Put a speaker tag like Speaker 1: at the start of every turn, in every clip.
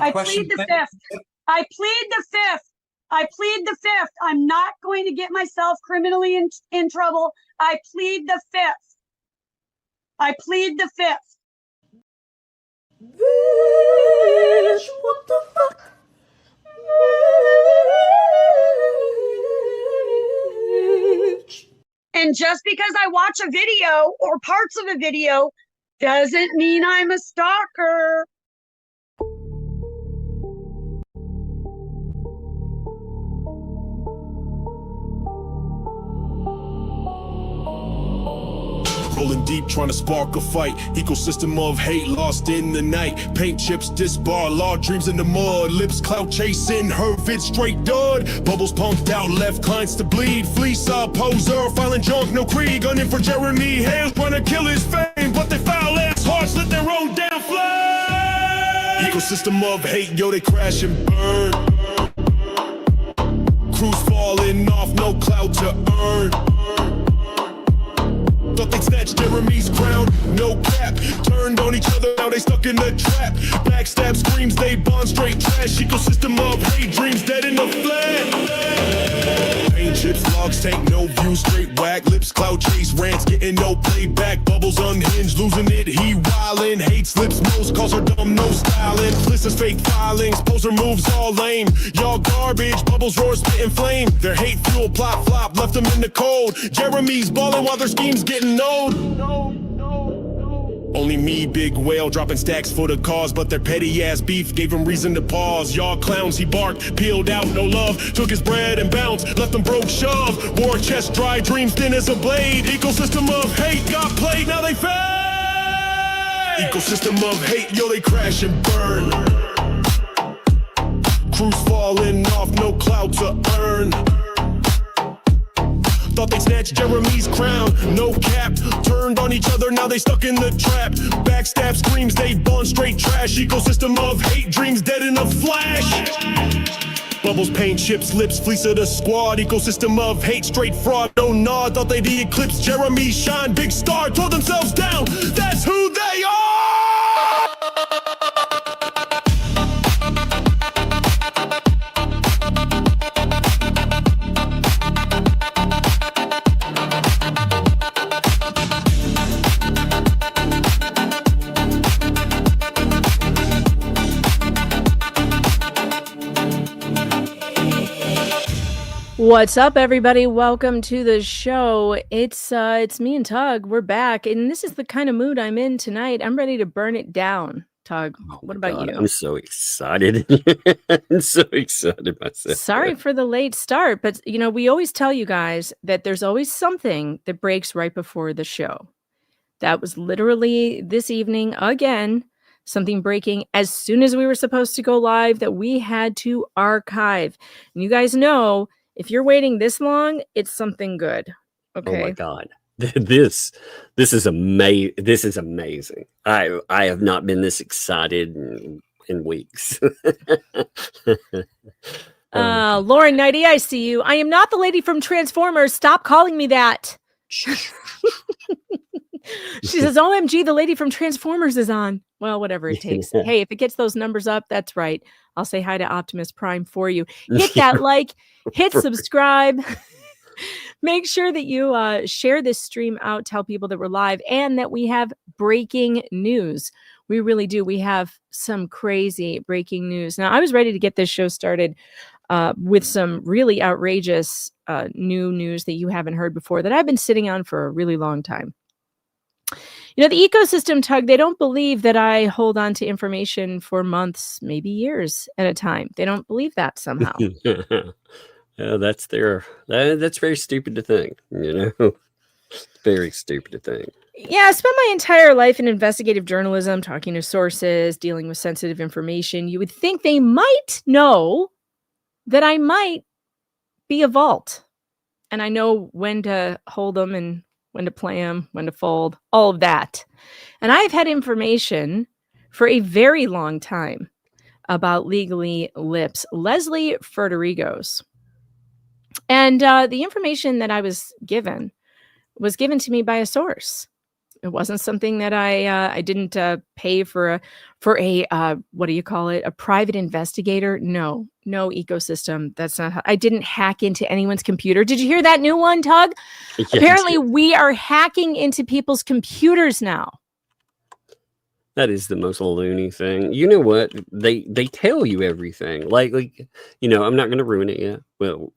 Speaker 1: I plead the fifth. I plead the fifth. I plead the fifth. I'm not going to get myself criminally in trouble. I plead the fifth. I plead the fifth.
Speaker 2: Bitch, what the fuck? Bitch.
Speaker 1: And just because I watch a video or parts of a video doesn't mean I'm a stalker.
Speaker 3: Rolling deep, trying to spark a fight. Ecosystem of hate lost in the night. Paint chips, disbar, law dreams in the mud. Lips clout chasing, her vid straight dud. Bubbles pumped out, left clients to bleed. Fleece up, poser, filing junk, no creed. Gunning for Jeremy Hales, trying to kill his fame. But they foul ass hearts, let their own damn flame. Ecosystem of hate, yo, they crash and burn. Crews falling off, no clout to earn. Thought they'd snatch Jeremy's crown, no cap. Turned on each other, now they stuck in the trap. Backstab screams, they bond straight trash. Ecosystem of hate, dreams dead in the flat. Paint chips, logs take no view, straight whack. Lips cloud chase, rants getting no playback. Bubbles unhinged, losing it, he wildin'. Hate slips most, calls her dumb, no styling. Listens fake filings, poser moves all lame. Y'all garbage, bubbles roar, spitting flame. Their hate fuel, plot flop, left them in the cold. Jeremy's ballin' while their schemes getting old. Only me, big whale, dropping stacks for the cause. But their petty ass beef gave him reason to pause. Y'all clowns, he barked, peeled out, no love. Took his bread and bounced, left them broke shove. Wore chest dry, dreams thin as a blade. Ecosystem of hate got played, now they fade. Ecosystem of hate, yo, they crash and burn. Crews falling off, no clout to earn. Thought they snatched Jeremy's crown, no cap. Turned on each other, now they stuck in the trap. Backstab screams, they bond straight trash. Ecosystem of hate, dreams dead in a flash. Bubbles, paint chips, lips, fleece of the squad. Ecosystem of hate, straight fraud, no nod. Thought they'd eclipse Jeremy, shine, big star. Tore themselves down, that's who they are.
Speaker 4: What's up, everybody? Welcome to the show. It's me and Tug. We're back, and this is the kind of mood I'm in tonight. I'm ready to burn it down. Tug, what about you?
Speaker 5: I'm so excited. I'm so excited myself.
Speaker 4: Sorry for the late start, but you know, we always tell you guys that there's always something that breaks right before the show. That was literally this evening again. Something breaking as soon as we were supposed to go live that we had to archive. And you guys know, if you're waiting this long, it's something good. Okay.
Speaker 5: Oh my God. This is amazing. This is amazing. I have not been this excited in weeks.
Speaker 4: Lauren Nighty, I see you. I am not the lady from Transformers. Stop calling me that. She says, OMG, the lady from Transformers is on. Well, whatever it takes. Hey, if it gets those numbers up, that's right. I'll say hi to Optimus Prime for you. Hit that like, hit subscribe. Make sure that you share this stream out, tell people that we're live and that we have breaking news. We really do. We have some crazy breaking news. Now, I was ready to get this show started with some really outrageous new news that you haven't heard before that I've been sitting on for a really long time. You know, the ecosystem, Tug, they don't believe that I hold on to information for months, maybe years at a time. They don't believe that somehow.
Speaker 5: That's very stupid to think, you know, very stupid to think.
Speaker 4: Yeah, I spent my entire life in investigative journalism, talking to sources, dealing with sensitive information. You would think they might know that I might be a vault. And I know when to hold them and when to play them, when to fold, all of that. And I've had information for a very long time about Legally Lips, Leslie Federigo's. And the information that I was given to me by a source. It wasn't something that I didn't pay for a what do you call it? A private investigator? No ecosystem. That's not how I didn't hack into anyone's computer. Did you hear that new one, Tug?
Speaker 5: Yes.
Speaker 4: Apparently we are hacking into people's computers now.
Speaker 5: That is the most loony thing. You know what? They tell you everything. Like I'm not going to ruin it yet. Well,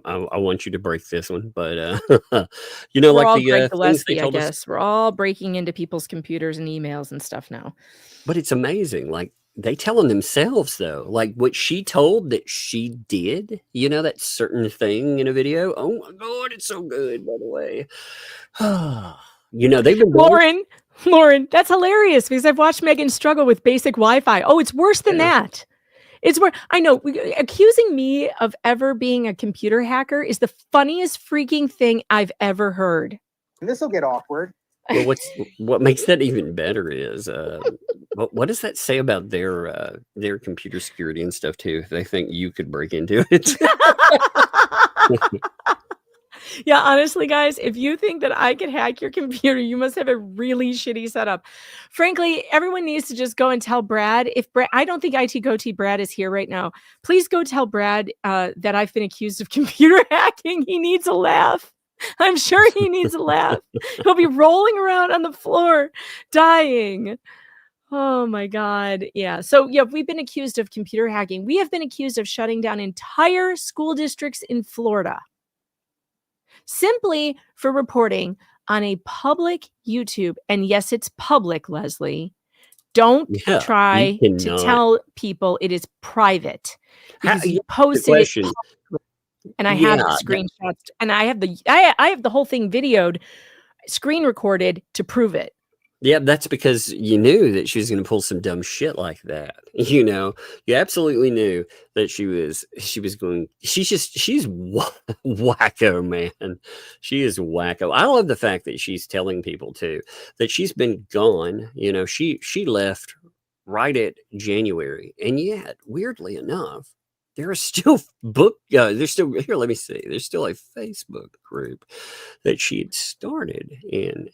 Speaker 5: I want you to break this one, but
Speaker 4: We're
Speaker 5: like
Speaker 4: all
Speaker 5: the
Speaker 4: Greg
Speaker 5: things they
Speaker 4: Gillespie, I
Speaker 5: told us.
Speaker 4: guess. We're all breaking into people's computers and emails and stuff now.
Speaker 5: But it's amazing. Like they tell them themselves though. Like what she told that she did. That certain thing in a video. Oh my God, it's so good. By the way, they've been
Speaker 4: Lauren, that's hilarious because I've watched Megan struggle with basic Wi-Fi. Oh, it's worse than that. It's where I know accusing me of ever being a computer hacker is the funniest freaking thing I've ever heard.
Speaker 6: This will get awkward.
Speaker 5: Well, what makes that even better is what does that say about their computer security and stuff too? If they think you could break into it.
Speaker 4: Yeah, honestly, guys, if you think that I could hack your computer, you must have a really shitty setup. Frankly, everyone needs to just go and tell Brad. I don't think IT Goatee Brad is here right now. Please go tell Brad that I've been accused of computer hacking. He needs a laugh. I'm sure he needs a laugh. He'll be rolling around on the floor, dying. Oh my God. Yeah. So yeah, we've been accused of computer hacking. We have been accused of shutting down entire school districts in Florida, simply for reporting on a public YouTube. And yes, it's public, Leslie. Don't try to tell people it is private because you posted it publicly. And I have the screenshots and I have the whole thing videoed, screen recorded to prove it.
Speaker 5: Yeah, that's because you knew that she was going to pull some dumb shit like that. You absolutely knew that she's wacko, man. She is wacko. I love the fact that she's telling people too that she's been gone. She left right at January, and yet weirdly enough, there are still there's still here. Let me see. There's still a Facebook group that she had started in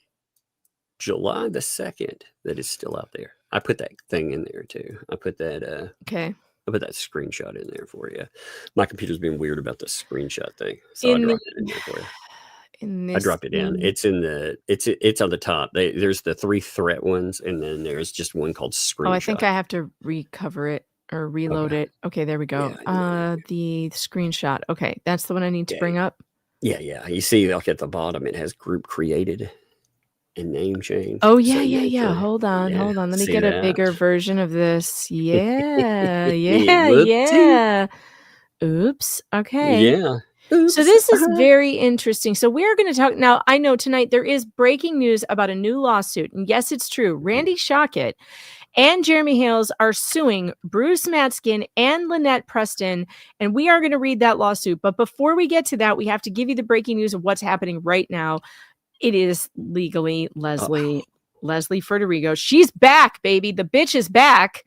Speaker 5: July the 2nd that is still out there. I put that thing in there too. I put that
Speaker 4: okay.
Speaker 5: I put that screenshot in there for you. My computer's being weird about the screenshot thing, so I dropped it in there for you. I dropped it in. It's it's on the top. There's the 3 threat ones, and then there's just one called screenshot.
Speaker 4: Oh, I think I have to recover it or reload it. Okay, there we go. The screenshot. Okay, that's the one I need to bring up.
Speaker 5: Yeah. You see, like at the bottom, it has group created and name change.
Speaker 4: Oh yeah, yeah. Hold on. Let me get a bigger version of this. Yeah. Oops. Okay.
Speaker 5: Yeah. Oops.
Speaker 4: So this is very interesting. So we are going to talk now. I know tonight there is breaking news about a new lawsuit, and yes, it's true. Randall Shochet and Jeremy Hales are suing Bruce Matzkin and Lynette Preston, and we are going to read that lawsuit. But before we get to that, we have to give you the breaking news of what's happening right now. It is legally Leslie Federico. She's back, baby. The bitch is back,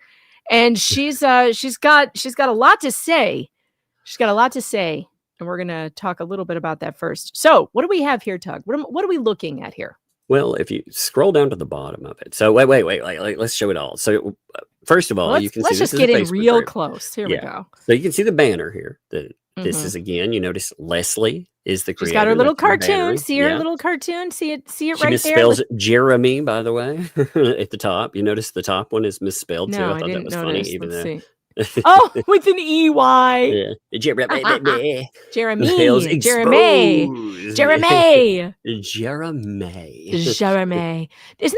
Speaker 4: and she's got a lot to say. She's got a lot to say, and we're gonna talk a little bit about that first. So, what do we have here, Tug? What are we looking at here?
Speaker 5: Well, if you scroll down to the bottom of it, so wait, let's show it all. So, first of all, you can see
Speaker 4: let's just get in real close. Here we go.
Speaker 5: So you can see the banner here. This is again. You notice Leslie is the creator.
Speaker 4: She's got her little cartoon. See her little cartoon. See it
Speaker 5: she
Speaker 4: right there.
Speaker 5: She misspells Jeremy, by the way, at the top. You notice the top one is misspelled too. I thought that was funny. Even though.
Speaker 4: Oh, with an EY.
Speaker 5: Yeah. Jeremy.
Speaker 4: Isn't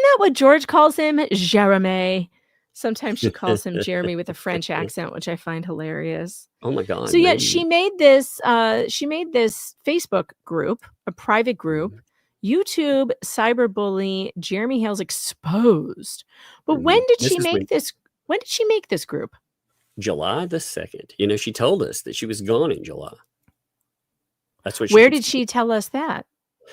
Speaker 4: that what George calls him? Jeremy. Sometimes she calls him Jeremy with a French accent, which I find hilarious.
Speaker 5: Oh my God.
Speaker 4: So yeah, she made this Facebook group, a private group, YouTube cyberbully Jeremy Hales exposed. But when did she make this group?
Speaker 5: July the 2nd. She told us that she was gone in July. That's what
Speaker 4: Where did she tell us that?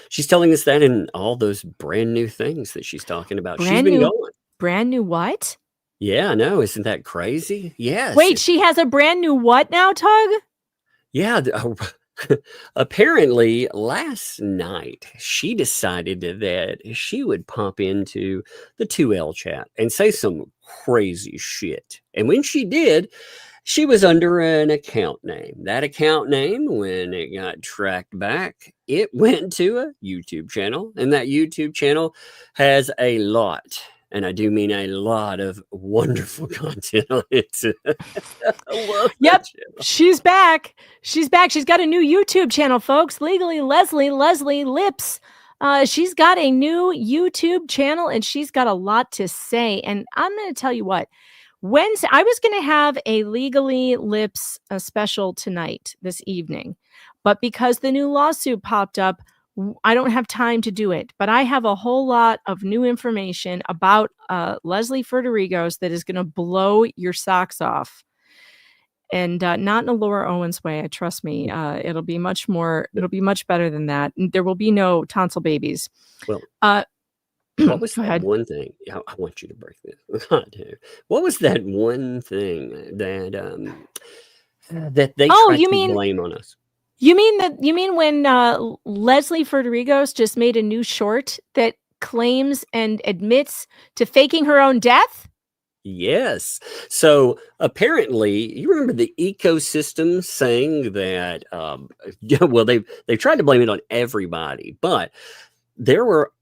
Speaker 5: She's telling us that in all those brand new things that she's talking about. She's been going.
Speaker 4: Brand new what?
Speaker 5: Yeah, I know. Isn't that crazy? Yes.
Speaker 4: Wait, she has a brand new what now, Tug?
Speaker 5: Yeah. apparently last night she decided that she would pop into the 2L chat and say some crazy shit. And when she did, she was under an account name. That account name, when it got tracked back, it went to a YouTube channel. And that YouTube channel has a lot, and I do mean a lot, of wonderful content on it. I love
Speaker 4: Yep.
Speaker 5: that channel.
Speaker 4: She's back. She's back. She's got a new YouTube channel, folks. Legally Leslie Lips. She's got a new YouTube channel, and she's got a lot to say. And I'm going to tell you what. Wednesday, I was going to have a Legally Lips special tonight, this evening. But because the new lawsuit popped up, I don't have time to do it. But I have a whole lot of new information about Leslie Federigos that is going to blow your socks off. And not in a Laura Owens way. Trust me, it'll be much better than that. There will be no tonsil babies.
Speaker 5: Well, what was that one thing? I want you to break this. What was that one thing that that they tried to blame on us?
Speaker 4: You mean when Leslie Federigos just made a new short that claims and admits to faking her own death?
Speaker 5: Yes. So apparently, you remember the ecosystem saying that, well, they tried to blame it on everybody, but there were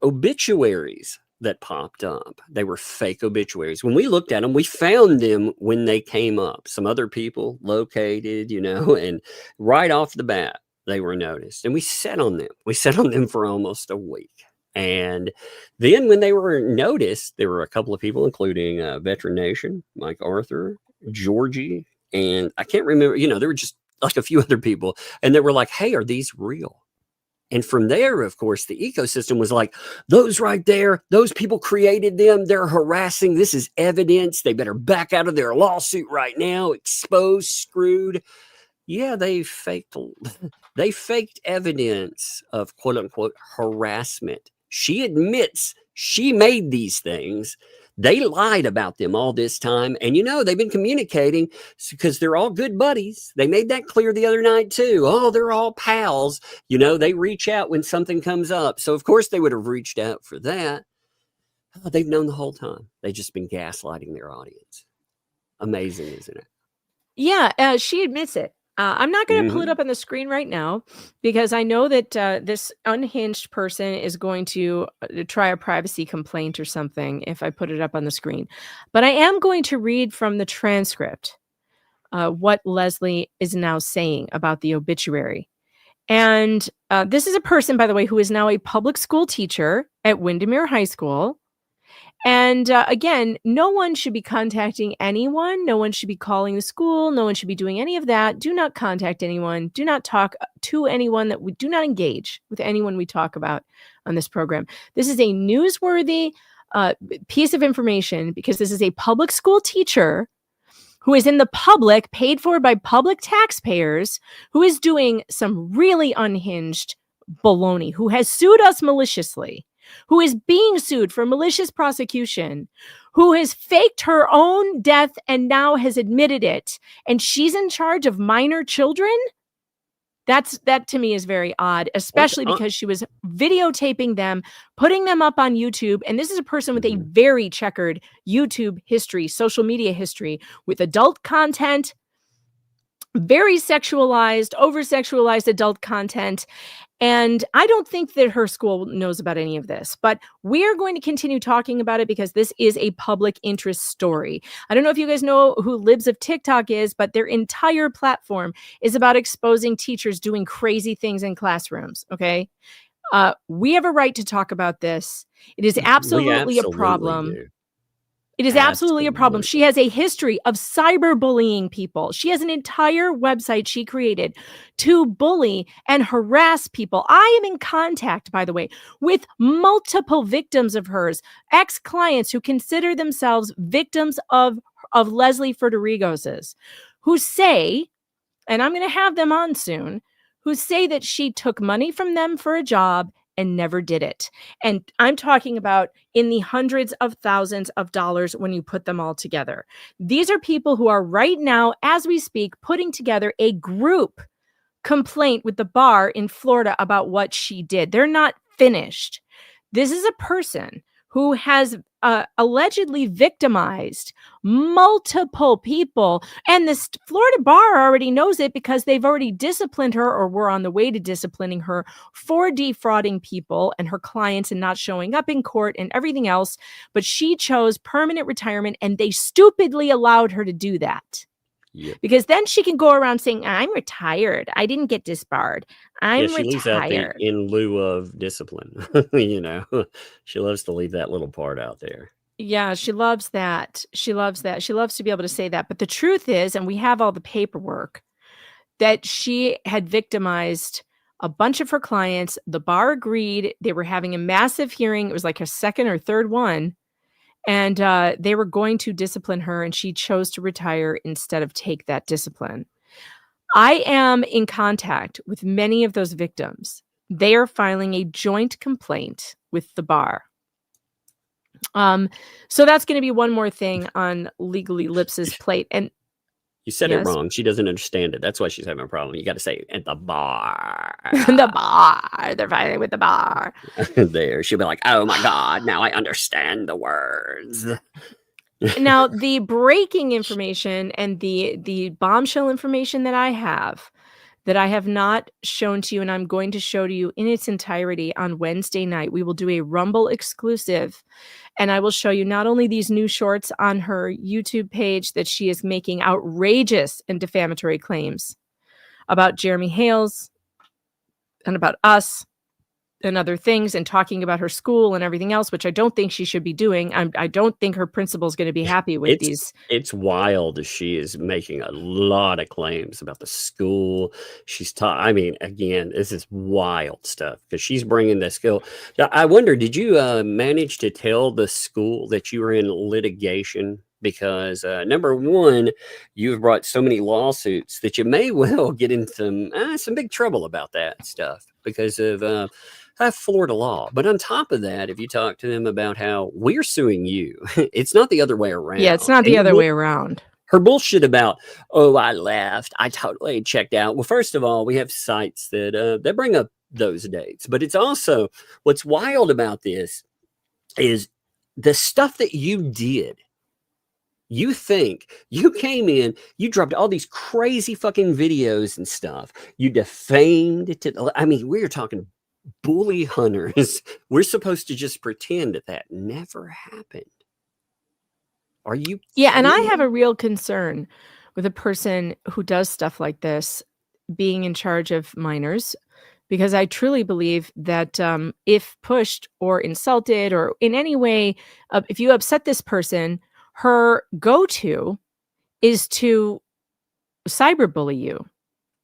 Speaker 5: obituaries that popped up. They were fake obituaries. When we looked at them, we found them when they came up. Some other people located, and right off the bat, they were noticed. And we sat on them. We sat on them for almost a week. And then when they were noticed, there were a couple of people, including Veteran Nation, Mike Arthur, Georgie, and I can't remember, there were just like a few other people. And they were like, hey, are these real? And from there, of course, the ecosystem was like, those right there, those people created them. They're harassing. This is evidence. They better back out of their lawsuit right now. Exposed, screwed. Yeah, they faked evidence of quote unquote harassment. She admits she made these things. They lied about them all this time. And, they've been communicating because they're all good buddies. They made that clear the other night, too. Oh, they're all pals. They reach out when something comes up. So, of course, they would have reached out for that. Oh, they've known the whole time. They've just been gaslighting their audience. Amazing, isn't it?
Speaker 4: Yeah, she admits it. I'm not going to pull it up on the screen right now because I know that this unhinged person is going to try a privacy complaint or something if I put it up on the screen. But I am going to read from the transcript what Leslie is now saying about the obituary. And this is a person, by the way, who is now a public school teacher at Windermere High School. And again, no one should be contacting anyone. No one should be calling the school. No one should be doing any of that. Do not contact anyone. Do not talk to anyone. We do not engage with anyone we talk about on this program. This is a newsworthy piece of information because this is a public school teacher who is in the public, paid for by public taxpayers, who is doing some really unhinged baloney, who has sued us maliciously, who is being sued for malicious prosecution, who has faked her own death and now has admitted it, and she's in charge of minor children? That to me is very odd, especially because she was videotaping them, putting them up on YouTube. And this is a person with a very checkered YouTube history, social media history, with adult content, very sexualized, over-sexualized adult content. And I don't think that her school knows about any of this, but we are going to continue talking about it because this is a public interest story. I don't know if you guys know who Libs of TikTok is, but their entire platform is about exposing teachers doing crazy things in classrooms. Okay. We have a right to talk about this. It is absolutely a problem.
Speaker 5: Do.
Speaker 4: It is absolutely a problem. She has a history of cyberbullying people. She has an entire website she created to bully and harass people. I am in contact, by the way, with multiple victims of hers, ex-clients who consider themselves victims of Leslie Federigos's, who say, and I'm going to have them on soon, who say that she took money from them for a job and never did it. And I'm talking about in the hundreds of thousands of dollars when you put them all together. These are people who are right now, as we speak, putting together a group complaint with the bar in Florida about what she did. They're not finished. This is a person who has allegedly victimized multiple people. And this Florida bar already knows it because they've already disciplined her, or were on the way to disciplining her, for defrauding people and her clients and not showing up in court and everything else. But she chose permanent retirement, and they stupidly allowed her to do that.
Speaker 5: Yep.
Speaker 4: Because then she can go around saying, I'm retired. I didn't get disbarred. I'm
Speaker 5: she leaves out the
Speaker 4: retired.
Speaker 5: in lieu of discipline. She loves to leave that little part out there.
Speaker 4: Yeah, she loves that. She loves that. She loves to be able to say that. But the truth is, and we have all the paperwork, that she had victimized a bunch of her clients. The bar agreed. They were having a massive hearing. It was like a second or third one. And they were going to discipline her, and she chose to retire instead of take that discipline. I am in contact with many of those victims. They are filing a joint complaint with the bar. So that's going to be one more thing on Legally Lips's plate. And
Speaker 5: you said
Speaker 4: yes.
Speaker 5: it wrong. She doesn't understand it. That's why she's having a problem. You got to say at the bar.
Speaker 4: The bar. They're fighting with the bar.
Speaker 5: There. She'll be like, oh my God, now I understand the words.
Speaker 4: Now, the breaking information and the bombshell information that I have not shown to you, and I'm going to show to you in its entirety on Wednesday night. We will do a Rumble exclusive, and I will show you not only these new shorts on her YouTube page that she is making outrageous and defamatory claims about Jeremy Hales and about us and other things, and talking about her school and everything else, which I don't think she should be doing. I don't think her principal is going to be happy with these.
Speaker 5: It's wild. She is making a lot of claims about the school. She's taught. I mean, again, this is wild stuff because she's bringing the skill. I wonder, did you manage to tell the school that you were in litigation? Because number one, you've brought so many lawsuits that you may well get into some big trouble about that stuff because of Florida law. But on top of that, if you talk to them about how we're suing you, it's not the other way around.
Speaker 4: Yeah, it's not the other way around.
Speaker 5: Her bullshit about, oh, I left, I totally checked out. Well, first of all, we have sites that bring up those dates. But it's also, what's wild about this is the stuff that you did. You think you came in, you dropped all these crazy fucking videos and stuff. You defamed it. I mean, we're talking bully hunters. We're supposed to just pretend that never happened. Are you?
Speaker 4: Yeah, and I have a real concern with a person who does stuff like this being in charge of minors, because I truly believe that if pushed or insulted or in any way, if you upset this person, her go-to is to cyberbully you.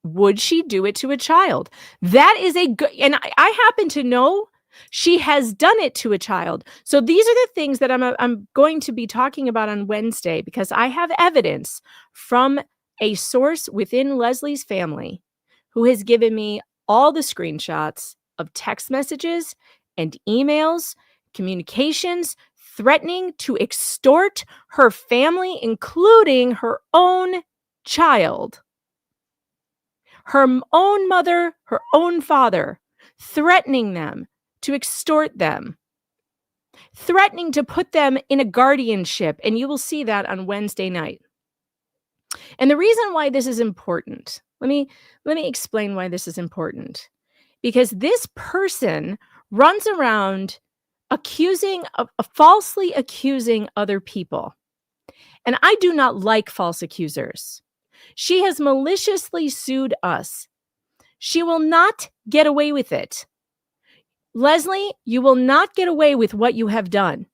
Speaker 4: Would she do it to a child? That is and I happen to know she has done it to a child. So these are the things that I'm going to be talking about on Wednesday, because I have evidence from a source within Leslie's family who has given me all the screenshots of text messages and emails, communications, threatening to extort her family, including her own child. Her own mother, her own father, threatening them to extort them, threatening to put them in a guardianship. And you will see that on Wednesday night. And the reason why this is important, let me explain why this is important. Because this person runs around falsely accusing other people. And I do not like false accusers. She has maliciously sued us. She will not get away with it. Leslie, you will not get away with what you have done.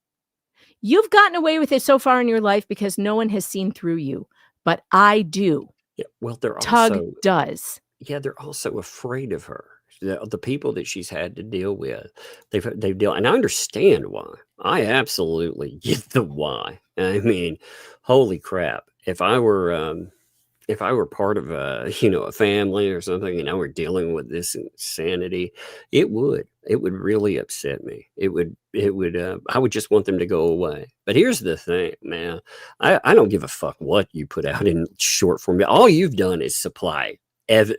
Speaker 4: You've gotten away with it so far in your life because no one has seen through you, but I do.
Speaker 5: Yeah, well,
Speaker 4: Tug does.
Speaker 5: Yeah, they're also afraid of her. The people that she's had to deal with, they've dealt, and I understand why. I absolutely get the why. I mean, holy crap! If I were part of a family or something, and I were dealing with this insanity, it would really upset me. It would. I would just want them to go away. But here's the thing, man. I don't give a fuck what you put out in short form. All you've done is supply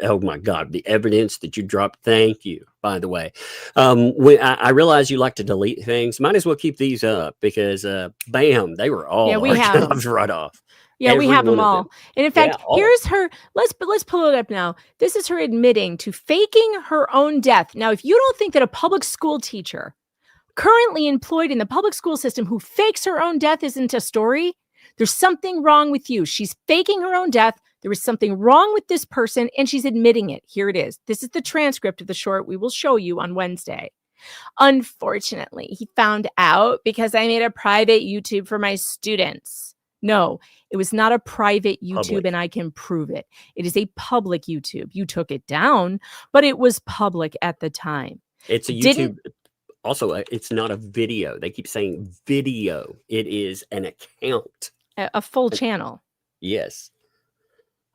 Speaker 5: oh my God, the evidence that you dropped. Thank you, by the way. When I realize you like to delete things, might as well keep these up because, bam, they were all
Speaker 4: we have 'em.
Speaker 5: archived right off.
Speaker 4: Yeah, we
Speaker 5: Every
Speaker 4: have them
Speaker 5: one of
Speaker 4: all. And in fact,
Speaker 5: Yeah, all.
Speaker 4: here's her. Let's pull it up now. This is her admitting to faking her own death. Now, if you don't think that a public school teacher currently employed in the public school system who fakes her own death isn't a story, there's something wrong with you. She's faking her own death. There is something wrong with this person, and she's admitting it. Here it is. This is the transcript of the short we will show you on Wednesday. Unfortunately, he found out because I made a private YouTube for my students. No, it was not a private YouTube,
Speaker 5: Public.
Speaker 4: and I can prove it. It is a public YouTube. You took it down, but it was public at the time.
Speaker 5: It's a YouTube.
Speaker 4: Didn't-
Speaker 5: Also, it's not a video. They keep saying video. It is an account.
Speaker 4: A full channel.
Speaker 5: Yes.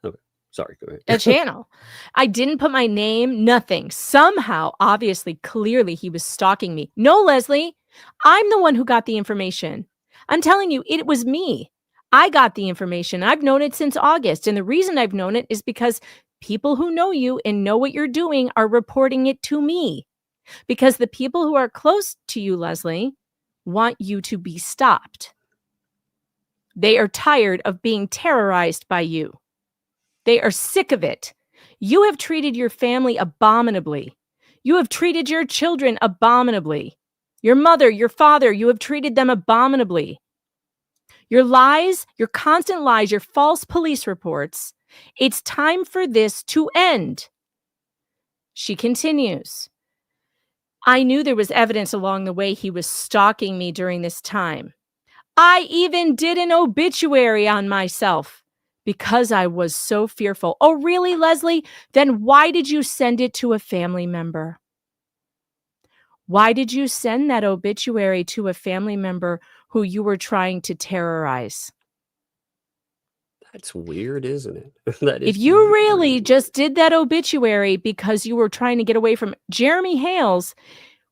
Speaker 5: Okay. Sorry. Go ahead.
Speaker 4: A channel. I didn't put my name, nothing. Somehow, obviously, clearly, he was stalking me. No, Leslie, I'm the one who got the information. I'm telling you, it was me. I got the information. I've known it since August. And the reason I've known it is because people who know you and know what you're doing are reporting it to me. Because the people who are close to you, Leslie, want you to be stopped. They are tired of being terrorized by you. They are sick of it. You have treated your family abominably. You have treated your children abominably. Your mother, your father, you have treated them abominably. Your lies, your constant lies, your false police reports. It's time for this to end. She continues. I knew there was evidence along the way he was stalking me during this time. I even did an obituary on myself because I was so fearful. Oh, really, Leslie? Then why did you send it to a family member? Why did you send that obituary to a family member who you were trying to terrorize?
Speaker 5: That's weird, isn't it? That is
Speaker 4: If you
Speaker 5: very
Speaker 4: really
Speaker 5: weird.
Speaker 4: just did that obituary because you were trying to get away from Jeremy Hales,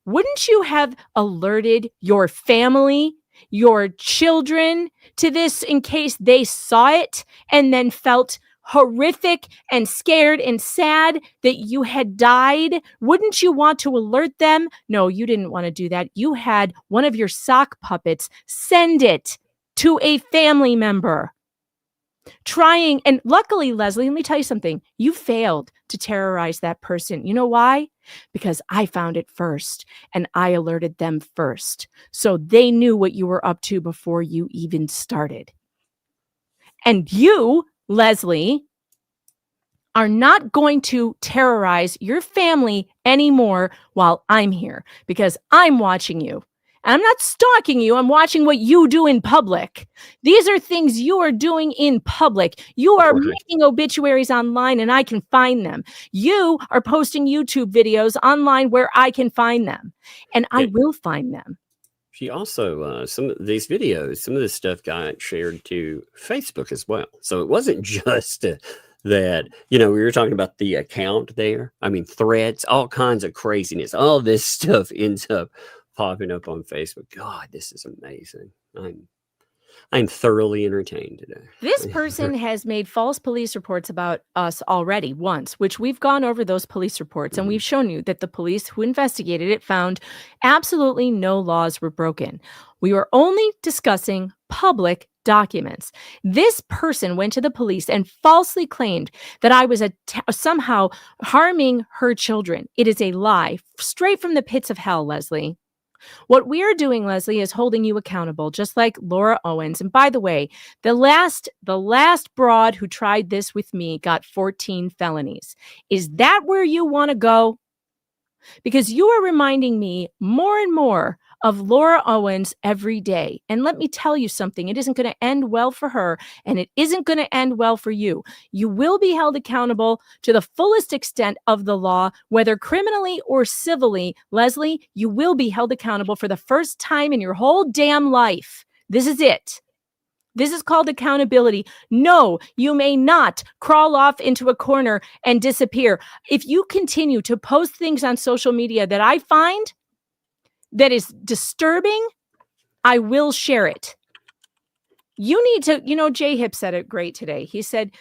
Speaker 4: wouldn't you have alerted your family, your children to this in case they saw it and then felt horrific and scared and sad that you had died? Wouldn't you want to alert them? No, you didn't want to do that. You had one of your sock puppets send it to a family member. Trying, and luckily, Leslie, let me tell you something. You failed to terrorize that person. You know why? Because I found it first and I alerted them first. So they knew what you were up to before you even started. And you, Leslie, are not going to terrorize your family anymore while I'm here because I'm watching you. I'm not stalking you. I'm watching what you do in public. These are things you are doing in public. You are making obituaries online and I can find them. You are posting YouTube videos online where I can find them. And I will find them.
Speaker 5: She also, some of these videos, some of this stuff got shared to Facebook as well. So it wasn't just that, we were talking about the account there. I mean, threads, all kinds of craziness. All this stuff ends up popping up on Facebook. God, this is amazing. I'm thoroughly entertained today.
Speaker 4: This person has made false police reports about us already once, which we've gone over those police reports and we've shown you that the police who investigated it found absolutely no laws were broken. We were only discussing public documents. This person went to the police and falsely claimed that I was somehow harming her children. It is a lie, straight from the pits of hell, Leslie. What we are doing, Leslie, is holding you accountable, just like Laura Owens. And by the way, the last broad who tried this with me got 14 felonies. Is that where you want to go? Because you are reminding me more and more of Laura Owens every day. And let me tell you something, it isn't going to end well for her, and it isn't going to end well for you. You will be held accountable to the fullest extent of the law, whether criminally or civilly. Leslie, you will be held accountable for the first time in your whole damn life. This is it. This is called accountability. No, you may not crawl off into a corner and disappear. If you continue to post things on social media that I find that is disturbing, I will share it. You need to, Jay Hip said it great today. He said,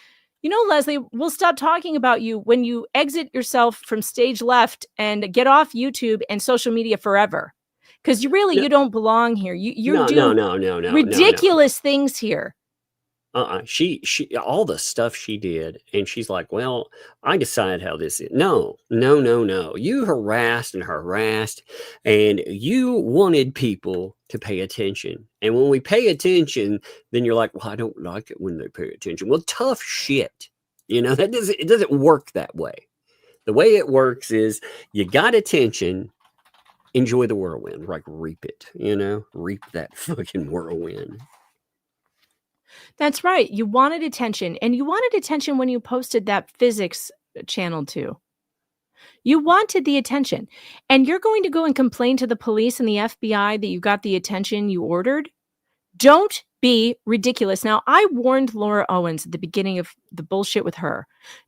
Speaker 4: You know, Leslie, we'll stop talking about you when you exit yourself from stage left and get off YouTube and social media forever. Because you don't belong here. You do
Speaker 5: No.
Speaker 4: ridiculous things here.
Speaker 5: She all the stuff she did, and she's like, well, I decide how this is. No. You harassed, and you wanted people to pay attention. And when we pay attention, then you're like, well, I don't like it when they pay attention. Well, tough shit. You know, it doesn't work that way. The way it works is you got attention, enjoy the whirlwind, like reap it, reap that fucking whirlwind.
Speaker 4: That's right. You wanted attention, and you wanted attention when you posted that physics channel too. You wanted the attention, and you're going to go and complain to the police and the FBI that you got the attention you ordered? Don't be ridiculous. Now, I warned Laura Owens at the beginning of the bullshit with her.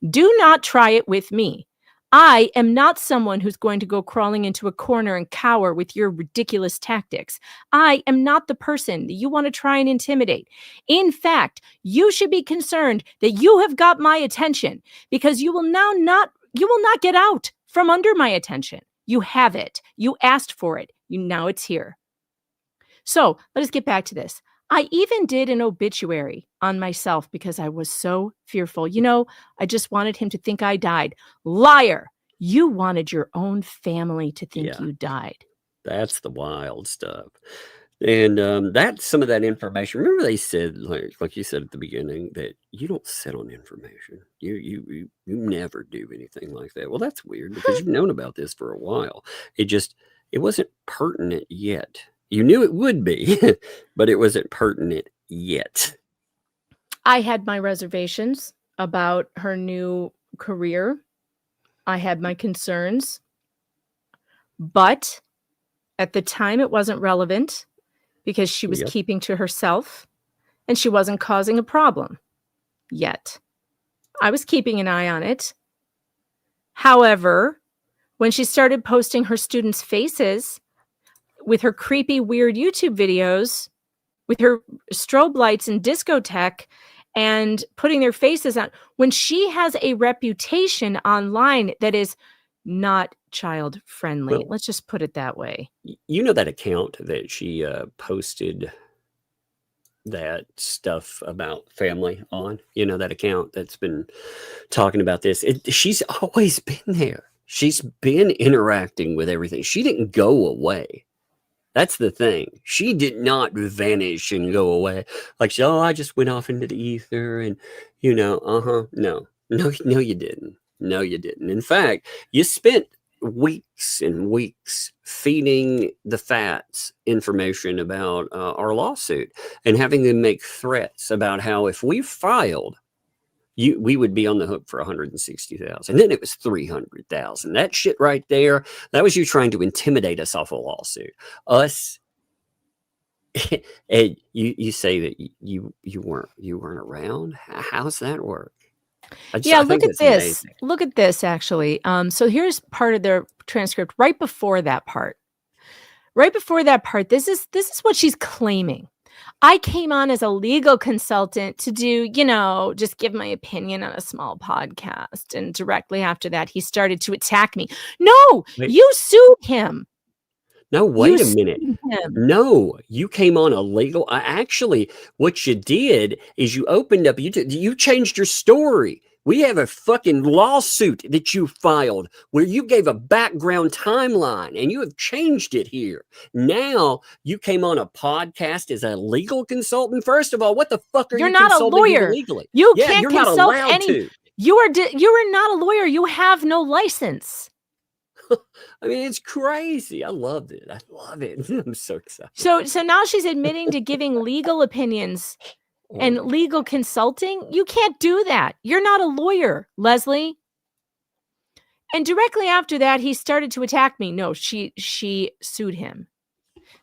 Speaker 4: Do not try it with me. I am not someone who's going to go crawling into a corner and cower with your ridiculous tactics. I am not the person that you want to try and intimidate. In fact, you should be concerned that you have got my attention, because you will not get out from under my attention. You have it. You asked for it. Now it's here. So let us get back to this. I even did an obituary on myself because I was so fearful. I just wanted him to think I died. Liar. You wanted your own family to think you died.
Speaker 5: That's the wild stuff. And that's some of that information. Remember they said, like you said at the beginning, that you don't sit on information. You never do anything like that. Well, that's weird because you've known about this for a while. It wasn't pertinent yet. You knew it would be, but it wasn't pertinent yet.
Speaker 4: I had my reservations about her new career. I had my concerns. But at the time, it wasn't relevant because she was keeping to herself and she wasn't causing a problem yet. I was keeping an eye on it. However, when she started posting her students' faces with her creepy, weird YouTube videos, with her strobe lights and discotheque, and putting their faces on, when she has a reputation online that is not child friendly, let's just put it that way.
Speaker 5: You know that account that she posted that stuff about family on? You know that account that's been talking about this? She's always been there. She's been interacting with everything. She didn't go away. That's the thing. She did not vanish and go away. Like, I just went off into the ether and, No, you didn't. No, you didn't. In fact, you spent weeks and weeks feeding the Fats information about our lawsuit and having them make threats about how if we filed, we would be on the hook for $160,000. And then it was $300,000. That shit right there, that was you trying to intimidate us off a lawsuit. Us, and you say that you weren't around. How's that work?
Speaker 4: Look at this. Amazing. Look at this, actually. So here's part of their transcript right before that part. Right before that part, this is what she's claiming. I came on as a legal consultant to do, just give my opinion on a small podcast. And directly after that, he started to attack me. No, you sued him.
Speaker 5: No, wait a minute. No, you came on a legal. Actually, what you did is you opened up, you changed your story. We have a fucking lawsuit that you filed where you gave a background timeline and you have changed it here. Now you came on a podcast as a legal consultant. First of all, what the fuck are you
Speaker 4: not a lawyer
Speaker 5: legally?
Speaker 4: You can't consult any. You are not a lawyer. You have no license.
Speaker 5: I mean, it's crazy. I loved it. I love it. I'm so excited.
Speaker 4: So now she's admitting to giving legal opinions and legal consulting. You can't do that. You're not a lawyer, Leslie. And directly after that, he started to attack me. No, she sued him.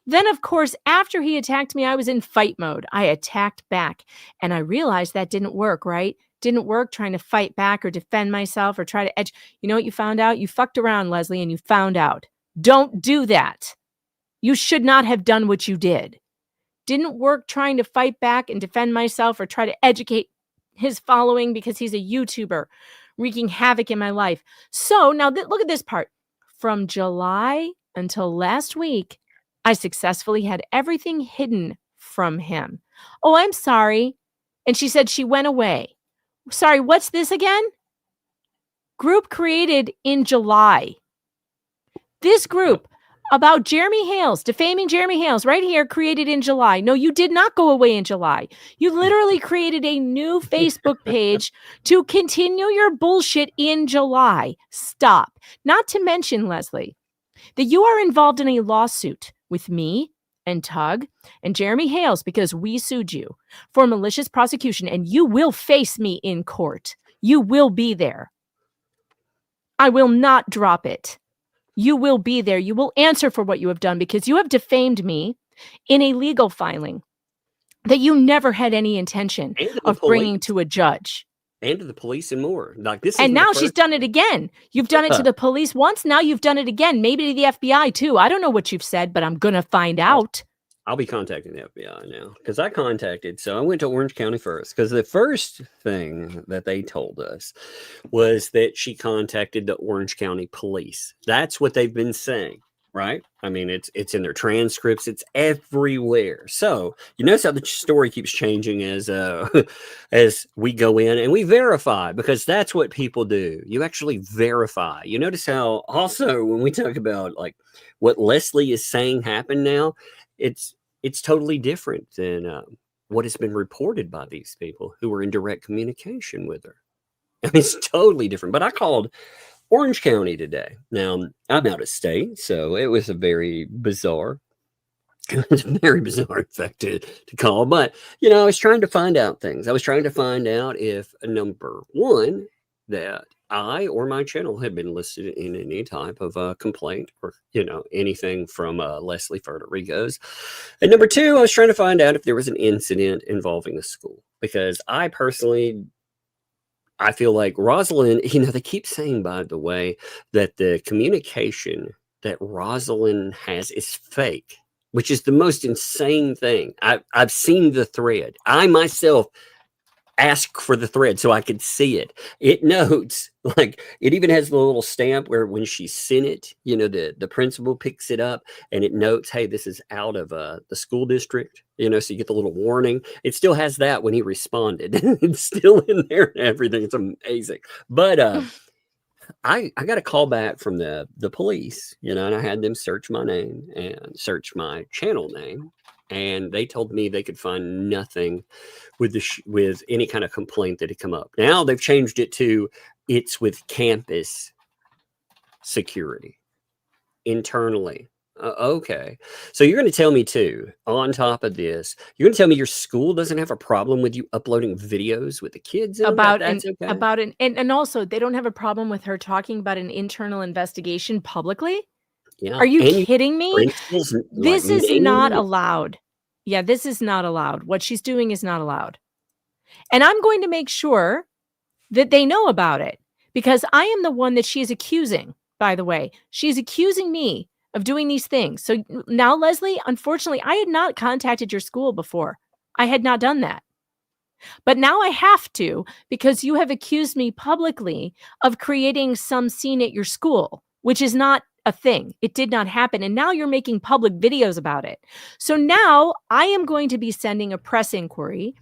Speaker 4: Then, of course, after he attacked me, I was in fight mode. I attacked back. And I realized that didn't work, right? Didn't work trying to fight back or defend myself or try to edge. You know what you found out? You fucked around, Leslie, and you found out. Don't do that. You should not have done what you did. Didn't work trying to fight back and defend myself or try to educate his following because he's a YouTuber wreaking havoc in my life. So now look at this part. From July until last week, I successfully had everything hidden from him. Oh, I'm sorry. And she said she went away. Sorry, what's this again? Group created in July. This group about Jeremy Hales, defaming Jeremy Hales, right here, created in July. No, you did not go away in July. You literally created a new Facebook page to continue your bullshit in July. Stop. Not to mention, Leslie, that you are involved in a lawsuit with me and Tug and Jeremy Hales because we sued you for malicious prosecution, and you will face me in court. You will be there. I will not drop it. You will be there. You will answer for what you have done because you have defamed me in a legal filing that you never had any intention of bringing to a judge.
Speaker 5: And to the police and more. Like this.
Speaker 4: And now she's done it again. You've done it to the police once. Now you've done it again. Maybe to the FBI too. I don't know what you've said, but I'm going to find out.
Speaker 5: I'll be contacting the FBI now because I contacted. So I went to Orange County first because the first thing that they told us was that she contacted the Orange County police. That's what they've been saying, right? I mean, it's in their transcripts. It's everywhere. So you notice how the story keeps changing as we go in and we verify because that's what people do. You actually verify. You notice how also when we talk about like what Leslie is saying happened now, it's totally different than what has been reported by these people who were in direct communication with her. I mean, it's totally different. But I called Orange County today. Now, I'm out of state, so it was a very bizarre, in fact, to call. But, you know, I was trying to find out things. I was trying to find out if, number one, that I or my channel had been listed in any type of complaint or, you know, anything from Leslie Federico's. And number two, I was trying to find out if there was an incident involving the school. Because I personally, I feel like Rosalind, you know, they keep saying, by the way, that the communication that Rosalind has is fake, which is the most insane thing. I've seen the thread. I myself ask for the thread so I could see it. It notes, like, it even has the little stamp where when she sent it, you know, the principal picks it up and it notes, hey, this is out of the school district, you know, so you get the little warning. It still has that when he responded. It's still in there and everything. It's amazing. But I got a call back from the police, you know, and I had them search my name and search my channel name. And they told me they could find nothing with with any kind of complaint that had come up. Now they've changed it to it's with campus security internally. Okay. So you're going to tell me too, on top of this, you're going to tell me your school doesn't have a problem with you uploading videos with the kids in
Speaker 4: and also they don't have a problem with her talking about an internal investigation publicly.
Speaker 5: Yeah.
Speaker 4: Are you kidding me? This
Speaker 5: like,
Speaker 4: is not allowed. Yeah, this is not allowed. What she's doing is not allowed. And I'm going to make sure that they know about it because I am the one that she is accusing, by the way. She's accusing me of doing these things. So now, Leslie, unfortunately, I had not contacted your school before. I had not done that. But now I have to because you have accused me publicly of creating some scene at your school, which is not a thing. It did not happen. And now you're making public videos about it. So now I am going to be sending a press inquiry,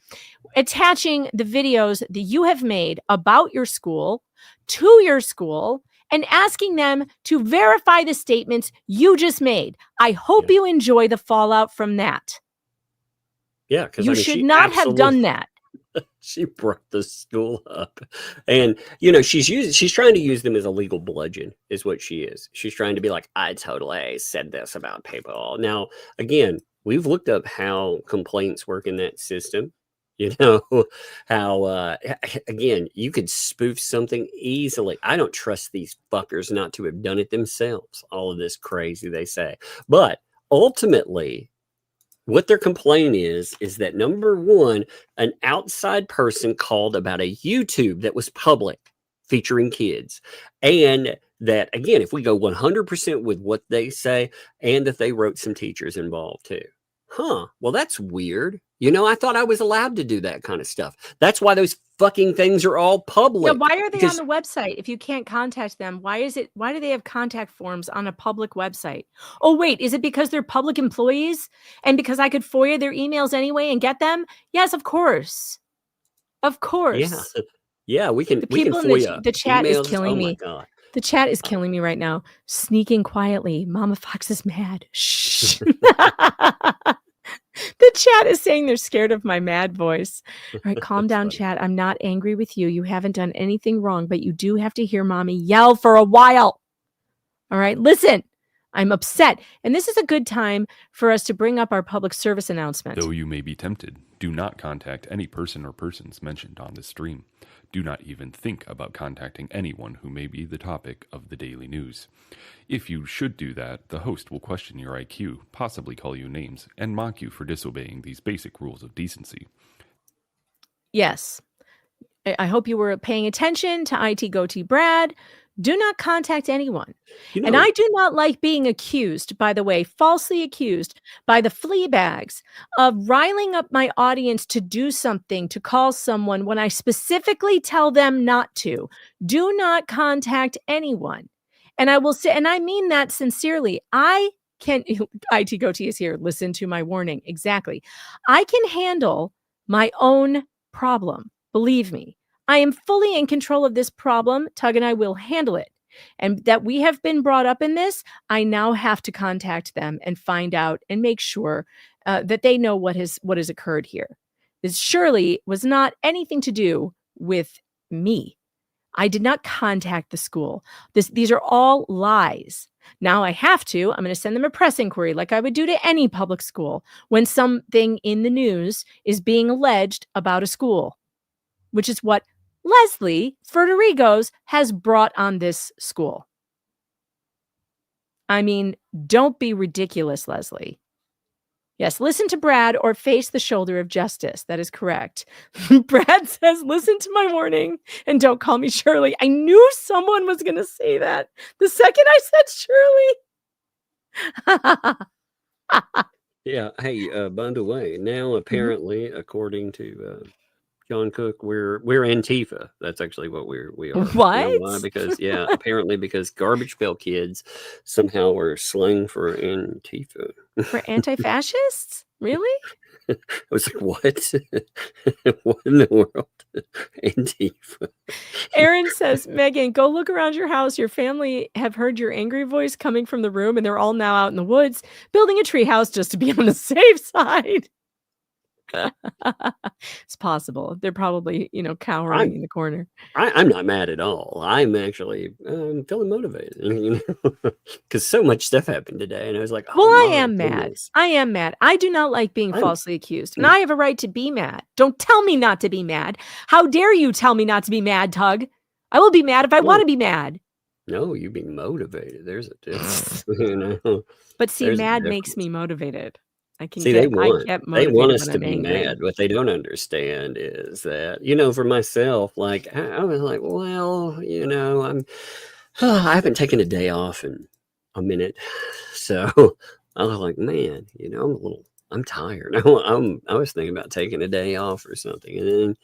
Speaker 4: attaching the videos that you have made about your school to your school and asking them to verify the statements you just made. I hope you enjoy the fallout from that.
Speaker 5: Yeah, because
Speaker 4: you should not have done that.
Speaker 5: She brought the school up, and you know she's trying to use them as a legal bludgeon, is what she is. She's trying to be like, I totally said this about people. Now, again, we've looked up how complaints work in that system. You know how again you could spoof something easily. I don't trust these fuckers not to have done it themselves. All of this crazy they say, but ultimately, what their complaint is that number one, an outside person called about a YouTube that was public featuring kids. And that, again, if we go 100% with what they say, and that they wrote some teachers involved too. huh, well, that's weird. You know, I thought I was allowed to do that kind of stuff. That's why those fucking things are all public.
Speaker 4: Yeah, why are they
Speaker 5: because
Speaker 4: on the website if you can't contact them? Why do they have contact forms on a public website? Oh, wait, is it because they're public employees and because I could FOIA their emails anyway and get them? Yes, of course. Of course.
Speaker 5: Yeah, we can
Speaker 4: people in
Speaker 5: FOIA
Speaker 4: the chat is
Speaker 5: emails.
Speaker 4: killing
Speaker 5: Oh my
Speaker 4: me.
Speaker 5: God.
Speaker 4: The chat is killing me right now. Sneaking quietly. Mama Fox is mad. Shh. The chat is saying they're scared of my mad voice. All right, calm down,
Speaker 5: funny.
Speaker 4: chat. I'm not angry with you. You haven't done anything wrong, but you do have to hear mommy yell for a while. All right, listen. I'm upset. And this is a good time for us to bring up our public service announcement.
Speaker 6: Though you may be tempted, do not contact any person or persons mentioned on this stream. Do not even think about contacting anyone who may be the topic of the daily news. If you should do that, the host will question your IQ, possibly call you names, and mock you for disobeying these basic rules of decency.
Speaker 4: Yes. I hope you were paying attention to IT Goatee Brad. Do not contact anyone.
Speaker 5: You
Speaker 4: And
Speaker 5: know,
Speaker 4: I do not like being accused, by the way, falsely accused by the flea bags of riling up my audience to do something, to call someone when I specifically tell them not to. Do not contact anyone. And I will say, and I mean that sincerely. I can, IT Goatee is here. Listen to my warning. Exactly. I can handle my own problem. Believe me. I am fully in control of this problem. Tug and I will handle it. And that we have been brought up in this, I now have to contact them and find out and make sure that they know what has occurred here. This surely was not anything to do with me. I did not contact the school. These are all lies. Now I have to. I'm going to send them a press inquiry like I would do to any public school when something in the news is being alleged about a school, which is what Leslie Federigo's has brought on this school. I mean, don't be ridiculous, Leslie. Yes, listen to Brad or face the shoulder of justice. That is correct. Brad says, listen to my warning and don't call me Shirley. I knew someone was going to say that the second I said Shirley.
Speaker 5: yeah. Hey, by the way, now apparently, according to John Cook, we're Antifa. That's actually what we are.
Speaker 4: What?
Speaker 5: You know why? Because apparently because Garbage Pail Kids somehow were slang for Antifa.
Speaker 4: For anti-fascists? Really?
Speaker 5: I was like, what? What in the world? Antifa.
Speaker 4: Aaron says, Megan, go look around your house. Your family have heard your angry voice coming from the room, and they're all now out in the woods building a tree house just to be on the safe side. It's possible. They're probably, cowering in the corner.
Speaker 5: I'm not mad at all. I'm actually feeling motivated, because so much stuff happened today, and I was like,
Speaker 4: well,
Speaker 5: oh,
Speaker 4: I am mad. I am mad. I do not like being falsely accused, and I have a right to be mad. Don't tell me not to be mad. How dare you tell me not to be mad, Tug? I will be mad if I want to be mad.
Speaker 5: No, you be motivated. There's a difference.
Speaker 4: But see, mad makes me motivated. I can
Speaker 5: See,
Speaker 4: get,
Speaker 5: they want us to be mad. What they don't understand is that, for myself, like I was like, well, I haven't taken a day off in a minute, so I was like, man, I'm tired. I was thinking about taking a day off or something, and then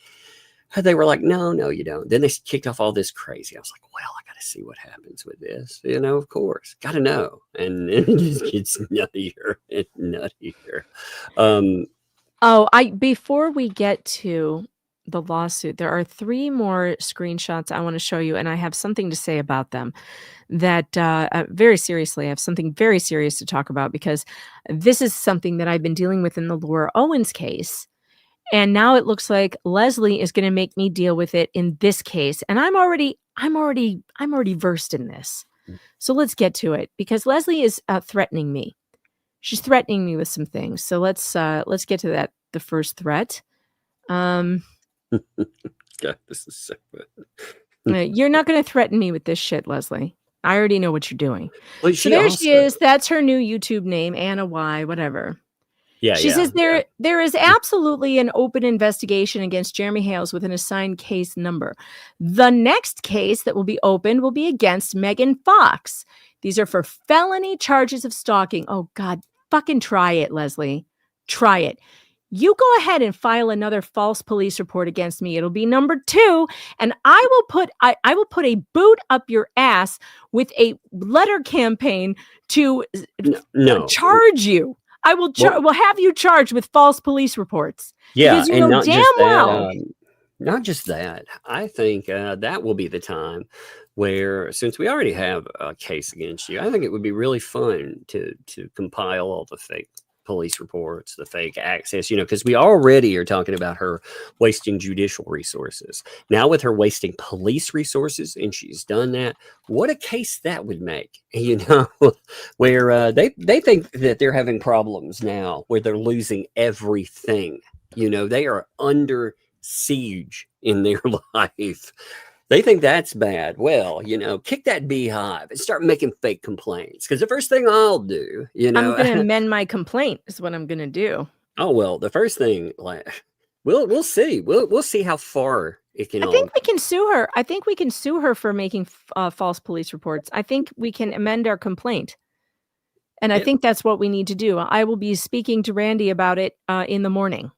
Speaker 5: they were like, no, you don't. Then they kicked off all this crazy. I was like, well, I got to see what happens with this. Of course, got to know. And it just gets nuttier and nuttier.
Speaker 4: Before we get to the lawsuit, there are 3 more screenshots I want to show you, and I have something to say about them. That very seriously, I have something very serious to talk about, because this is something that I've been dealing with in the Laura Owens case. And now it looks like Leslie is going to make me deal with it in this case. And I'm already versed in this. So let's get to it, because Leslie is threatening me. She's threatening me with some things. So let's get to that. The first threat.
Speaker 5: God, this is so
Speaker 4: good. You're not going to threaten me with this shit, Leslie. I already know what you're doing.
Speaker 5: Well,
Speaker 4: so there she is. That's her new YouTube name, Anna Y, whatever.
Speaker 5: Yeah,
Speaker 4: she says there is absolutely an open investigation against Jeremy Hales with an assigned case number. The next case that will be opened will be against Megan Fox. These are for felony charges of stalking. Oh, God, fucking try it, Leslie. try it. You go ahead and file another false police report against me. It'll be number 2, and I will put a boot up your ass with a letter campaign to charge you. I will will have you charged with false police reports.
Speaker 5: Yeah,
Speaker 4: because you
Speaker 5: and
Speaker 4: know
Speaker 5: not
Speaker 4: damn
Speaker 5: just that.
Speaker 4: well.
Speaker 5: Not just that. I think that will be the time where, since we already have a case against you, I think it would be really fun to compile all the fake police reports, the fake access, because we already are talking about her wasting judicial resources. Now with her wasting police resources, and she's done that, what a case that would make, where they think that they're having problems now where they're losing everything. They are under siege in their life. They think that's bad. Well, kick that beehive and start making fake complaints. Because the first thing I'll do,
Speaker 4: I'm going to amend my complaint is what I'm going to do.
Speaker 5: Oh, well, the first thing, we'll see. We'll see how far it can.
Speaker 4: I think we can sue her. I think we can sue her for making false police reports. I think we can amend our complaint. And I think that's what we need to do. I will be speaking to Randy about it in the morning.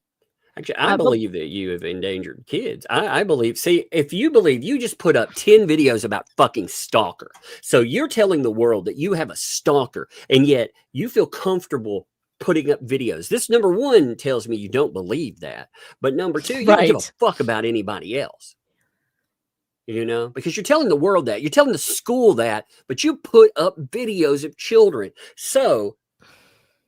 Speaker 5: Actually, I believe that you have endangered kids. I believe, if you believe, you just put up 10 videos about fucking stalker. So you're telling the world that you have a stalker, and yet you feel comfortable putting up videos. This, number 1, tells me you don't believe that. But number 2, you don't give a fuck about anybody else. Because you're telling the world that. You're telling the school that, but you put up videos of children. So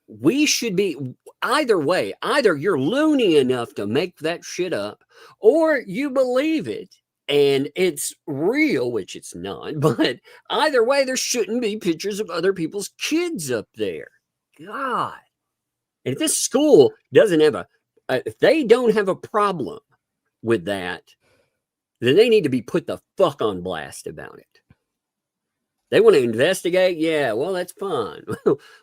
Speaker 5: we should be, either way, either you're loony enough to make that shit up, or you believe it and it's real, which it's not. But either way, there shouldn't be pictures of other people's kids up there. God. And if this school doesn't have if they don't have a problem with that, then they need to be put the fuck on blast about it. They want to investigate? Yeah, well, that's fine.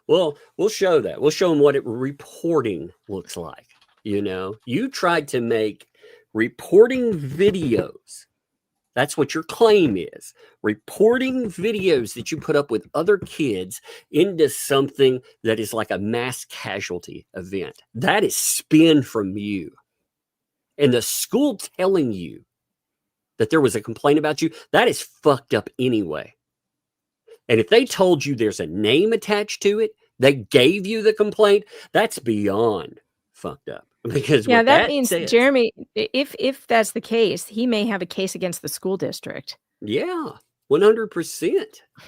Speaker 5: Well, we'll show that. We'll show them what reporting looks like. You tried to make reporting videos. That's what your claim is. Reporting videos that you put up with other kids into something that is like a mass casualty event. That is spin from you. And the school telling you that there was a complaint about you, that is fucked up anyway. And if they told you there's a name attached to it, they gave you the complaint, that's beyond fucked up. Because
Speaker 4: that means, Jeremy, if that's the case, he may have a case against the school district.
Speaker 5: Yeah, 100%.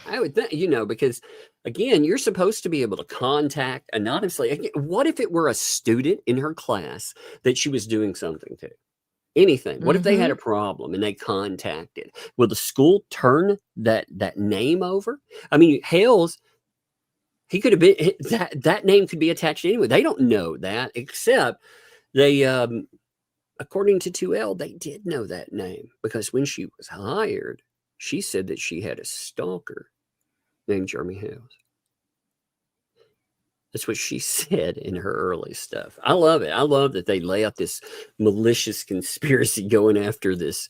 Speaker 5: I would think, because again, you're supposed to be able to contact anonymously. What if it were a student in her class that she was doing something to? Anything. What if they had a problem and they contacted? Will the school turn that name over? I mean, Hales, he could have been, that name could be attached anyway. They don't know that, except they, according to 2L, they did know that name, because when she was hired, she said that she had a stalker named Jeremy Hales. That's what she said in her early stuff. I love it. I love that they lay out this malicious conspiracy going after this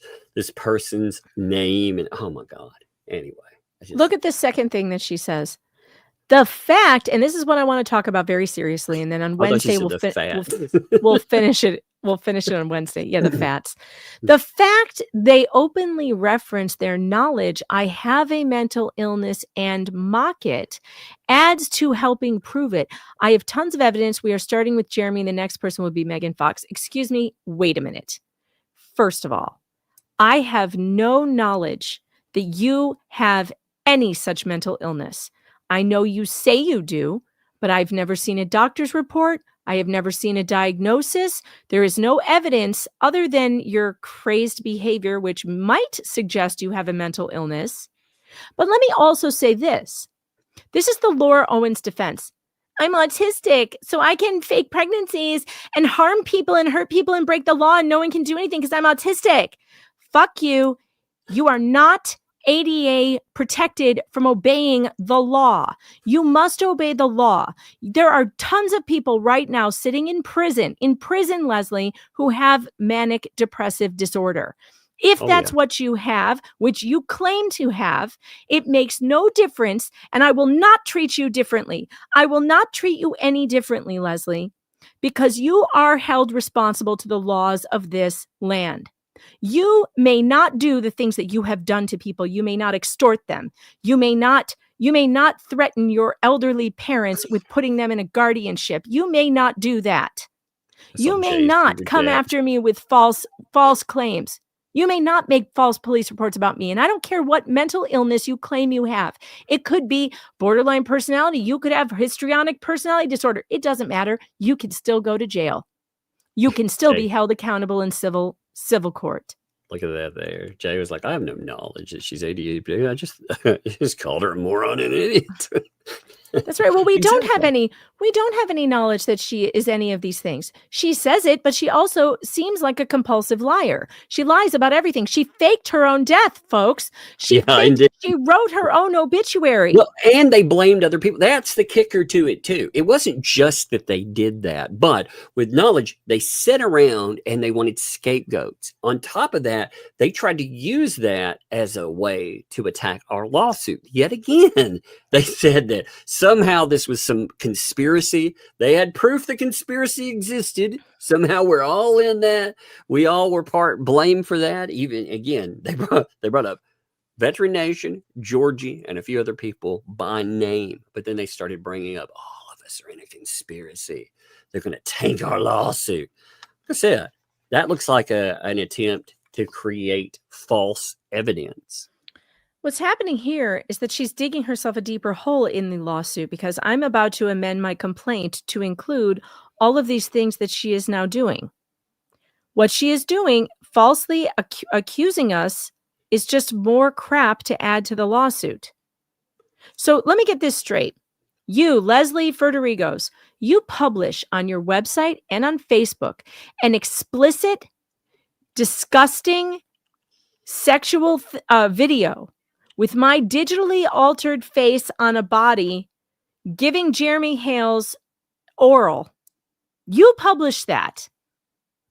Speaker 5: person's name. And oh my God. Anyway.
Speaker 4: Look at the second thing that she says. The fact, and this is what I want to talk about very seriously, and then on Wednesday we'll finish it. We'll finish it on Wednesday. Yeah, the facts. The fact they openly reference their knowledge, I have a mental illness, and mock it, adds to helping prove it. I have tons of evidence. We are starting with Jeremy, and the next person would be Megan Fox. Excuse me, wait a minute. First of all, I have no knowledge that you have any such mental illness. I know you say you do, but I've never seen a doctor's report. I have never seen a diagnosis. There is no evidence other than your crazed behavior, which might suggest you have a mental illness. But let me also say this. This is the Laura Owens defense. I'm autistic, so I can fake pregnancies and harm people and hurt people and break the law, and no one can do anything because I'm autistic. Fuck you. You are not ADA protected from obeying the law. You must obey the law. There are tons of people right now sitting in prison, Leslie, who have manic depressive disorder. If that's what you have, which you claim to have, it makes no difference, and I will not treat you differently. I will not treat you any differently, Leslie. because you are held responsible to the laws of this land. You may not do the things that you have done to people. You may not extort them. You may not threaten your elderly parents with putting them in a guardianship. You may not do that. You may not come after me with false claims. You may not make false police reports about me. And I don't care what mental illness you claim you have. It could be borderline personality. You could have histrionic personality disorder. It doesn't matter. You can still go to jail. You can still be held accountable in civil court.
Speaker 5: Look at that there. Jay was like, I have no knowledge that she's ADHD. I just called her a moron and an idiot.
Speaker 4: That's right. Well, we don't have any knowledge that she is any of these things. She says it, but she also seems like a compulsive liar. She lies about everything. She faked her own death, folks. She wrote her own obituary.
Speaker 5: Well, and they blamed other people. That's the kicker to it too. It wasn't just that they did that, but with knowledge, they sat around and they wanted scapegoats. On top of that, they tried to use that as a way to attack our lawsuit. Yet again, they said that somehow this was some conspiracy. They had proof the conspiracy existed. Somehow we're all in that. We all were blamed for that. Even again, they brought up Veteran Nation, Georgie, and a few other people by name. But then they started bringing up all of us are in a conspiracy. They're going to tank our lawsuit. Like I said, that looks like an attempt to create false evidence.
Speaker 4: What's happening here is that she's digging herself a deeper hole in the lawsuit, because I'm about to amend my complaint to include all of these things that she is now doing. What she is doing, falsely accusing us, is just more crap to add to the lawsuit. So let me get this straight. You, Leslie Ferderigos, you publish on your website and on Facebook an explicit, disgusting, sexual video with my digitally altered face on a body giving Jeremy Hales oral. You published that.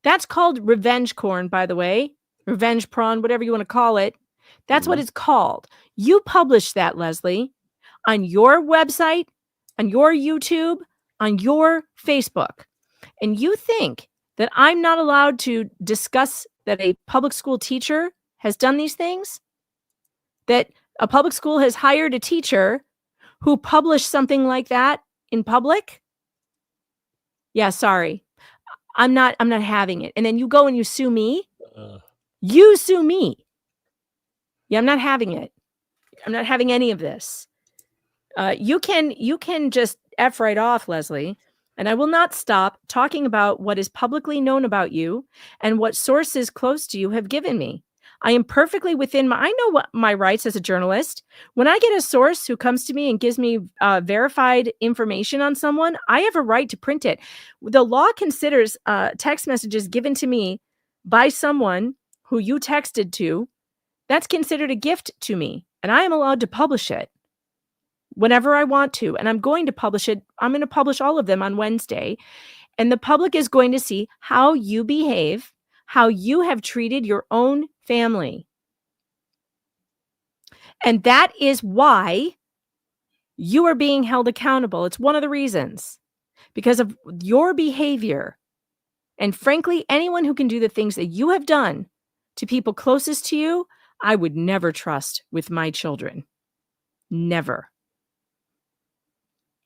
Speaker 4: That's called revenge corn, by the way. Revenge prawn, whatever you want to call it. That's what it's called. You published that, Leslie, on your website, on your YouTube, on your Facebook. And you think that I'm not allowed to discuss that a public school teacher has done these things? That a public school has hired a teacher who published something like that in public? Yeah, sorry. I'm not having it. And then you go and you sue me. You sue me. Yeah, I'm not having it. I'm not having any of this. You can just F right off, Leslie. And I will not stop talking about what is publicly known about you and what sources close to you have given me. I am perfectly within I know what my rights as a journalist. When I get a source who comes to me and gives me verified information on someone, I have a right to print it. The law considers text messages given to me by someone who you texted to, that's considered a gift to me, and I am allowed to publish it whenever I want to, and I'm going to publish it. I'm going to publish all of them on Wednesday, and the public is going to see how you behave, how you have treated your own family. And that is why you are being held accountable. It's one of the reasons, because of your behavior. And frankly, anyone who can do the things that you have done to people closest to you, I would never trust with my children. Never.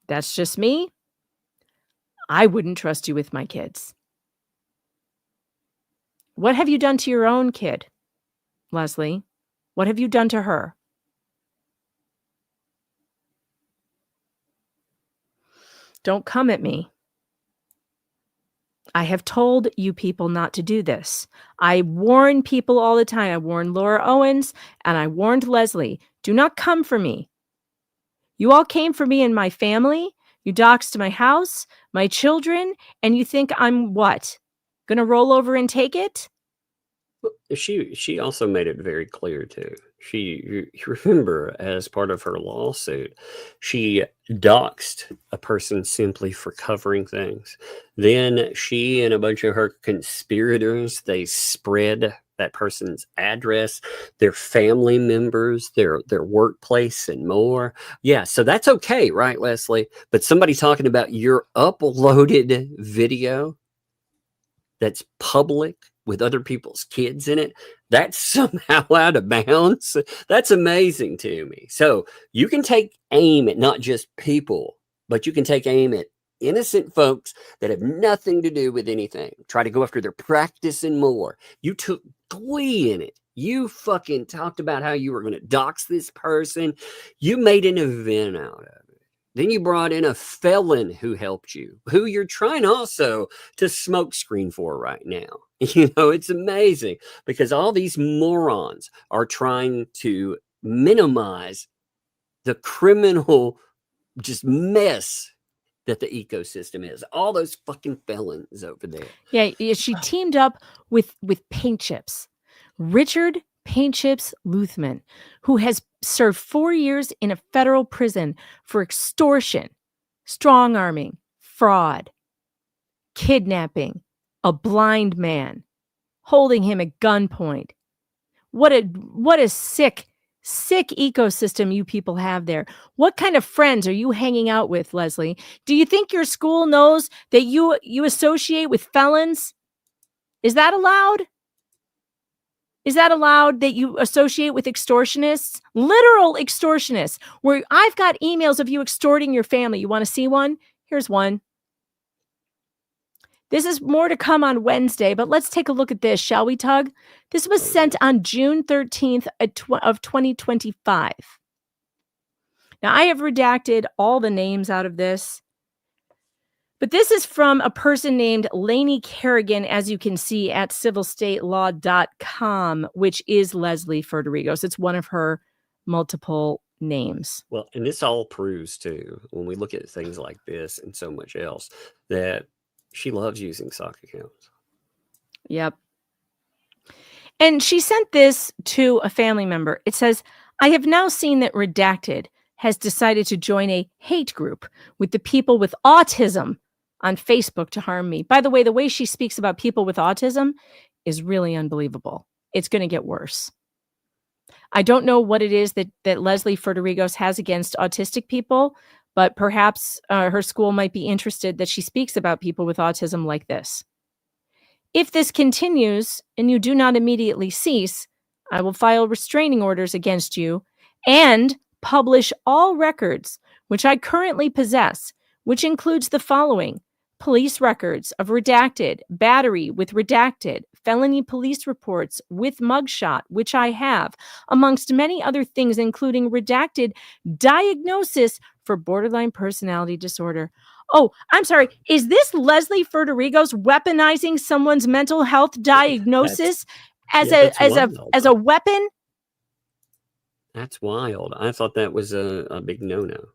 Speaker 4: That's just me. I wouldn't trust you with my kids. What have you done to your own kid, Leslie? What have you done to her? Don't come at me. I have told you people not to do this. I warn people all the time. I warned Laura Owens and I warned Leslie. Do not come for me. You all came for me and my family. You doxed my house, my children, and you think I'm what? Going to roll over and take it?
Speaker 5: She also made it very clear too. You remember, as part of her lawsuit, she doxed a person simply for covering things. Then she and a bunch of her conspirators, they spread that person's address, their family members, their workplace, and more. Yeah, so that's okay, right, Leslie? But somebody talking about your uploaded video that's public with other people's kids in it, that's somehow out of bounds. That's amazing to me. So you can take aim at not just people, but you can take aim at innocent folks that have nothing to do with anything. Try to go after their practice and more. You took glee in it. You fucking talked about how you were going to dox this person. You made an event out of it. Then you brought in a felon who helped you, who you're trying also to smoke screen for right now. You know, it's amazing because all these morons are trying to minimize the criminal just mess that the ecosystem is. All those fucking felons over there.
Speaker 4: Yeah, she teamed up with Paint Chips. Richard Paint Chips Luthman, who has served 4 years in a federal prison for extortion, strong-arming, fraud, kidnapping a blind man, holding him at gunpoint. What a sick ecosystem you people have there. What kind of friends are you hanging out with, Leslie? Do you think your school knows that you associate with felons? Is that allowed? Is that allowed that you associate with extortionists? Literal extortionists, where I've got emails of you extorting your family. You want to see one? Here's one. This is more to come on Wednesday, but let's take a look at this, shall we, Tug? This was sent on June 13th of 2025. Now, I have redacted all the names out of this, but this is from a person named Lainey Kerrigan, as you can see at civilstatelaw.com, which is Leslie Federigos. It's one of her multiple names.
Speaker 5: Well, and this all proves, too, when we look at things like this and so much else, that she loves using sock accounts.
Speaker 4: Yep. And she sent this to a family member. It says, I have now seen that Redacted has decided to join a hate group with the people with autism on Facebook to harm me. By the way she speaks about people with autism is really unbelievable. It's going to get worse. I don't know what it is that Leslie Federigos has against autistic people, but perhaps her school might be interested that she speaks about people with autism like this. If this continues and you do not immediately cease, I will file restraining orders against you and publish all records which I currently possess, which includes the following: police records of Redacted, battery with Redacted, felony police reports with mugshot, which I have, amongst many other things, including Redacted diagnosis for borderline personality disorder. Oh, I'm sorry. Is this Leslie Federigos weaponizing someone's mental health diagnosis as a weapon?
Speaker 5: That's wild. I thought that was a big no-no.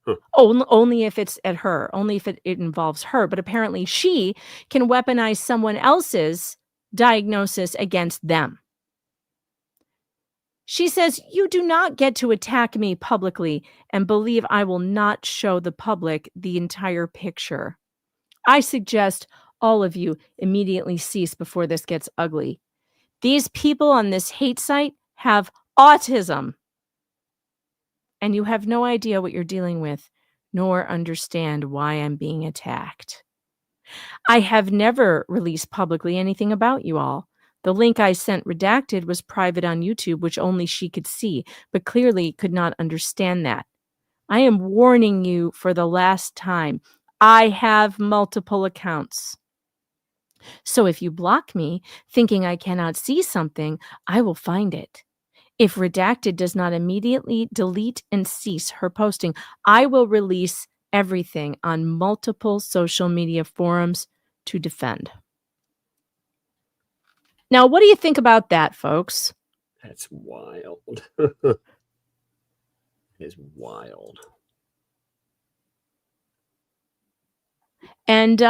Speaker 5: Huh.
Speaker 4: Only if it's at her, only if it involves her. But apparently she can weaponize someone else's diagnosis against them. She says, you do not get to attack me publicly and believe I will not show the public the entire picture. I suggest all of you immediately cease before this gets ugly. These people on this hate site have autism. And you have no idea what you're dealing with, nor understand why I'm being attacked. I have never released publicly anything about you all. The link I sent Redacted was private on YouTube, which only she could see, but clearly could not understand that. I am warning you for the last time. I have multiple accounts. So if you block me, thinking I cannot see something, I will find it. If Redacted does not immediately delete and cease her posting, I will release everything on multiple social media forums to defend. Now, what do you think about that, folks?
Speaker 5: That's wild. It's wild.
Speaker 4: And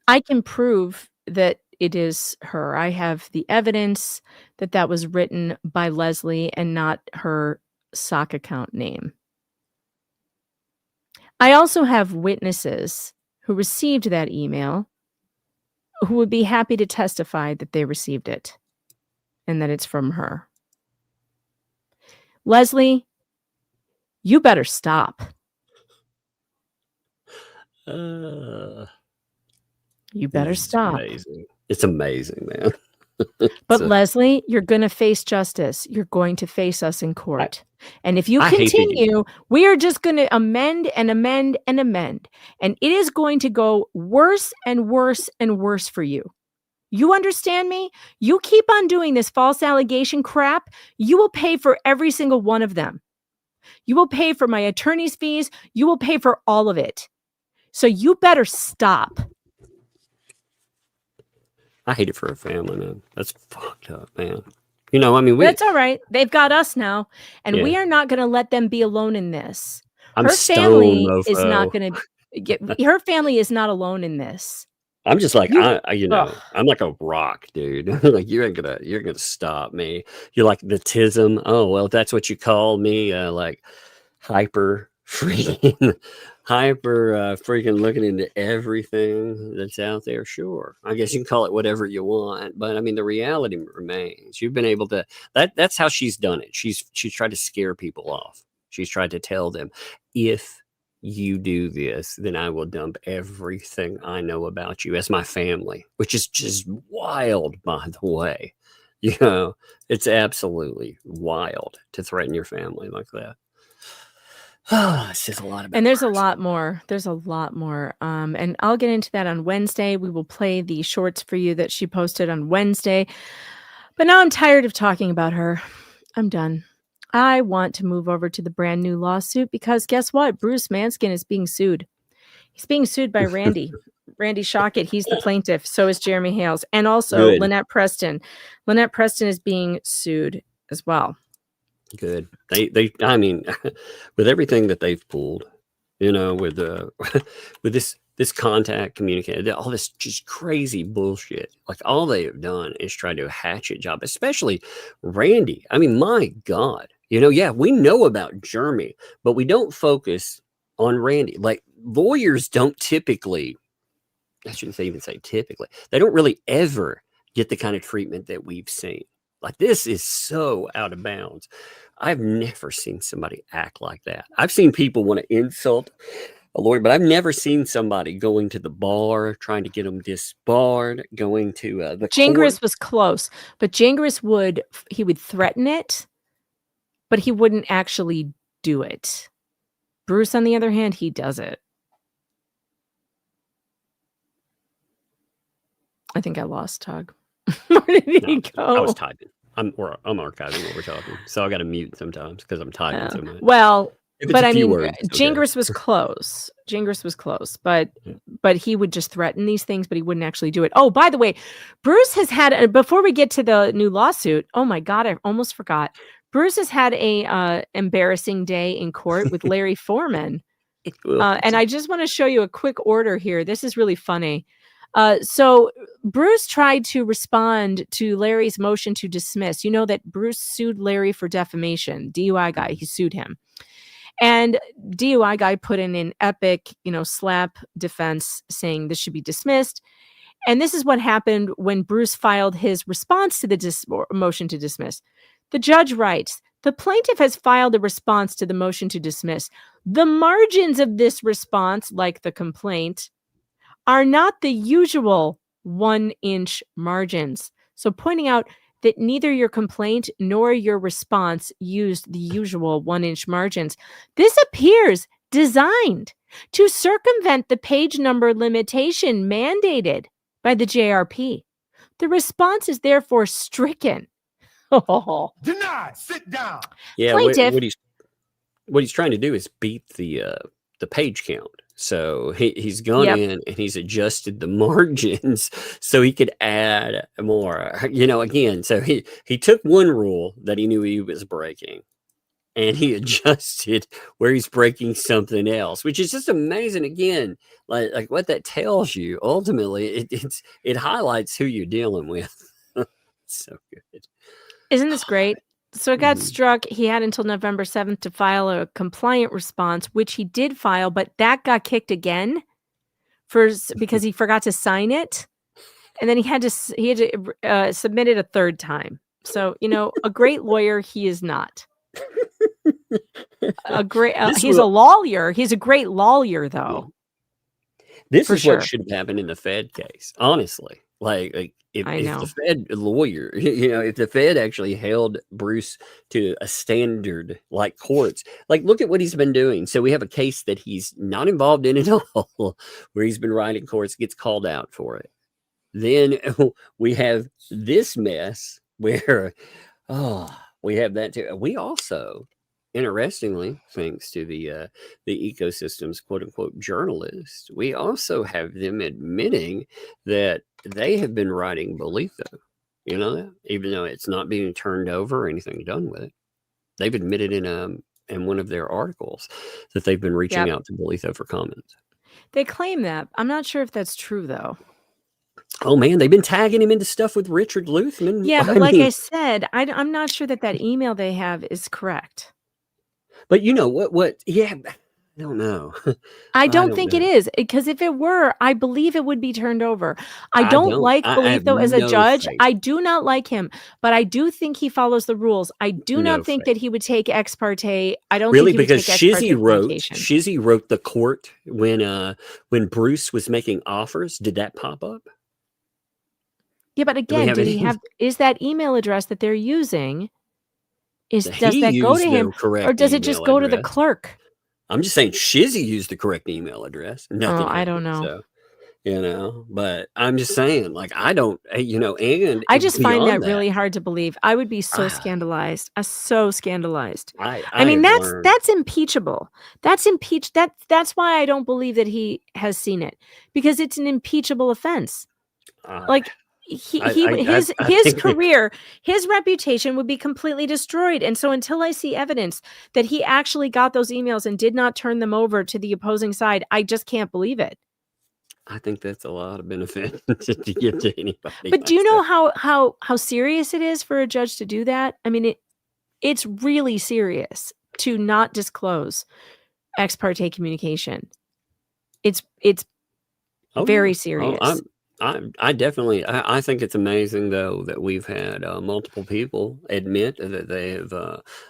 Speaker 4: I can prove that it is her. I have the evidence that was written by Leslie and not her sock account name. I also have witnesses who received that email who would be happy to testify that they received it. and that it's from her. Leslie, you better stop. You better stop.
Speaker 5: Amazing. It's amazing, man.
Speaker 4: But Leslie, you're going to face justice. You're going to face us in court. And if you continue, we are just going to amend and amend and amend. And it is going to go worse and worse and worse for you. You understand me? You keep on doing this false allegation crap, you will pay for every single one of them. You will pay for my attorney's fees. You will pay for all of it. So you better stop.
Speaker 5: I hate it for a family, man. That's fucked up, man. You know, I mean,
Speaker 4: that's all right. They've got us now, and we are not going to let them be alone in this. Her family is not going to get. Her family is not alone in this.
Speaker 5: I'm just like, I'm like a rock, dude. Like you're gonna stop me. You're like the tism. Oh well, if that's what you call me, like hyper freaking looking into everything that's out there. Sure, I guess you can call it whatever you want, but I mean the reality remains. You've been able to. That's how she's done it. She's tried to scare people off. She's tried to tell them, if you do this, then I will dump everything I know about you as my family, which is just wild, by the way. You know, it's absolutely wild to threaten your family like that. It's just a lot of.
Speaker 4: And there's a lot more. There's a lot more. And I'll get into that on Wednesday. We will play the shorts for you that she posted on Wednesday. But now I'm tired of talking about her. I'm done. I want to move over to the brand new lawsuit because guess what? Bruce Matzkin is being sued. He's being sued by Randall Shochet. He's the plaintiff. So is Jeremy Hales. And also Lynette Preston. Lynette Preston is being sued as well.
Speaker 5: Good. I mean, with everything that they've pulled, you know, with this contact communication, all this just crazy bullshit. Like all they have done is try to hatchet job, especially Randy. I mean, my God, you know, yeah, we know about Jeremy, but we don't focus on Randy. Like lawyers don't typically, I shouldn't even say typically, they don't really ever get the kind of treatment that we've seen. Like this is so out of bounds. I've never seen somebody act like that. I've seen people want to insult a lawyer, but I've never seen somebody going to the bar, trying to get them disbarred, going to the
Speaker 4: Gingras
Speaker 5: court.
Speaker 4: was close, but Gingras would threaten it, but he wouldn't actually do it. Bruce, on the other hand, he does it. I think I lost Tug. Where did he go?
Speaker 5: I was typing. I'm archiving what we're talking, so I got to mute sometimes because I'm typing so much.
Speaker 4: Well, but I mean,
Speaker 5: words,
Speaker 4: Gingras was close. Gingras was close, but he would just threaten these things, but he wouldn't actually do it. Oh, by the way, Bruce has had before we get to the new lawsuit. Oh my God, I almost forgot. Bruce has had a embarrassing day in court with Larry Foreman, and I just want to show you a quick order here. This is really funny. So Bruce tried to respond to Larry's motion to dismiss. You know that Bruce sued Larry for defamation. DUI guy, he sued him. And DUI guy put in an epic, slap defense saying this should be dismissed. And this is what happened when Bruce filed his response to the motion to dismiss. The judge writes, the plaintiff has filed a response to the motion to dismiss. The margins of this response, like the complaint, are not the usual 1-inch margins. So pointing out that neither your complaint nor your response used the usual 1-inch margins. This appears designed to circumvent the page number limitation mandated by the JRP. The response is therefore stricken.
Speaker 3: Denied. Sit down.
Speaker 5: Yeah,
Speaker 4: plaintiff,
Speaker 5: what he's trying to do is beat the page count. So he's gone in and he's adjusted the margins so he could add more, again. So he took one rule that he knew he was breaking and he adjusted where he's breaking something else, which is just amazing. Again, like what that tells you, ultimately, it highlights who you're dealing with. So good.
Speaker 4: Isn't this great? So it got struck. He had until November 7th to file a compliant response, which he did file, but that got kicked again because he forgot to sign it. And then he had to submit it a third time. So, a great lawyer, he is not. He's a lawyer. He's a great lawyer, though.
Speaker 5: This
Speaker 4: For
Speaker 5: is
Speaker 4: sure.
Speaker 5: what should have happened in the Fed case, honestly. Like if
Speaker 4: know.
Speaker 5: the Fed lawyer, if the Fed actually held Bruce to a standard like courts, like look at what he's been doing. So we have a case that he's not involved in at all, where he's been writing courts, gets called out for it. Then we have this mess where, we have that too. We also, interestingly, thanks to the ecosystem's quote unquote journalists, we also have them admitting that they have been writing Bolitho. You know that, even though it's not being turned over or anything done with it, they've admitted in one of their articles that they've been reaching out to Bolitho for comments.
Speaker 4: They claim that. I'm not sure if that's true, though.
Speaker 5: Oh man, they've been tagging him into stuff with Richard Luthman.
Speaker 4: Yeah, but I said, I'm not sure that email they have is correct.
Speaker 5: But you know what? Yeah, I don't know.
Speaker 4: I don't think it is, because if it were, I believe it would be turned over. I don't like Bolitho as a judge.
Speaker 5: Faith.
Speaker 4: I do not like him, but I do think he follows the rules. I do not think that he would take ex parte. I don't
Speaker 5: really
Speaker 4: think he
Speaker 5: because
Speaker 4: would take
Speaker 5: Shizzy wrote the court when Bruce was making offers. Did that pop up?
Speaker 4: Yeah, but again, is that email address that they're using? Does that go to him, or does it just go to the clerk?
Speaker 5: I'm just saying Shizzy used the correct email address. Nothing.
Speaker 4: I don't know.
Speaker 5: So, but I'm just saying, like, I don't, and
Speaker 4: I just find that really hard to believe. I would be so scandalized. So scandalized. I mean, that's impeachable. That's why I don't believe that he has seen it, because it's an impeachable offense. His career, his reputation would be completely destroyed. And so until I see evidence that he actually got those emails and did not turn them over to the opposing side, I just can't believe it.
Speaker 5: I think that's a lot of benefit to give to anybody.
Speaker 4: But do you know how serious it is for a judge to do that? I mean, it's really serious to not disclose ex parte communication. It's very serious.
Speaker 5: I definitely think it's amazing, though, that we've had multiple people admit that they have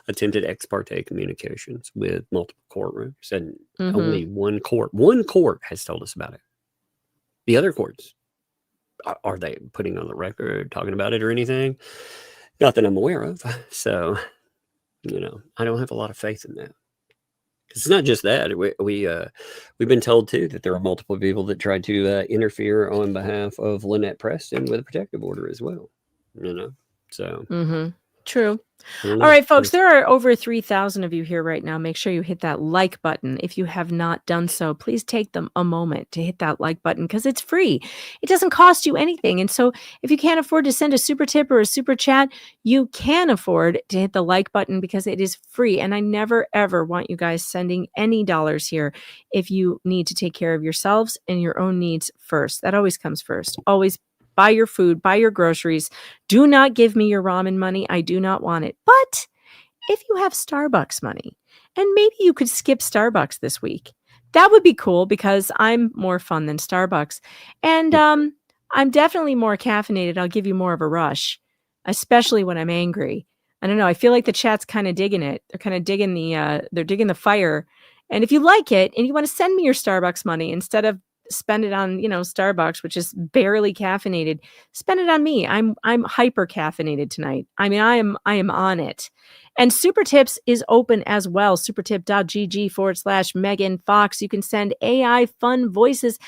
Speaker 5: attempted ex parte communications with multiple courtrooms, and only one court has told us about it. The other courts, are they putting on the record, talking about it or anything? Not that I'm aware of. So, I don't have a lot of faith in that. It's not just that. We've been told, too, that there are multiple people that tried to interfere on behalf of Lynette Preston with a protective order as well. So.
Speaker 4: True. All right, folks, there are over 3,000 of you here right now. Make sure you hit that like button. If you have not done so, please take them a moment to hit that like button, because it's free. It doesn't cost you anything. And so if you can't afford to send a super tip or a super chat, you can afford to hit the like button, because it is free. And I never, ever want you guys sending any dollars here if you need to take care of yourselves and your own needs first. That always comes first. Always buy your food, buy your groceries. Do not give me your ramen money. I do not want it. But if you have Starbucks money, and maybe you could skip Starbucks this week, that would be cool, because I'm more fun than Starbucks. And I'm definitely more caffeinated. I'll give you more of a rush, especially when I'm angry. I don't know. I feel like the chat's kind of digging it. They're kind of digging the fire. And if you like it and you want to send me your Starbucks money instead of spend it on, Starbucks, which is barely caffeinated, spend it on me. I'm hyper caffeinated tonight. I mean, I am on it. And Super Tips is open as well. supertip.gg/Megan Fox. You can send AI fun voices,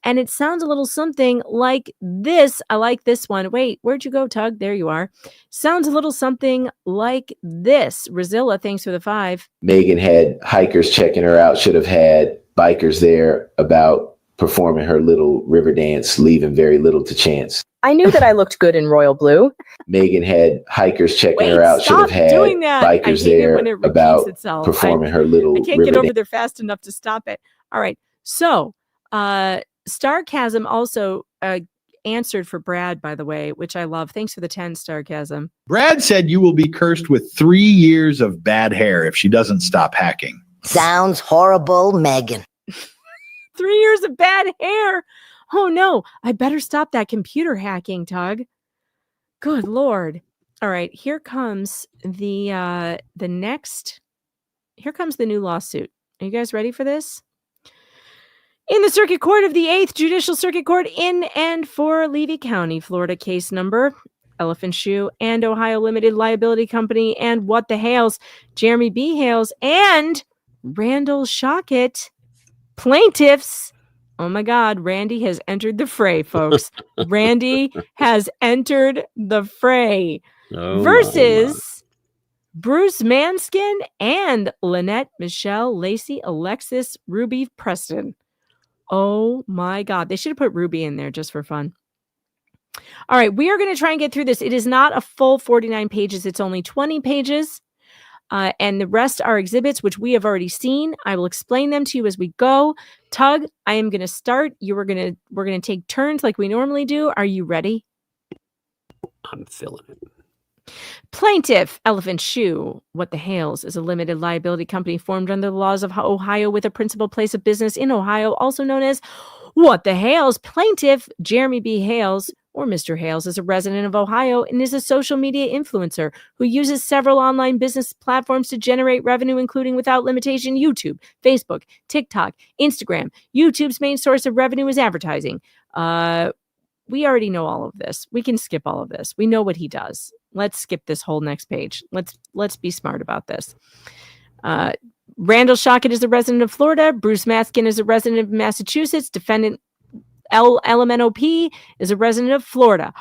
Speaker 4: and it sounds a little something like this. I like this one. Wait, where'd you go, Tug? There you are. Sounds a little something like this. Razilla, thanks for the 5.
Speaker 7: Megan had hikers checking her out, should have had bikers there about performing her little river dance, leaving very little to chance.
Speaker 8: I knew that I looked good in royal blue.
Speaker 7: Megan had hikers checking her out, should have had bikers there about performing her little river dance.
Speaker 4: I can't get over there fast enough to stop it. All right. So, Starchasm also answered for Brad, by the way, which I love. Thanks for the 10, Starchasm.
Speaker 9: Brad said you will be cursed with 3 years of bad hair if she doesn't stop hacking.
Speaker 10: Sounds horrible, Megan.
Speaker 4: 3 years of bad hair. Oh no, I better stop that computer hacking, Tug. Good Lord. All right, here comes the new lawsuit. Are you guys ready for this? In the Circuit Court of the 8th Judicial Circuit Court in and for Levy County, Florida, case number Elephant Shoe and Ohio Limited Liability Company and What the Hales, Jeremy B. Hales and Randall Shochet, plaintiffs. Oh my God, Randy has entered the fray, folks. Randy has entered the fray.
Speaker 5: Oh,
Speaker 4: Versus Bruce Matzkin and Lynette, Michelle, Lacey, Alexis, Ruby, Preston. Oh my God. They should have put Ruby in there just for fun. All right. We are going to try and get through this. It is not a full 49 pages. It's only 20 pages. And the rest are exhibits, which we have already seen. I will explain them to you as we go. Tug, I am going to start. We're going to take turns like we normally do. Are you ready?
Speaker 5: I'm feeling it.
Speaker 4: Plaintiff, Elephant Shoe, What the Hales, is a limited liability company formed under the laws of Ohio with a principal place of business in Ohio, also known as What the Hales. Plaintiff, Jeremy B. Hales, or Mr. Hales, is a resident of Ohio and is a social media influencer who uses several online business platforms to generate revenue, including without limitation YouTube, Facebook, TikTok, Instagram. YouTube's main source of revenue is advertising. We already know all of this. We can skip all of this. We know what he does. Let's skip this whole next page. Let's be smart about this. Randall Shochet is a resident of Florida. Bruce Matzkin is a resident of Massachusetts. Defendant LMNOP is a resident of Florida.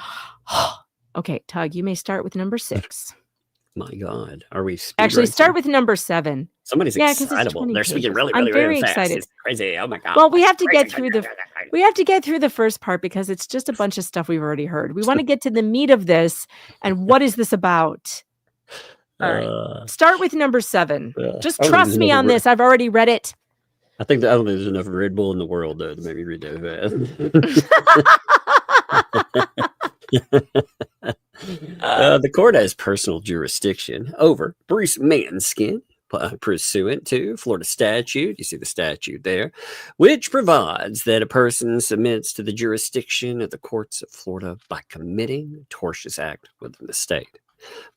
Speaker 4: Okay, Tug, you may start with number 6.
Speaker 5: My God, are we
Speaker 4: actually start with number 7?
Speaker 5: Somebody's excitable. They're speaking really,
Speaker 4: I'm very
Speaker 5: really fast.
Speaker 4: excited.
Speaker 5: It's crazy. Oh my God.
Speaker 4: Well, we have to get through the first part because it's just a bunch of stuff we've already heard. We want to get to the meat of this and what is this about? All right. Start with number 7. Just trust me on this. I've already read it.
Speaker 5: I think there's enough Red Bull in the world though to maybe read that fast. The court has personal jurisdiction over Bruce Matzkin, pursuant to Florida statute. You see the statute there, which provides that a person submits to the jurisdiction of the courts of Florida by committing a tortious act within the state.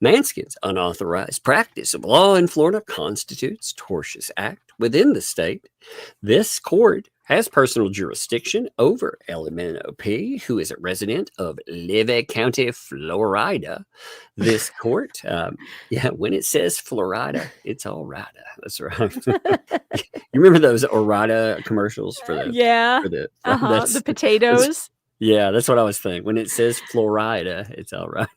Speaker 5: Matzkin's unauthorized practice of law in Florida constitutes tortious act within the state. This court has personal jurisdiction over LMNOP, who is a resident of Levy County, Florida. This court, when it says Florida, it's all right. That's right. You remember those Orida commercials for the
Speaker 4: the potatoes?
Speaker 5: That's what I was thinking. When it says Florida, it's all right.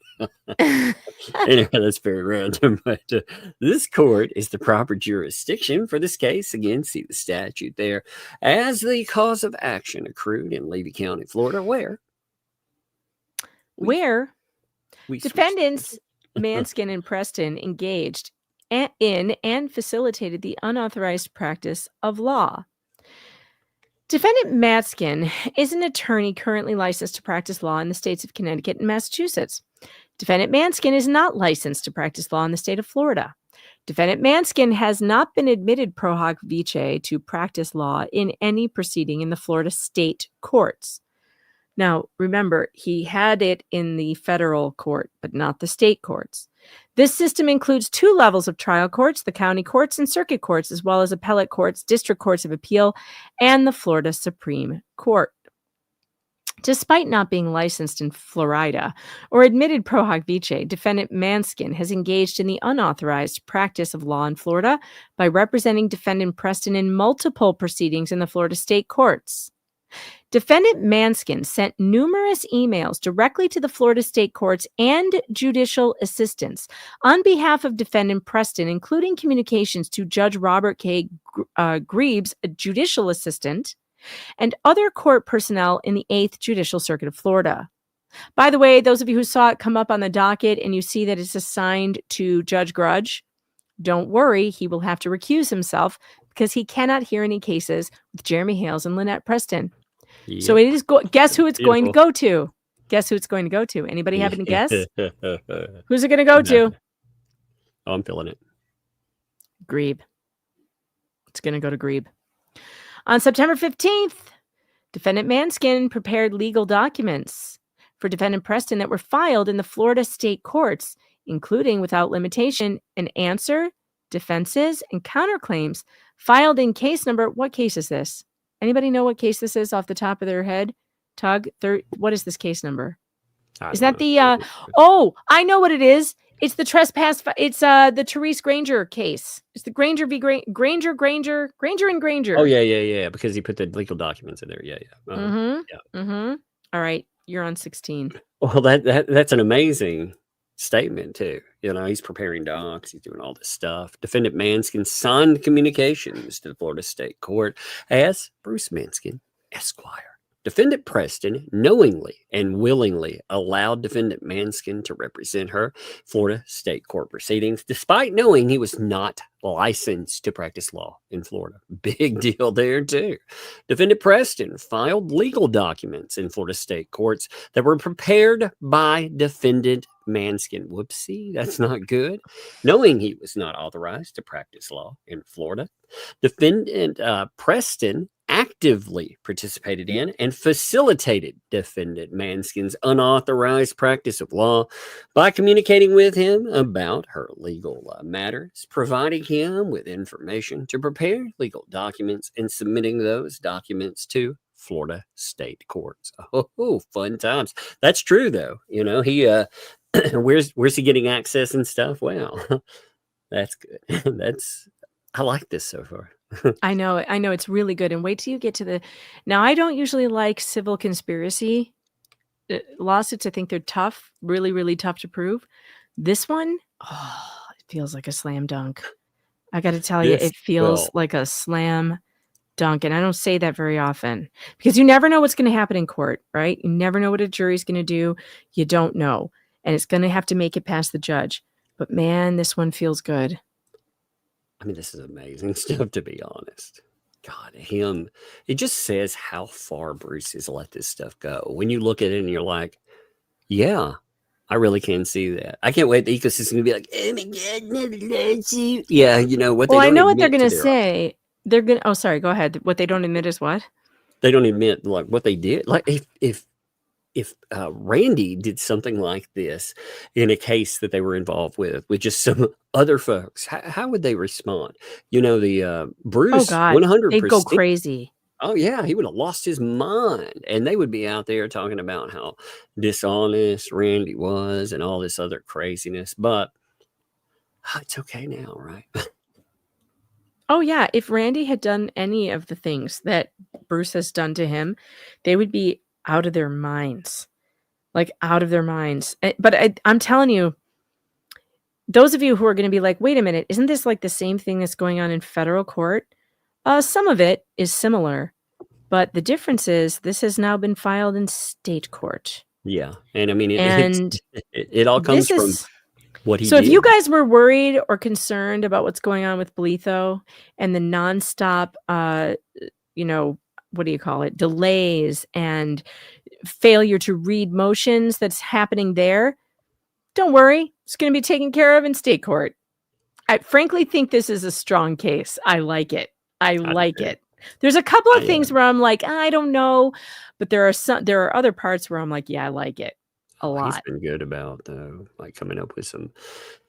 Speaker 5: Anyway, that's very random, but this court is the proper jurisdiction for this case. Again, see the statute there, as the cause of action accrued in Levy County, Florida, where defendants Matzkin and Preston engaged in and facilitated the unauthorized practice of law. Defendant Matzkin is an attorney currently licensed to practice law in the states of Connecticut and Massachusetts. Defendant Matzkin is not licensed to practice law in the state of Florida. Defendant Matzkin has not been admitted pro hoc vice to practice law in any proceeding in the Florida state courts. Now, remember, he had it in the federal court, but not the state courts. This system includes 2 levels of trial courts, the county courts and circuit courts, as well as appellate courts, district courts of appeal, and the Florida Supreme Court. Despite not being licensed in Florida or admitted pro hoc vice, defendant Matzkin has engaged in the unauthorized practice of law in Florida by representing defendant Preston in multiple proceedings in the Florida state courts. Defendant Matzkin sent numerous emails directly to the Florida state courts and judicial assistants on behalf of defendant Preston, including communications to Judge Robert K. Grebes, a judicial assistant, and other court personnel in the 8th Judicial Circuit of Florida. By the way, those of you who saw it come up on the docket and you see that it's assigned to Judge Grudge, don't worry, he will have to recuse himself because he cannot hear any cases with Jeremy Hales and Lynette Preston. Yep. So it is guess who it's going to go to? Guess who it's going to go to? Anybody have any guess? Who's it going to go to? Oh, I'm feeling it.
Speaker 4: Grebe. It's going to go to Grebe. On September 15th, defendant Matzkin prepared legal documents for defendant Preston that were filed in the Florida state courts including without limitation an answer, defenses, and counterclaims filed in case number. What case is this? Anybody know what case this is off the top of their head? Tug, what is this case number? Is that the oh, I know what it is. It's the trespass. It's the Therese Granger case. It's the Granger v. Granger and Granger.
Speaker 5: Oh yeah. Because he put the legal documents in there. Yeah.
Speaker 4: All right, you're on 16.
Speaker 5: Well, that's an amazing statement too. You know, he's preparing docs. He's doing all this stuff. Defendant Matzkin signed communications to the Florida State Court as Bruce Matzkin, Esquire. Defendant Preston knowingly and willingly allowed Defendant Matzkin to represent her Florida State Court proceedings, despite knowing he was not licensed to practice law in Florida. Big deal there, too. Defendant Preston filed legal documents in Florida State courts that were prepared by Defendant Matzkin. Whoopsie, that's not good. Knowing he was not authorized to practice law in Florida, Defendant Preston actively participated in and facilitated Defendant Matzkin's unauthorized practice of law by communicating with him about her legal matters, providing him with information to prepare legal documents, and submitting those documents to Florida state courts. Oh, fun times. That's true, though. You know, he where's he getting access and stuff? Well, that's good. I like this so far.
Speaker 4: I know it's really good. And wait till you get to now I don't usually like civil conspiracy lawsuits. I think they're tough, really, really tough to prove. This one, it feels like a slam dunk. I got to tell you, it feels like a slam dunk. And I don't say that very often because you never know what's going to happen in court, right? You never know what a jury's going to do. You don't know. And it's going to have to make it past the judge. But man, this one feels good.
Speaker 5: I mean, this is amazing stuff, to be honest. God, it just says how far Bruce has let this stuff go. When you look at it and you're like, yeah, I really can see that. I can't wait. The ecosystem to be like, oh my God, never let you. Yeah, you know what?
Speaker 4: Well, I know what they're going to say. They're going to, sorry, go ahead. What they don't admit is what?
Speaker 5: They don't admit like what they did. Like if Randy did something like this in a case that they were involved with just some other folks, how would they respond? You know, the Bruce, 100%.
Speaker 4: They'd go crazy.
Speaker 5: Oh, yeah, he would have lost his mind. And they would be out there talking about how dishonest Randy was and all this other craziness. But it's okay now, right?
Speaker 4: Oh, yeah. If Randy had done any of the things that Bruce has done to him, they would be out of their minds, like out of their minds. But I'm telling you, those of you who are going to be like, wait a minute, isn't this like the same thing that's going on in federal court? Some of it is similar, but the difference is this has now been filed in state court.
Speaker 5: Yeah. And I mean, it all comes from what he did.
Speaker 4: So if you guys were worried or concerned about what's going on with Blitho and the nonstop, what do you call it? Delays and failure to read motions that's happening there. Don't worry. It's going to be taken care of in state court. I frankly think this is a strong case. I like it. I like it. There's a couple of things where I'm like, I don't know, but there are other parts where I'm like, yeah, I like it a lot.
Speaker 5: He's been good about like coming up with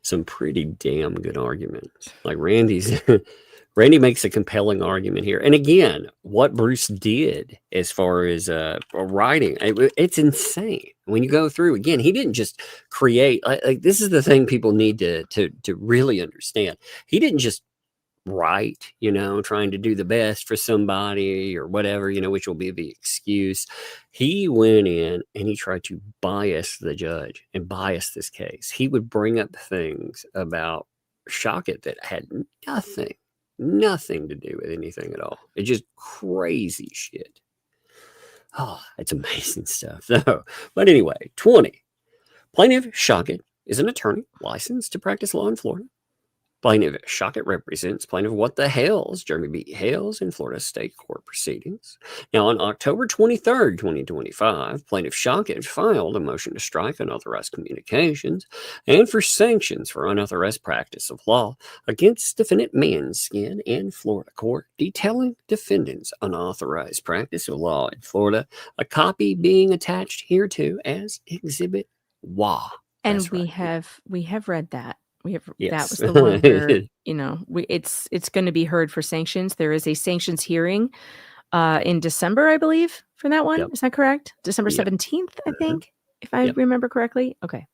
Speaker 5: some pretty damn good arguments. Like Randy makes a compelling argument here. And again, what Bruce did as far as writing, it's insane. When you go through, again, he didn't just create, like this is the thing people need to really understand. He didn't just write, trying to do the best for somebody or whatever, which will be the excuse. He went in and he tried to bias the judge and bias this case. He would bring up things about Shochet that had nothing to do with anything at all. It's just crazy shit. Oh, it's amazing stuff though. But anyway, 20. Plaintiff Shochet is an attorney licensed to practice law in Florida. Plaintiff Shochet represents plaintiff What the Hales, Jeremy B. Hales, in Florida State Court proceedings. Now, on October 23rd, 2025, plaintiff Shochet filed a motion to strike unauthorized communications and for sanctions for unauthorized practice of law against defendant Matzkin in Florida court, detailing defendant's unauthorized practice of law in Florida, a copy being attached hereto as Exhibit WA.
Speaker 4: And
Speaker 5: That's
Speaker 4: we
Speaker 5: right.
Speaker 4: have read that. That
Speaker 5: Yes.
Speaker 4: was the one where, it's going to be heard for sanctions. There is a sanctions hearing in December, I believe, for that one.
Speaker 5: Yep.
Speaker 4: Is that correct? December
Speaker 5: Yep.
Speaker 4: 17th, I think, if I
Speaker 5: Yep.
Speaker 4: remember correctly. Okay.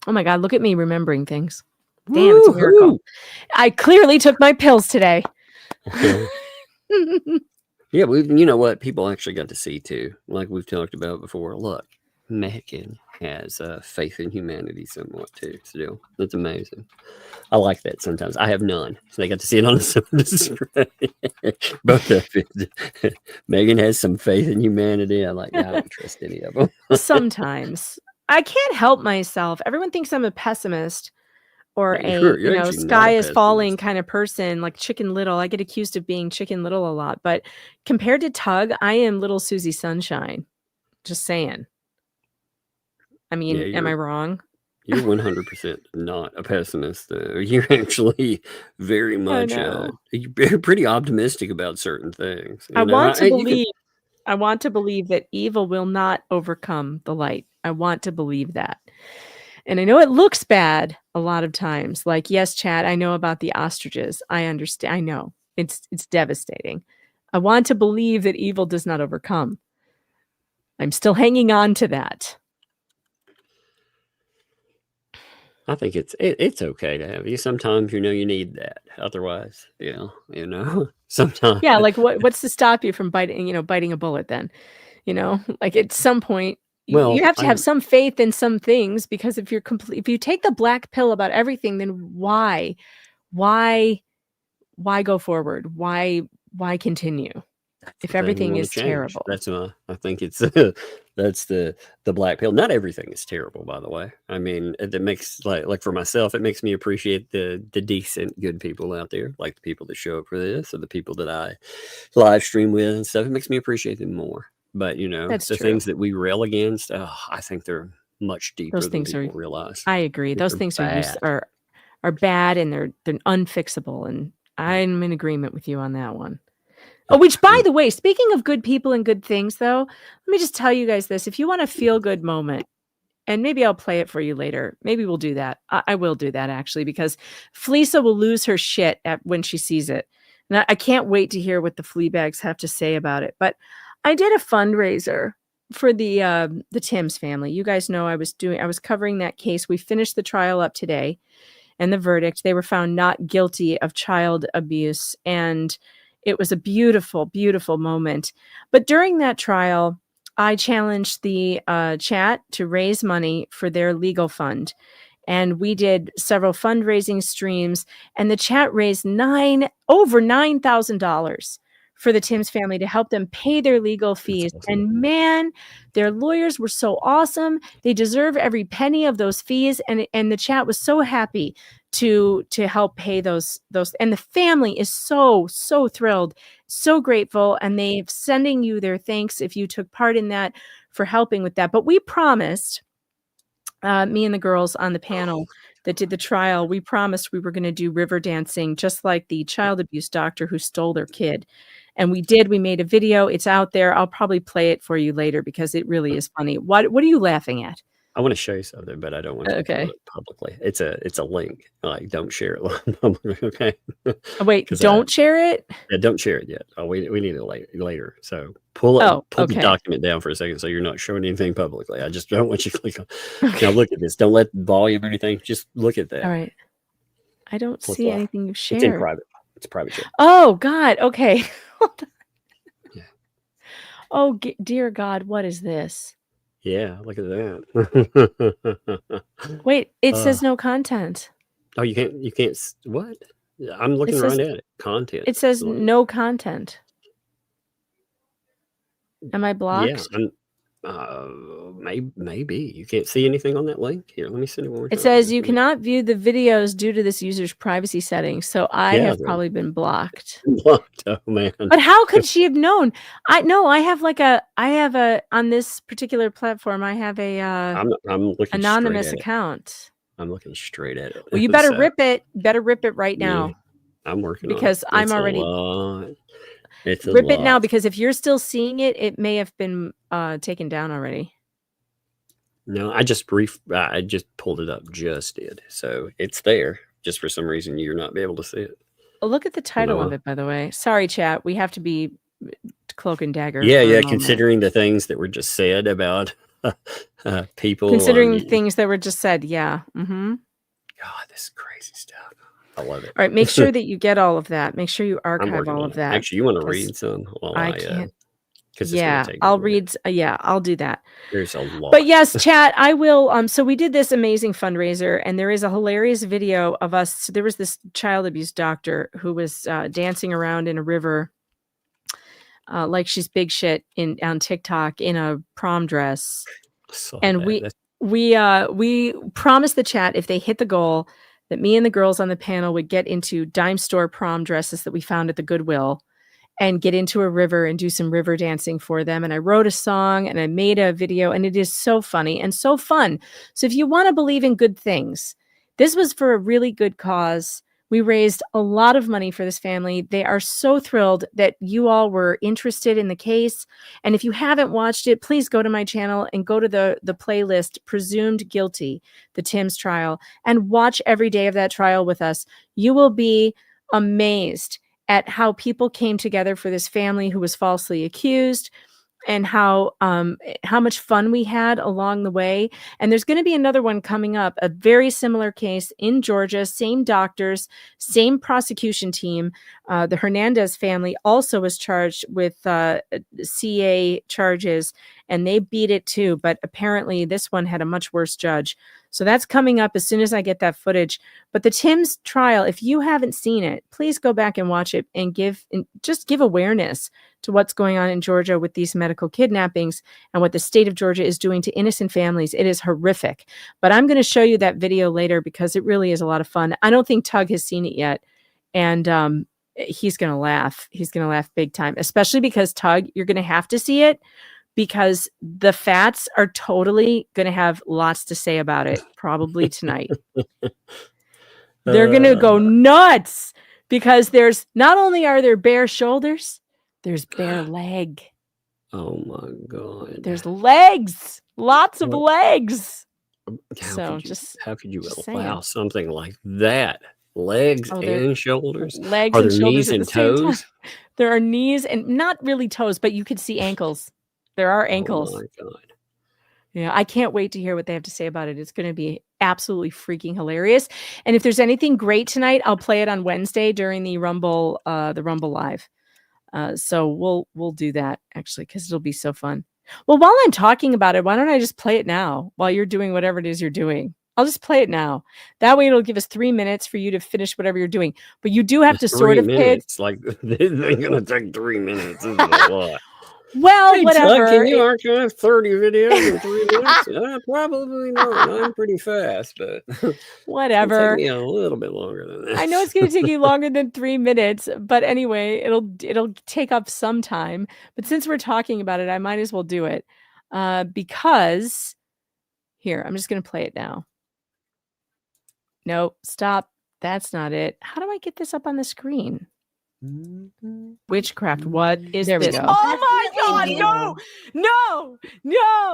Speaker 4: Oh my God, look at me remembering things. Damn, it's a miracle.
Speaker 5: Woo-hoo!
Speaker 4: I clearly took my pills today.
Speaker 5: Yeah, you know what? People actually got to see too, like we've talked about before. Look, Megan has faith in humanity somewhat too. Still, that's amazing. I like that sometimes. I have none, so they got to see it on the screen. Both of it. Megan has some faith in humanity. I don't trust any of them.
Speaker 4: Sometimes I can't help myself. Everyone thinks I'm a pessimist or
Speaker 5: You're actually not
Speaker 4: sky
Speaker 5: a
Speaker 4: is falling
Speaker 5: pessimist.
Speaker 4: kind of person, like Chicken Little. I get accused of being Chicken Little a lot, but compared to Tug, I am Little Susie Sunshine. Just saying. I mean,
Speaker 5: Yeah,
Speaker 4: am I wrong?
Speaker 5: You're 100% not a pessimist. You're actually very much you're pretty optimistic about certain things.
Speaker 4: I want to believe that evil will not overcome the light. I want to believe that. And I know it looks bad a lot of times. Like, yes, Chad, I know about the ostriches. I understand. I know it's devastating. I want to believe that evil does not overcome. I'm still hanging on to that.
Speaker 5: I think it's okay to have you. Sometimes you need that. Otherwise, sometimes.
Speaker 4: Yeah, like what's to stop you from biting a bullet then? Like at some point you have to have some faith in some things, because if you take the black pill about everything, then why go forward? Why continue? If everything is terrible.
Speaker 5: I think it's that's the black pill. Not everything is terrible, by the way. I mean, it makes like for myself, it makes me appreciate the decent, good people out there, like the people that show up for this, or the people that I live stream with and stuff. It makes me appreciate them more. But
Speaker 4: That's
Speaker 5: the
Speaker 4: true.
Speaker 5: things that we rail against, I think they're much deeper than people realize.
Speaker 4: I agree. Those things are bad, and they're unfixable, and I'm in agreement with you on that one. Oh, which, by the way, speaking of good people and good things, though, let me just tell you guys this. If you want a feel-good moment, and maybe I'll play it for you later. Maybe we'll do that. I will do that, actually, because Fleesa will lose her shit when she sees it. And I can't wait to hear what the Fleabags have to say about it. But I did a fundraiser for the Timms family. You guys know I was covering that case. We finished the trial up today, and the verdict. They were found not guilty of child abuse, and it was a beautiful, beautiful moment. But during that trial, I challenged the chat to raise money for their legal fund. And we did several fundraising streams, and the chat raised over $9,000 for the Timms family to help them pay their legal fees.
Speaker 5: Awesome.
Speaker 4: And man, their lawyers were so awesome. They deserve every penny of those fees. And the chat was so happy to help pay those. And the family is so thrilled, so grateful. And they're sending you their thanks if you took part in that, for helping with that. But we promised, me and the girls on the panel that did the trial, we promised we were going to do river dancing, just like the child abuse doctor who stole their kid. And we did. We made a video. It's out there. I'll probably play it for you later, because it really is funny. What are you laughing at?
Speaker 5: I want to show you something, but I don't want to
Speaker 4: Okay.
Speaker 5: do it publicly. It's a link. Like, don't share it publicly, okay?
Speaker 4: Oh, wait, don't share it?
Speaker 5: Yeah, don't share it yet. Oh, we need it later. So pull the document down for a second, so you're not showing anything publicly. I just don't want you to click on. Okay. Now look at this. Don't let volume or anything. Just look at that.
Speaker 4: All right. I don't see anything you've shared.
Speaker 5: It's in private. It's a private chat.
Speaker 4: Oh God. Okay.
Speaker 5: Yeah.
Speaker 4: Oh dear God, what is this?
Speaker 5: Yeah, look at that.
Speaker 4: Wait, it says no content.
Speaker 5: Oh, you can't. What? I'm looking right at it. Content.
Speaker 4: It says no content. Am I blocked?
Speaker 5: Yeah, maybe you can't see anything on that link. Here, let me send it one more time.
Speaker 4: It says you cannot view the videos due to this user's privacy settings. So I have probably been blocked.
Speaker 5: Blocked. Oh man.
Speaker 4: But how could she have known? I have on this particular platform, I have a
Speaker 5: I'm looking
Speaker 4: anonymous account.
Speaker 5: I'm looking straight at it.
Speaker 4: Well, you better rip it. Better rip it right now.
Speaker 5: Yeah, I'm working
Speaker 4: because
Speaker 5: on it.
Speaker 4: I'm already.
Speaker 5: Rip
Speaker 4: it now, because if you're still seeing it, it may have been taken down already.
Speaker 5: No, I just pulled it up, so it's there. Just for some reason, you're not be able to see it.
Speaker 4: Look at the title of it, by the way. Sorry, chat. We have to be cloak and dagger.
Speaker 5: Yeah. Considering the things that were just said about people.
Speaker 4: Considering things that were just said. Yeah. Mm-hmm.
Speaker 5: God, this is crazy stuff. I love it.
Speaker 4: All right. Make sure that you get all of that. Make sure you archive all of that.
Speaker 5: Actually, you want to read some while
Speaker 4: I can't.
Speaker 5: Yeah,
Speaker 4: I'll read. Yeah, I'll do that.
Speaker 5: There's a lot.
Speaker 4: But yes, chat, I will. So we did this amazing fundraiser, and there is a hilarious video of us. There was this child abuse doctor who was dancing around in a river, like she's big shit on TikTok in a prom dress. And we promised the chat if they hit the goal that me and the girls on the panel would get into dime store prom dresses that we found at the Goodwill and get into a river and do some river dancing for them. And I wrote a song and I made a video, and it is so funny and so fun. So if you want to believe in good things, this was for a really good cause. We raised a lot of money for this family. They are so thrilled that you all were interested in the case. And if you haven't watched it, please go to my channel and go to the playlist, Presumed Guilty, the Tim's trial, and watch every day of that trial with us. You will be amazed at how people came together for this family who was falsely accused, and how much fun we had along the way. And there's going to be another one coming up, a very similar case in Georgia, same doctors, same prosecution team. The Hernandez family also was charged with CA charges, and they beat it too. But apparently this one had a much worse judge. So that's coming up as soon as I get that footage. But the Tim's trial, if you haven't seen it, please go back and watch it and just give awareness to what's going on in Georgia with these medical kidnappings and what the state of Georgia is doing to innocent families. It is horrific. But I'm going to show you that video later because it really is a lot of fun. I don't think Tug has seen it yet. And he's going to laugh. He's going to laugh big time, especially because Tug, you're going to have to see it, because the Fats are totally going to have lots to say about it, probably tonight. They're going to go nuts because there's not only are there bare shoulders, there's bare leg.
Speaker 5: Oh my God.
Speaker 4: There's legs, lots of legs.
Speaker 5: How could you allow something like that? Legs and shoulders?
Speaker 4: Legs
Speaker 5: are
Speaker 4: and
Speaker 5: there
Speaker 4: shoulders
Speaker 5: knees and toes?
Speaker 4: There are knees and not really toes, but you could see ankles. There are ankles.
Speaker 5: Oh my God.
Speaker 4: Yeah, I can't wait to hear what they have to say about it. It's going to be absolutely freaking hilarious. And if there's anything great tonight, I'll play it on Wednesday during the Rumble Live. So we'll do that actually, because it'll be so fun. Well, while I'm talking about it, why don't I just play it now while you're doing whatever it is you're doing? I'll just play it now. That way it'll give us 3 minutes for you to finish whatever you're doing. But you do have to sort of pick.
Speaker 5: It's like they're going to take 3 minutes. This is a lot.
Speaker 4: Well,
Speaker 5: hey,
Speaker 4: whatever.
Speaker 5: Tug, can you archive 30 videos in 3 minutes? Probably not. I'm pretty fast, but
Speaker 4: whatever.
Speaker 5: It'll take me a little bit longer than that.
Speaker 4: I know it's going to take you longer than 3 minutes, but anyway, it'll take up some time. But since we're talking about it, I might as well do it because here, I'm just going to play it now. No, stop. That's not it. How do I get this up on the screen? Witchcraft. What is
Speaker 11: there
Speaker 4: this?
Speaker 11: We go.
Speaker 4: Oh my God! No!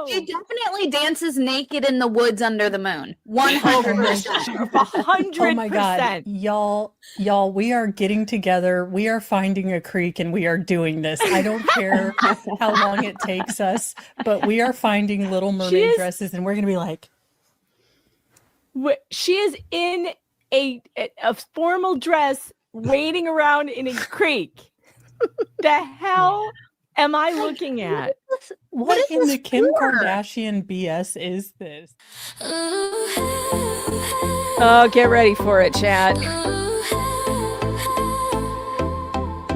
Speaker 11: She definitely dances naked in the woods under the moon. 100%.
Speaker 4: 100%.
Speaker 12: Oh my God, y'all, we are getting together. We are finding a creek and we are doing this. I don't care how long it takes us, but we are finding Little Mermaid dresses, and we're gonna be like,
Speaker 4: she is in a formal dress, wading around in a creek. The hell am I looking at?
Speaker 12: What in the Kim Kardashian BS is this?
Speaker 4: Oh, get ready for it, chat.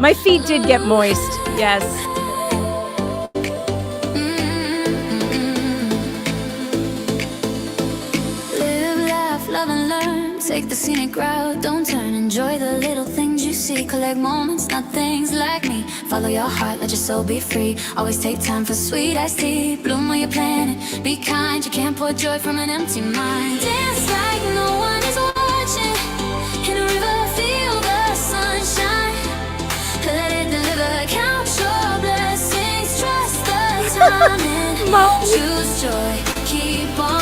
Speaker 4: My feet did get moist. Yes.
Speaker 13: Live, laugh, love, and learn. Take the scenic route, don't turn. Enjoy the little things you see. Collect moments, not things like me. Follow your heart, let your soul be free. Always take time for sweet iced tea. Bloom where you're planted, be kind. You can't pour joy from an empty mind. Dance like no one is watching. In a river, feel the sunshine. Let it deliver, count your blessings. Trust the timing. Choose joy, keep on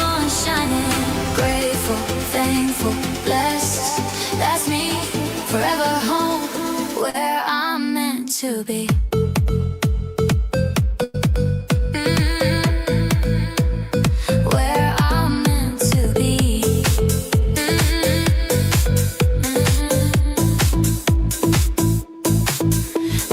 Speaker 13: forever home where I'm meant to be. Where I'm meant to be.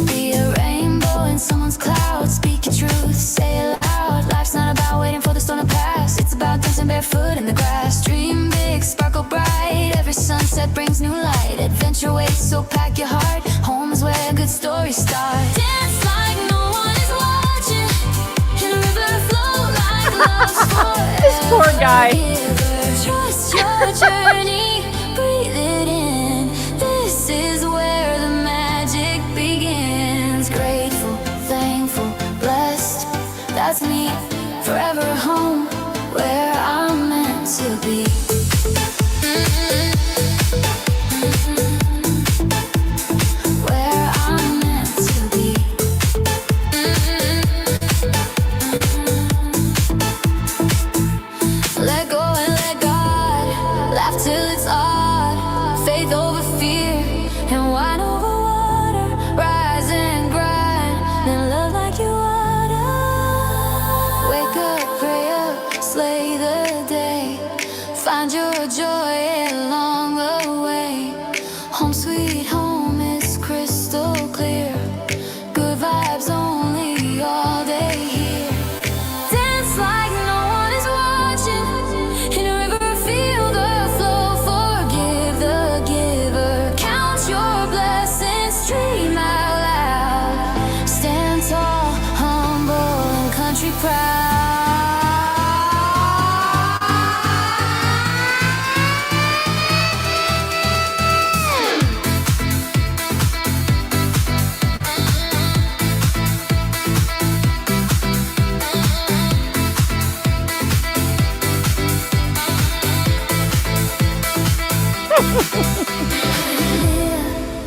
Speaker 13: Be a rainbow in someone's cloud. Speak your truth, say it loud. Life's not about waiting for the storm to pass. It's about dancing barefoot in the grass. Dream big, sparkle bright. Every sunset brings new light. Adventure waits, so pack your heart. Home is where good stories start. Dance like no one is watching. In a river flow like love's forever.
Speaker 4: This poor guy.
Speaker 13: Trust your journey, breathe it in. This is where the magic begins. Grateful, thankful, blessed. That's me, forever home where I'm meant to be. Where I'm meant to be. Let go and let God. Laugh till it's odd. Faith over fear and wine over water. Rise and grind, then love like you oughta. Wake up, pray up, slay the day. Find your joy along the way. Home sweet home is crystal clear. Good vibes only all day here. Dance like no one is watching. In a river, feel the flow. Forgive the giver. Count your blessings, dream out loud. Stand tall, humble, and country proud.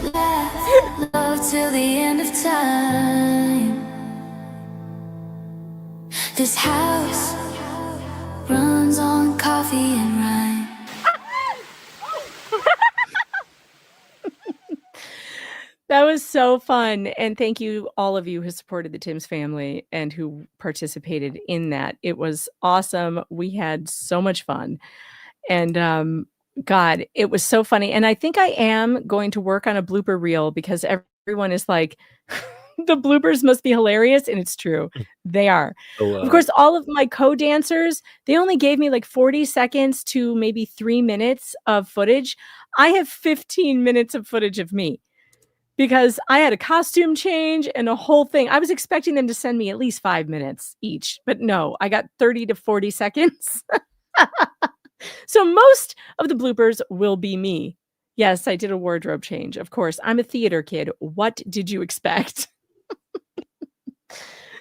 Speaker 13: Live, laugh, love till the end of time. This house runs on coffee and rhyme.
Speaker 4: That was so fun. And thank you, all of you who supported the Timms family and who participated in that. It was awesome. We had so much fun. And God, it was so funny. And I think I am going to work on a blooper reel because everyone is like, the bloopers must be hilarious. And it's true. They are. Of course, all of my co-dancers, they only gave me like 40 seconds to maybe 3 minutes of footage. I have 15 minutes of footage of me because I had a costume change and a whole thing. I was expecting them to send me at least 5 minutes each, but no, I got 30 to 40 seconds. So most of the bloopers will be me. Yes, I did a wardrobe change. Of course, I'm a theater kid. What did you expect?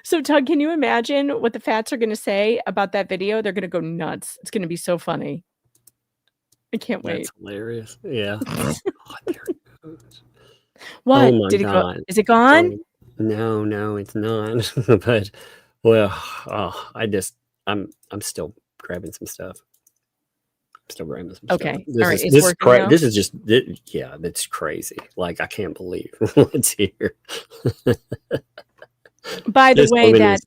Speaker 4: So Tug, can you imagine what the Fats are going to say about that video? They're going to go nuts. It's going to be so funny. I can't wait.
Speaker 5: That's hilarious. Yeah. Oh, there it goes.
Speaker 4: What?
Speaker 5: Oh my
Speaker 4: Did it go?
Speaker 5: God.
Speaker 4: Is it gone?
Speaker 5: No, it's not. But well, I'm still grabbing some stuff. Still grabbing some stuff.
Speaker 4: Okay.
Speaker 5: This
Speaker 4: All right.
Speaker 5: is,
Speaker 4: It's
Speaker 5: this is
Speaker 4: working now?
Speaker 5: this is just yeah, that's crazy. Like I can't believe what's here.
Speaker 4: By the
Speaker 5: This
Speaker 4: way,
Speaker 5: woman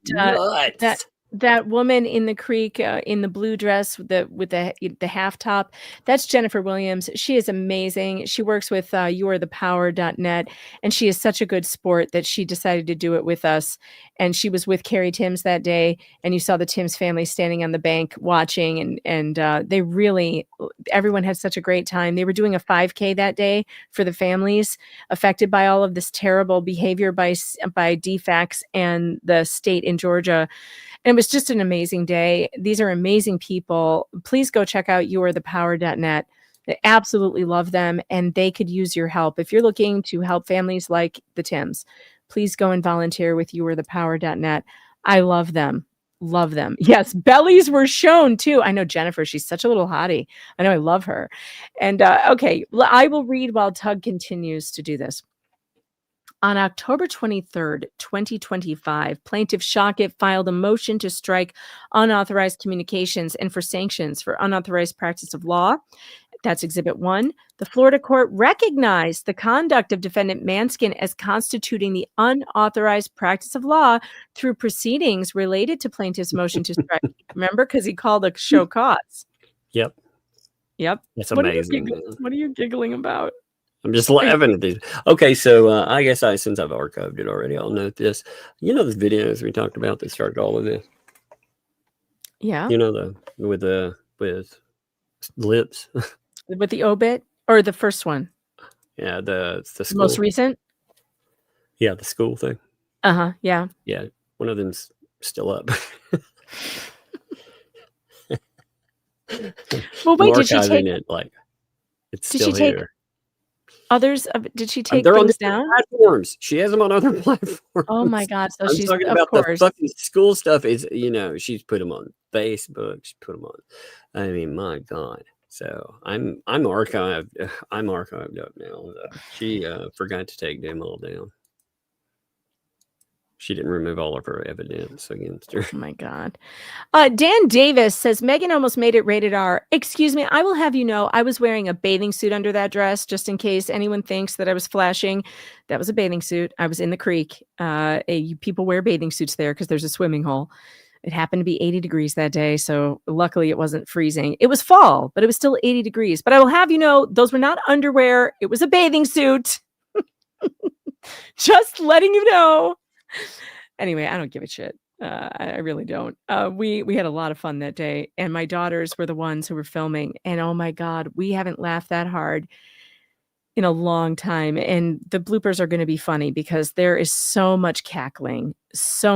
Speaker 5: is
Speaker 4: that woman in the creek in the blue dress with the half top, that's Jennifer Williams. She is amazing. She works with youarethepower.net, and she is such a good sport that she decided to do it with us. And she was with Carrie Timms that day, and you saw the Timms family standing on the bank watching, and they really, everyone had such a great time. They were doing a 5K that day for the families affected by all of this terrible behavior by DFACS and the state in Georgia. And it was just an amazing day. These are amazing people. Please go check out youarethepower.net. I absolutely love them, and they could use your help. If you're looking to help families like the Timms, please go and volunteer with youarethepower.net. I love them. Love them. Yes, bellies were shown too. I know Jennifer, she's such a little hottie. I know, I love her. And okay, I will read while Tug continues to do this. On October 23rd, 2025, Plaintiff Shochet filed a motion to strike unauthorized communications and for sanctions for unauthorized practice of law, That's Exhibit 1. The Florida court recognized the conduct of defendant Matzkin as constituting the unauthorized practice of law through proceedings related to plaintiff's motion to strike. Remember? Because he called a show cause.
Speaker 5: Yep. That's amazing.
Speaker 4: What are you giggling about?
Speaker 5: I'm just laughing at these. Okay, so I guess since I've archived it already, I'll note this. You know the videos we talked about that started all of this?
Speaker 4: Yeah.
Speaker 5: You know, with lips.
Speaker 4: With the obit or the first one?
Speaker 5: Yeah, the school.
Speaker 4: Most recent?
Speaker 5: Yeah, the school thing.
Speaker 4: Uh-huh, yeah.
Speaker 5: Yeah, one of them's still up.
Speaker 4: Well, wait, did she take
Speaker 5: it? Like, it's
Speaker 4: did
Speaker 5: still
Speaker 4: she take
Speaker 5: here.
Speaker 4: others? Did she take
Speaker 5: They're on
Speaker 4: things
Speaker 5: different
Speaker 4: down?
Speaker 5: platforms. She has them on other platforms.
Speaker 4: Oh my God! So
Speaker 5: I'm
Speaker 4: she's
Speaker 5: talking
Speaker 4: of
Speaker 5: about
Speaker 4: course.
Speaker 5: the fucking school stuff. Is she's put them on Facebook. She put them on. I mean, my God. So I'm archived. I'm archived up now. She forgot to take them all down. She didn't remove all of her evidence against her.
Speaker 4: Oh my God. Dan Davis says, Megan almost made it rated R. Excuse me, I will have you know, I was wearing a bathing suit under that dress, just in case anyone thinks that I was flashing. That was a bathing suit. I was in the creek. People wear bathing suits there because there's a swimming hole. It happened to be 80 degrees that day, so luckily it wasn't freezing. It was fall, but it was still 80 degrees. But I will have you know, those were not underwear. It was a bathing suit. Just letting you know. Anyway, I don't give a shit. I really don't. We had a lot of fun that day, and my daughters were the ones who were filming. And oh my God, we haven't laughed that hard in a long time. And the bloopers are going to be funny because there is so much cackling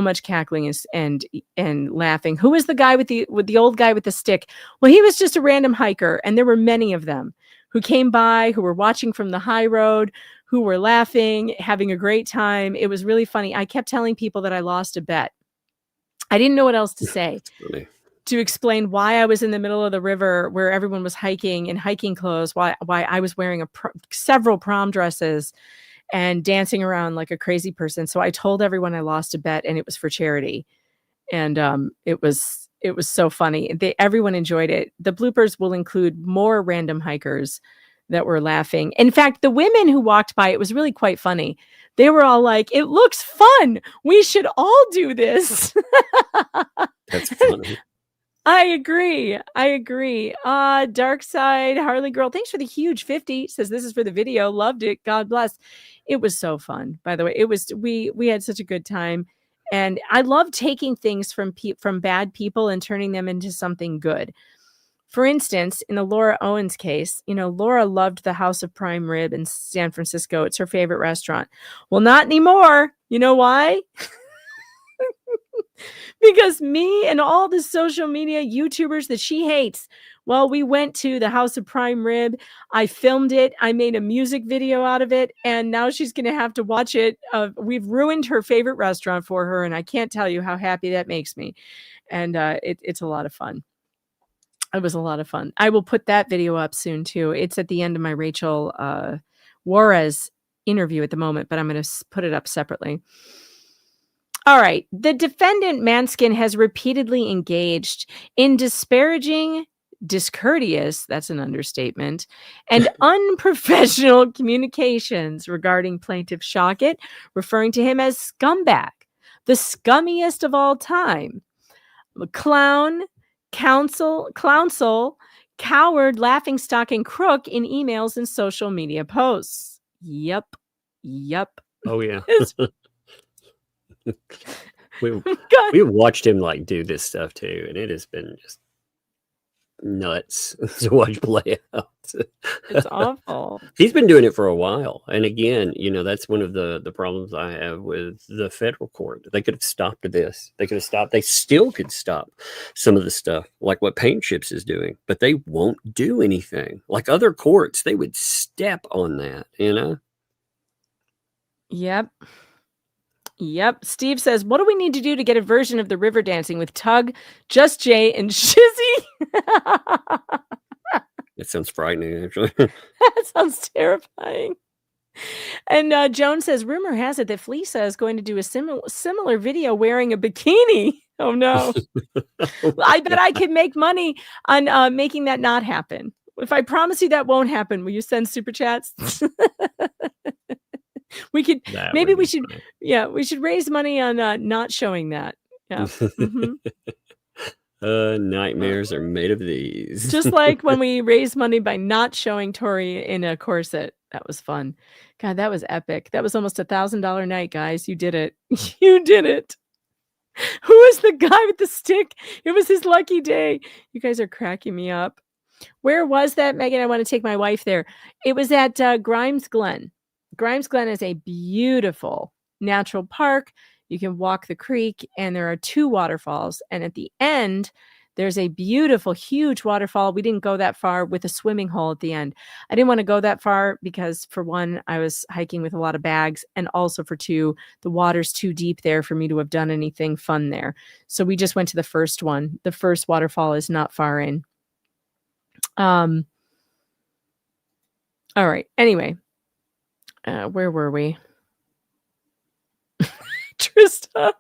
Speaker 4: and laughing. Who is the guy with the old guy with the stick? Well, he was just a random hiker, and there were many of them who came by, who were watching from the high road, who were laughing, having a great time. It was really funny. I kept telling people that I lost a bet. I didn't know what else to say to explain why I was in the middle of the river where everyone was hiking in hiking clothes, why I was wearing several prom dresses and dancing around like a crazy person. So I told everyone I lost a bet, and it was for charity. And it was so funny. Everyone enjoyed it. The bloopers will include more random hikers that were laughing. In fact, the women who walked by, it was really quite funny. They were all like, it looks fun. We should all do this.
Speaker 5: That's funny.
Speaker 4: I agree. Dark Side, Harley Girl, thanks for the huge 50. Says this is for the video. Loved it. God bless. It was so fun. By the way, it was, we had such a good time. And I love taking things from bad people and turning them into something good. For instance, in the Laura Owens case, Laura loved the House of Prime Rib in San Francisco. It's her favorite restaurant. Well, not anymore. You know why? Because me and all the social media YouTubers that she hates, well, we went to the House of Prime Rib. I filmed it. I made a music video out of it. And now she's going to have to watch it. We've ruined her favorite restaurant for her. And I can't tell you how happy that makes me. And it's a lot of fun. It was a lot of fun. I will put that video up soon too. It's at the end of my Rachel Juarez interview at the moment, but I'm going to put it up separately. All right. The defendant Matzkin has repeatedly engaged in disparaging, discourteous, that's an understatement, and unprofessional communications regarding plaintiff Shochet, referring to him as scumbag, the scummiest of all time, clown, clownsel, coward, laughingstock, and crook in emails and social media posts. Yep.
Speaker 5: Oh yeah. we watched him like do this stuff too, and it has been just nuts to watch play out.
Speaker 4: It's awful.
Speaker 5: He's been doing it for a while, and again, that's one of the problems I have with the federal court. They could have stopped this. They still could stop some of the stuff, like what Paint Chips is doing, but they won't do anything. Like other courts, they would step on that.
Speaker 4: Yep. Steve says, what do we need to do to get a version of the river dancing with Tug, Just Jay, and Shizzy?
Speaker 5: It sounds frightening, actually.
Speaker 4: That sounds terrifying. And Joan says, rumor has it that Fleesa is going to do a similar video wearing a bikini. Oh, no. I bet I could make money on making that not happen. If I promise you that won't happen, will you send super chats? We could maybe we should we should raise money on not showing that. Yeah.
Speaker 5: Nightmares are made of these.
Speaker 4: Just like when we raised money by not showing Tori in a corset. That was fun. God, that was epic. That was almost $1,000 night, guys. You did it. You did it. Who is the guy with the stick? It was his lucky day. You guys are cracking me up. Where was that, Megan? I want to take my wife there. It was at Grimes Glen. Grimes Glen is a beautiful natural park. You can walk the creek, and there are 2 waterfalls. And at the end, there's a beautiful, huge waterfall. We didn't go that far with a swimming hole at the end. I didn't want to go that far because, for one, I was hiking with a lot of bags. And also, for 2, the water's too deep there for me to have done anything fun there. So we just went to the first one. The first waterfall is not far in. All right. Anyway, where were we? Trista,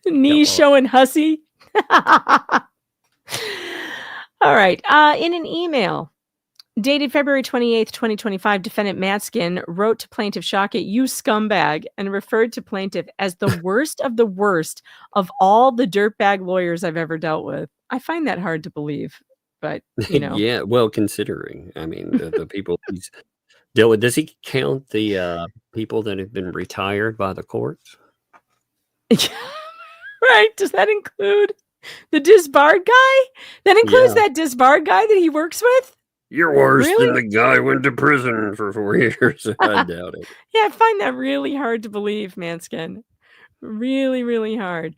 Speaker 4: knee showing hussy. All right. In an email dated February 28th, 2025, defendant Matzkin wrote to plaintiff Shochet, "You scumbag," and referred to plaintiff as the worst of the worst of all the dirtbag lawyers I've ever dealt with. I find that hard to believe, but you know.
Speaker 5: Yeah, well, considering, I mean, the people he's dealt with, does he count the people that have been retired by the courts?
Speaker 4: Right. Does that include the disbarred guy? That includes that disbarred guy that he works with?
Speaker 5: You're worse than the guy who went to prison for 4 years. I doubt it.
Speaker 4: Yeah, I find that really hard to believe, Manskin. Really, really hard.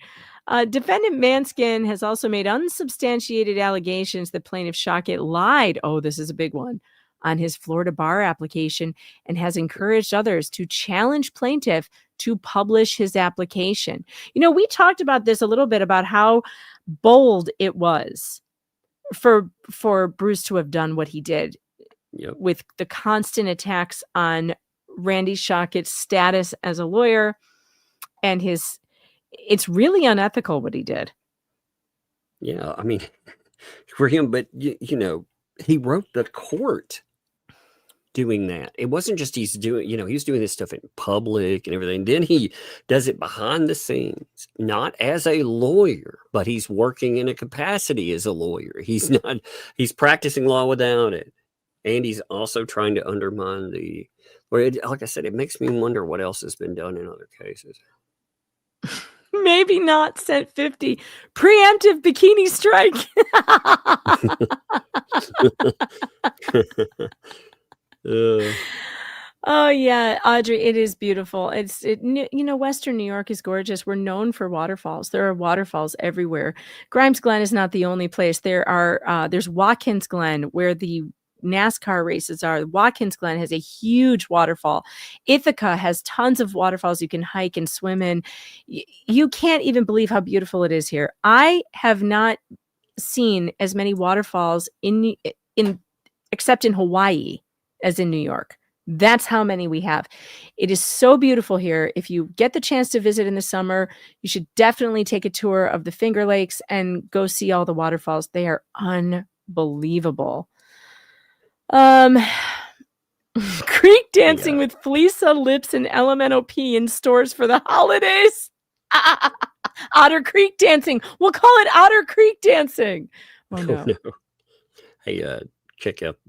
Speaker 4: Defendant Manskin has also made unsubstantiated allegations that plaintiff Shochet lied. Oh, this is a big one. On his Florida bar application, and has encouraged others to challenge plaintiff to publish his application. You know, we talked about this a little bit about how bold it was for Bruce to have done what he did with the constant attacks on Randy Shochet's status as a lawyer, and it's really unethical what he did.
Speaker 5: Yeah, I mean, for him, but you know, he wrote the court doing that. It wasn't just he's doing, he was doing this stuff in public and everything. Then he does it behind the scenes, not as a lawyer, but he's working in a capacity as a lawyer. He's practicing law without it. And he's also trying to undermine like I said, it makes me wonder what else has been done in other cases.
Speaker 4: Maybe not cent 50 preemptive bikini strike. Oh yeah, Audrey, it is beautiful. Western New York is gorgeous. We're known for waterfalls. There are waterfalls everywhere. Grimes Glen is not the only place. There's Watkins Glen, where the NASCAR races are. Watkins Glen has a huge waterfall. Ithaca has tons of waterfalls you can hike and swim in. You can't even believe how beautiful it is here. I have not seen as many waterfalls except in Hawaii as in New York. That's how many we have. It is so beautiful here. If you get the chance to visit in the summer, you should definitely take a tour of the Finger Lakes and go see all the waterfalls. They are unbelievable. Creek dancing with Fleesa Lips and LMNOP in stores for the holidays. Otter Creek dancing. We'll call it Otter Creek dancing. Oh no.
Speaker 5: Hey,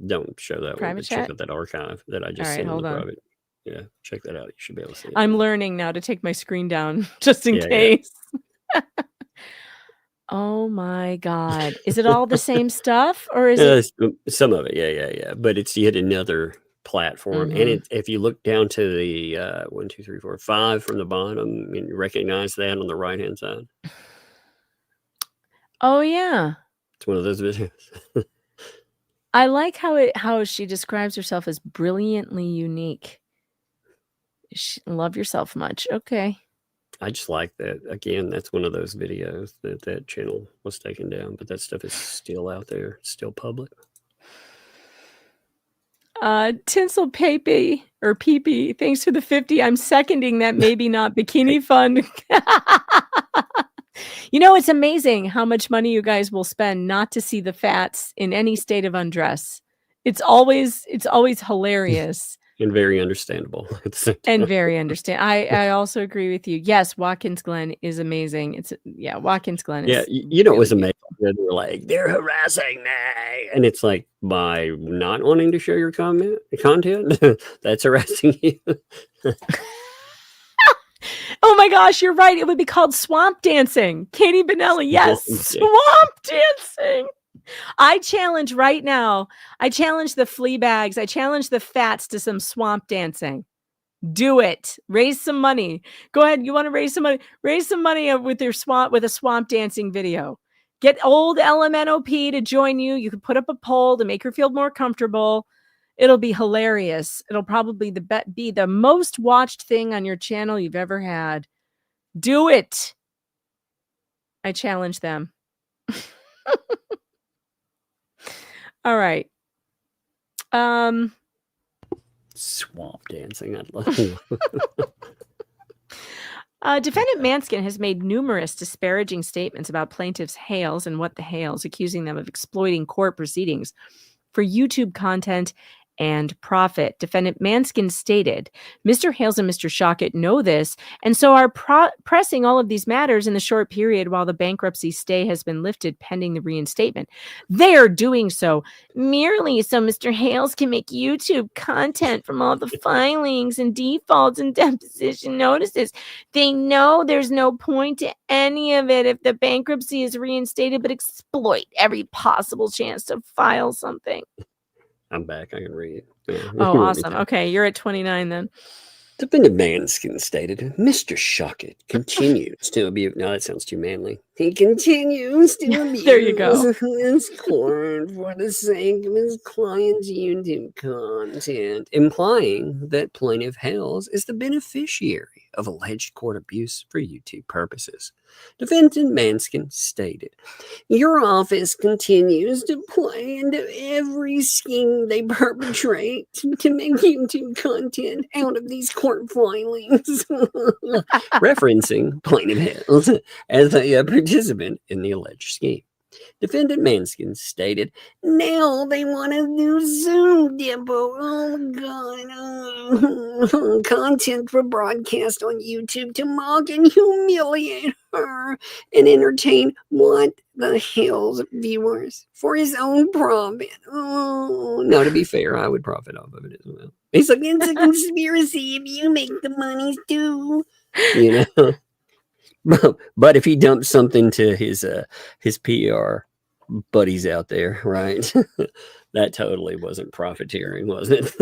Speaker 5: don't show that
Speaker 4: private
Speaker 5: one, but
Speaker 4: chat?
Speaker 5: check out that archive that I just sent on the private. Yeah, check that out. You should be able to see it.
Speaker 4: I'm learning now to take my screen down just in case. Yeah. Oh my God. Is it all the same stuff, or is it
Speaker 5: some of it? Yeah. But it's yet another platform.
Speaker 4: Mm-hmm.
Speaker 5: And if you look down to the 1, 2, 3, 4, 5 from the bottom, and you recognize that on the right hand side.
Speaker 4: Oh yeah.
Speaker 5: It's one of those videos.
Speaker 4: I like how she describes herself as brilliantly unique. Love yourself much. Okay.
Speaker 5: I just like that. Again, that's one of those videos that channel was taken down, but that stuff is still out there, still public.
Speaker 4: Tinsel Pepe or Pepe, thanks for the 50. I'm seconding that maybe not bikini fund. It's amazing how much money you guys will spend not to see the fats in any state of undress. It's always hilarious.
Speaker 5: And very understandable.
Speaker 4: And very understand. I also agree with you. Yes, Watkins Glen is amazing. Watkins Glen is
Speaker 5: it was amazing. They were like, they're harassing me. And it's like, by not wanting to share your content, that's harassing you.
Speaker 4: Oh my gosh, you're right. It would be called swamp dancing. Katie Benelli, yes, swamp dancing. I challenge right now. I challenge the flea bags. I challenge the fats to some swamp dancing. Do it. Raise some money. Go ahead. You want to raise some money? Raise some money with a swamp dancing video. Get old LMNOP to join you. You can put up a poll to make her feel more comfortable. It'll be hilarious. It'll probably be the most watched thing on your channel you've ever had. Do it. I challenge them. All right.
Speaker 5: Swamp dancing. I'd love it.
Speaker 4: Defendant Matzkin has made numerous disparaging statements about plaintiffs Hales and what the Hales, accusing them of exploiting court proceedings for YouTube content and profit. Defendant Matzkin stated, Mr. Hales and Mr. Shochet know this, and so are pressing all of these matters in the short period while the bankruptcy stay has been lifted pending the reinstatement. They are doing so merely so Mr. Hales can make YouTube content from all the filings and defaults and deposition notices. They know there's no point to any of it if the bankruptcy is reinstated, but exploit every possible chance to file something.
Speaker 5: I'm back. I can read.
Speaker 4: Oh, awesome. Okay, you're at 29 then.
Speaker 5: Defendant Matzkin stated, Mr. Shochet continues to abuse. No, that sounds too manly. He continues to abuse
Speaker 4: there you go.
Speaker 5: his court for the sake of his client's YouTube content, implying that plaintiff Hales is the beneficiary of alleged court abuse for YouTube purposes. Defendant Matzkin stated, your office continues to play into every scheme they perpetrate to make YouTube content out of these court filings, referencing plaintiff Hales as a participant in the alleged scheme. Defendant Matzkin stated, now they want to do Zoom demo. Oh, God. Content for broadcast on YouTube to mock and humiliate her and entertain what the hell's viewers for his own profit. Oh, no, to be fair, I would profit off of it as well. He's like, it's a conspiracy if you make the money too. You know? But if he dumps something to his PR buddies out there, right? That totally wasn't profiteering, was it?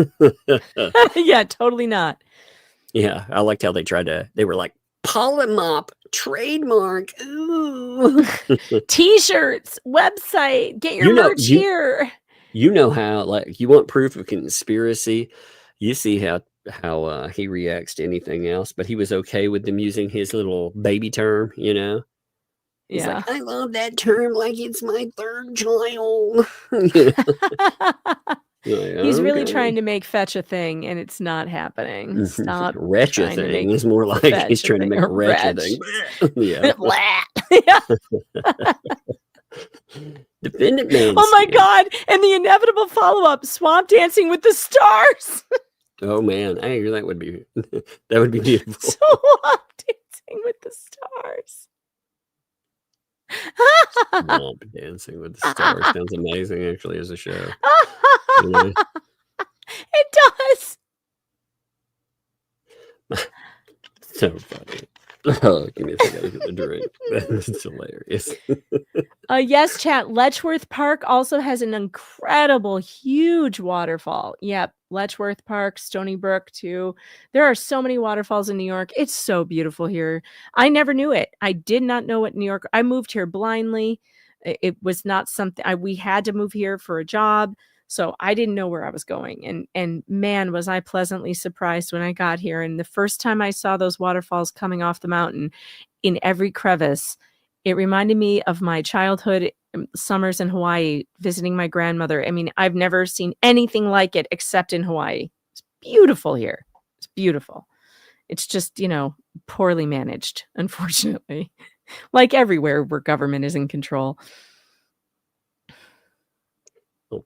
Speaker 4: Yeah, totally not.
Speaker 5: Yeah, I liked how they were like, Polymop, trademark, ooh.
Speaker 4: T-shirts, website, get your merch here.
Speaker 5: You know how, like, you want proof of conspiracy, you see how he reacts to anything else, but he was okay with them using his little baby term, you know? He's like, I love that term like it's my third child.
Speaker 4: He's really trying to make fetch a thing, and it's not happening. Stop.
Speaker 5: Retch a thing is more like he's trying to make a retch a thing. Yeah. Defendant Matzkin.
Speaker 4: Oh my God. And the inevitable follow-up, swamp dancing with the stars.
Speaker 5: Oh man, I hear that would be beautiful.
Speaker 4: Swamp dancing with the stars.
Speaker 5: Swamp dancing with the stars sounds amazing, actually, as a show. Yeah.
Speaker 4: It does.
Speaker 5: So funny. Oh, give me a second to get the drink. That's hilarious.
Speaker 4: Yes, chat. Letchworth Park also has an incredible, huge waterfall. Yep. Letchworth Park, Stony Brook, too. There are so many waterfalls in New York. It's so beautiful here. I never knew it. I did not know what New York. I moved here blindly. It was not something we had to move here for a job. So I didn't know where I was going. And man, was I pleasantly surprised when I got here. And the first time I saw those waterfalls coming off the mountain in every crevice, it reminded me of my childhood summers in Hawaii, visiting my grandmother. I mean, I've never seen anything like it except in Hawaii. It's beautiful here. It's beautiful. It's just, poorly managed, unfortunately, like everywhere where government is in control.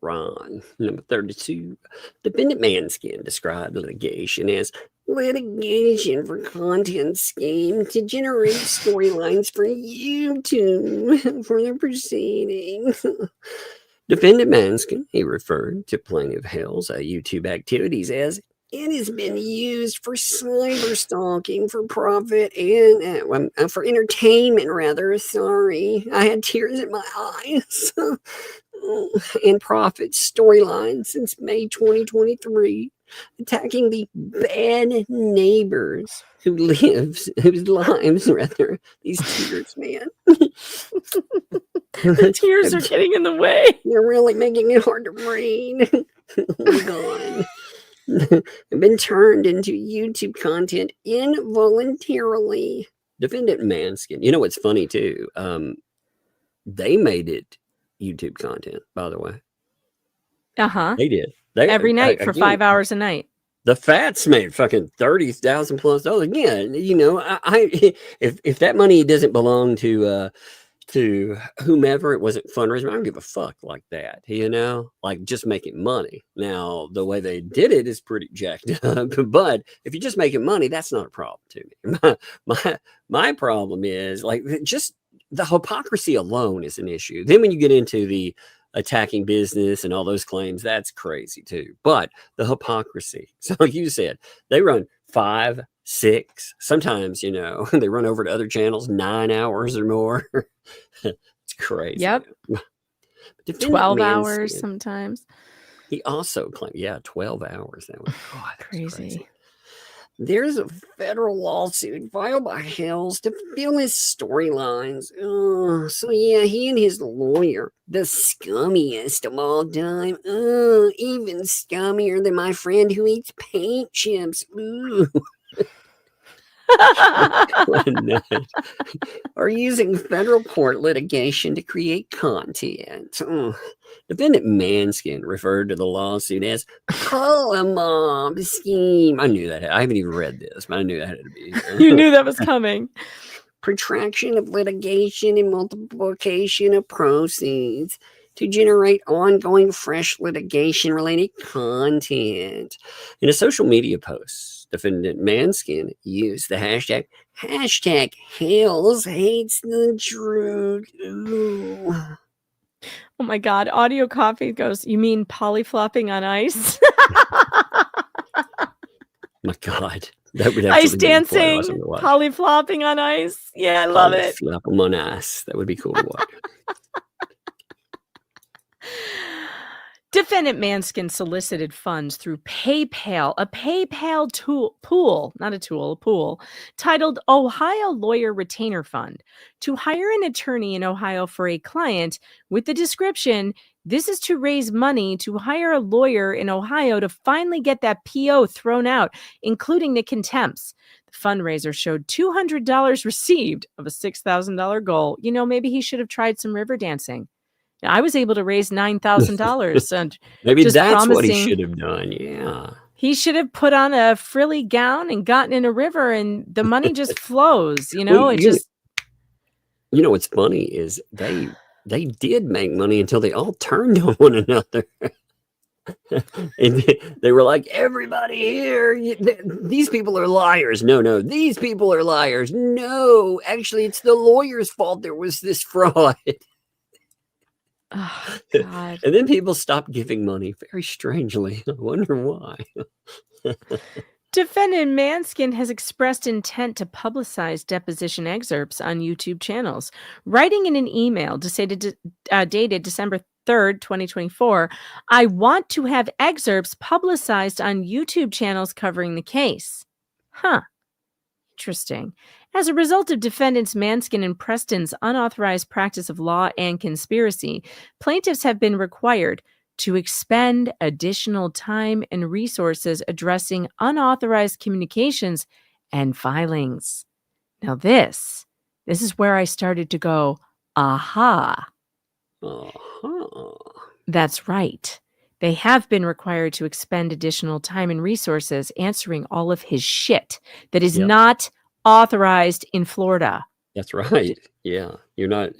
Speaker 5: Ron. Number 32. Defendant Matzkin described litigation as litigation for content scheme to generate storylines for YouTube for their proceedings. Defendant Matzkin, he referred to plaintiff Hales' YouTube activities as it has been used for cyber stalking for profit and for entertainment, rather. Sorry, I had tears in my eyes. And profit storyline since May 2023, attacking the bad neighbors whose lives, rather. These tears, man.
Speaker 4: The tears are getting in the way.
Speaker 5: They're really making it hard to read. Oh my God. Have been turned into YouTube content involuntarily. Defendant Matzkin. You know what's funny too? They made it YouTube content, by the way.
Speaker 4: They
Speaker 5: did.
Speaker 4: Every night for 5 hours a night.
Speaker 5: The Fats made fucking $30,000 plus. Again, you know, if that money doesn't belong to whomever, it wasn't fundraising, I don't give a fuck like that, you know, like just making money. Now, the way they did it is pretty jacked up, but if you're just making money, that's not a problem to me. My problem is like just the hypocrisy alone is an issue. Then when you get into the attacking business and all those claims, that's crazy too. But the hypocrisy, so like you said, they run 5, 6, sometimes, you know, they run over to other channels 9 hours or more. It's crazy.
Speaker 4: Yep. 12 hours sometimes.
Speaker 5: He also claimed, 12 hours. That was
Speaker 4: crazy.
Speaker 5: There's a federal lawsuit filed by Hales to fill his storylines. So he and his lawyer, the scummiest of all time. Even scummier than my friend who eats paint chips. Ooh. Are using federal court litigation to create content. Defendant Matzkin referred to the lawsuit as mob scheme. I knew that. I haven't even read this, but I knew that had to be here.
Speaker 4: You knew that was coming.
Speaker 5: Protraction of litigation and multiplication of proceeds to generate ongoing fresh litigation related content. In a social media post, Defendant Matzkin used the hashtag Hales hates the truth. Ooh.
Speaker 4: Oh my God. Audio Coffee goes, you mean polyflopping on ice?
Speaker 5: My God. That would
Speaker 4: ice dancing, polyflopping on ice. Yeah, I love it.
Speaker 5: Flop them on ice. That would be cool to watch.
Speaker 4: Defendant Matzkin solicited funds through PayPal, a PayPal pool, titled Ohio Lawyer Retainer Fund, to hire an attorney in Ohio for a client with the description, this is to raise money to hire a lawyer in Ohio to finally get that PO thrown out, including the contempts. The fundraiser showed $200 received of a $6,000 goal. You know, maybe he should have tried some river dancing. I was able to raise $9,000. And
Speaker 5: maybe that's what he should have done. Yeah.
Speaker 4: He should have put on a frilly gown and gotten in a river and the money just flows, you know,
Speaker 5: You know, what's funny is they did make money until they all turned on one another. And they were like, everybody here, these people are liars. No, these people are liars. No, actually, it's the lawyer's fault there was this fraud.
Speaker 4: Oh, God.
Speaker 5: And then people stopped giving money very strangely. I wonder why.
Speaker 4: Defendant Matzkin has expressed intent to publicize deposition excerpts on YouTube channels, writing in an email dated December 3rd, 2024, I want to have excerpts publicized on YouTube channels covering the case. Interesting. As a result of defendants Matzkin and Preston's unauthorized practice of law and conspiracy, plaintiffs have been required to expend additional time and resources addressing unauthorized communications and filings. Now this is where I started to go, aha. That's right. They have been required to expend additional time and resources answering all of his shit that is not authorized in Florida.
Speaker 5: That's right. Yeah. You're not.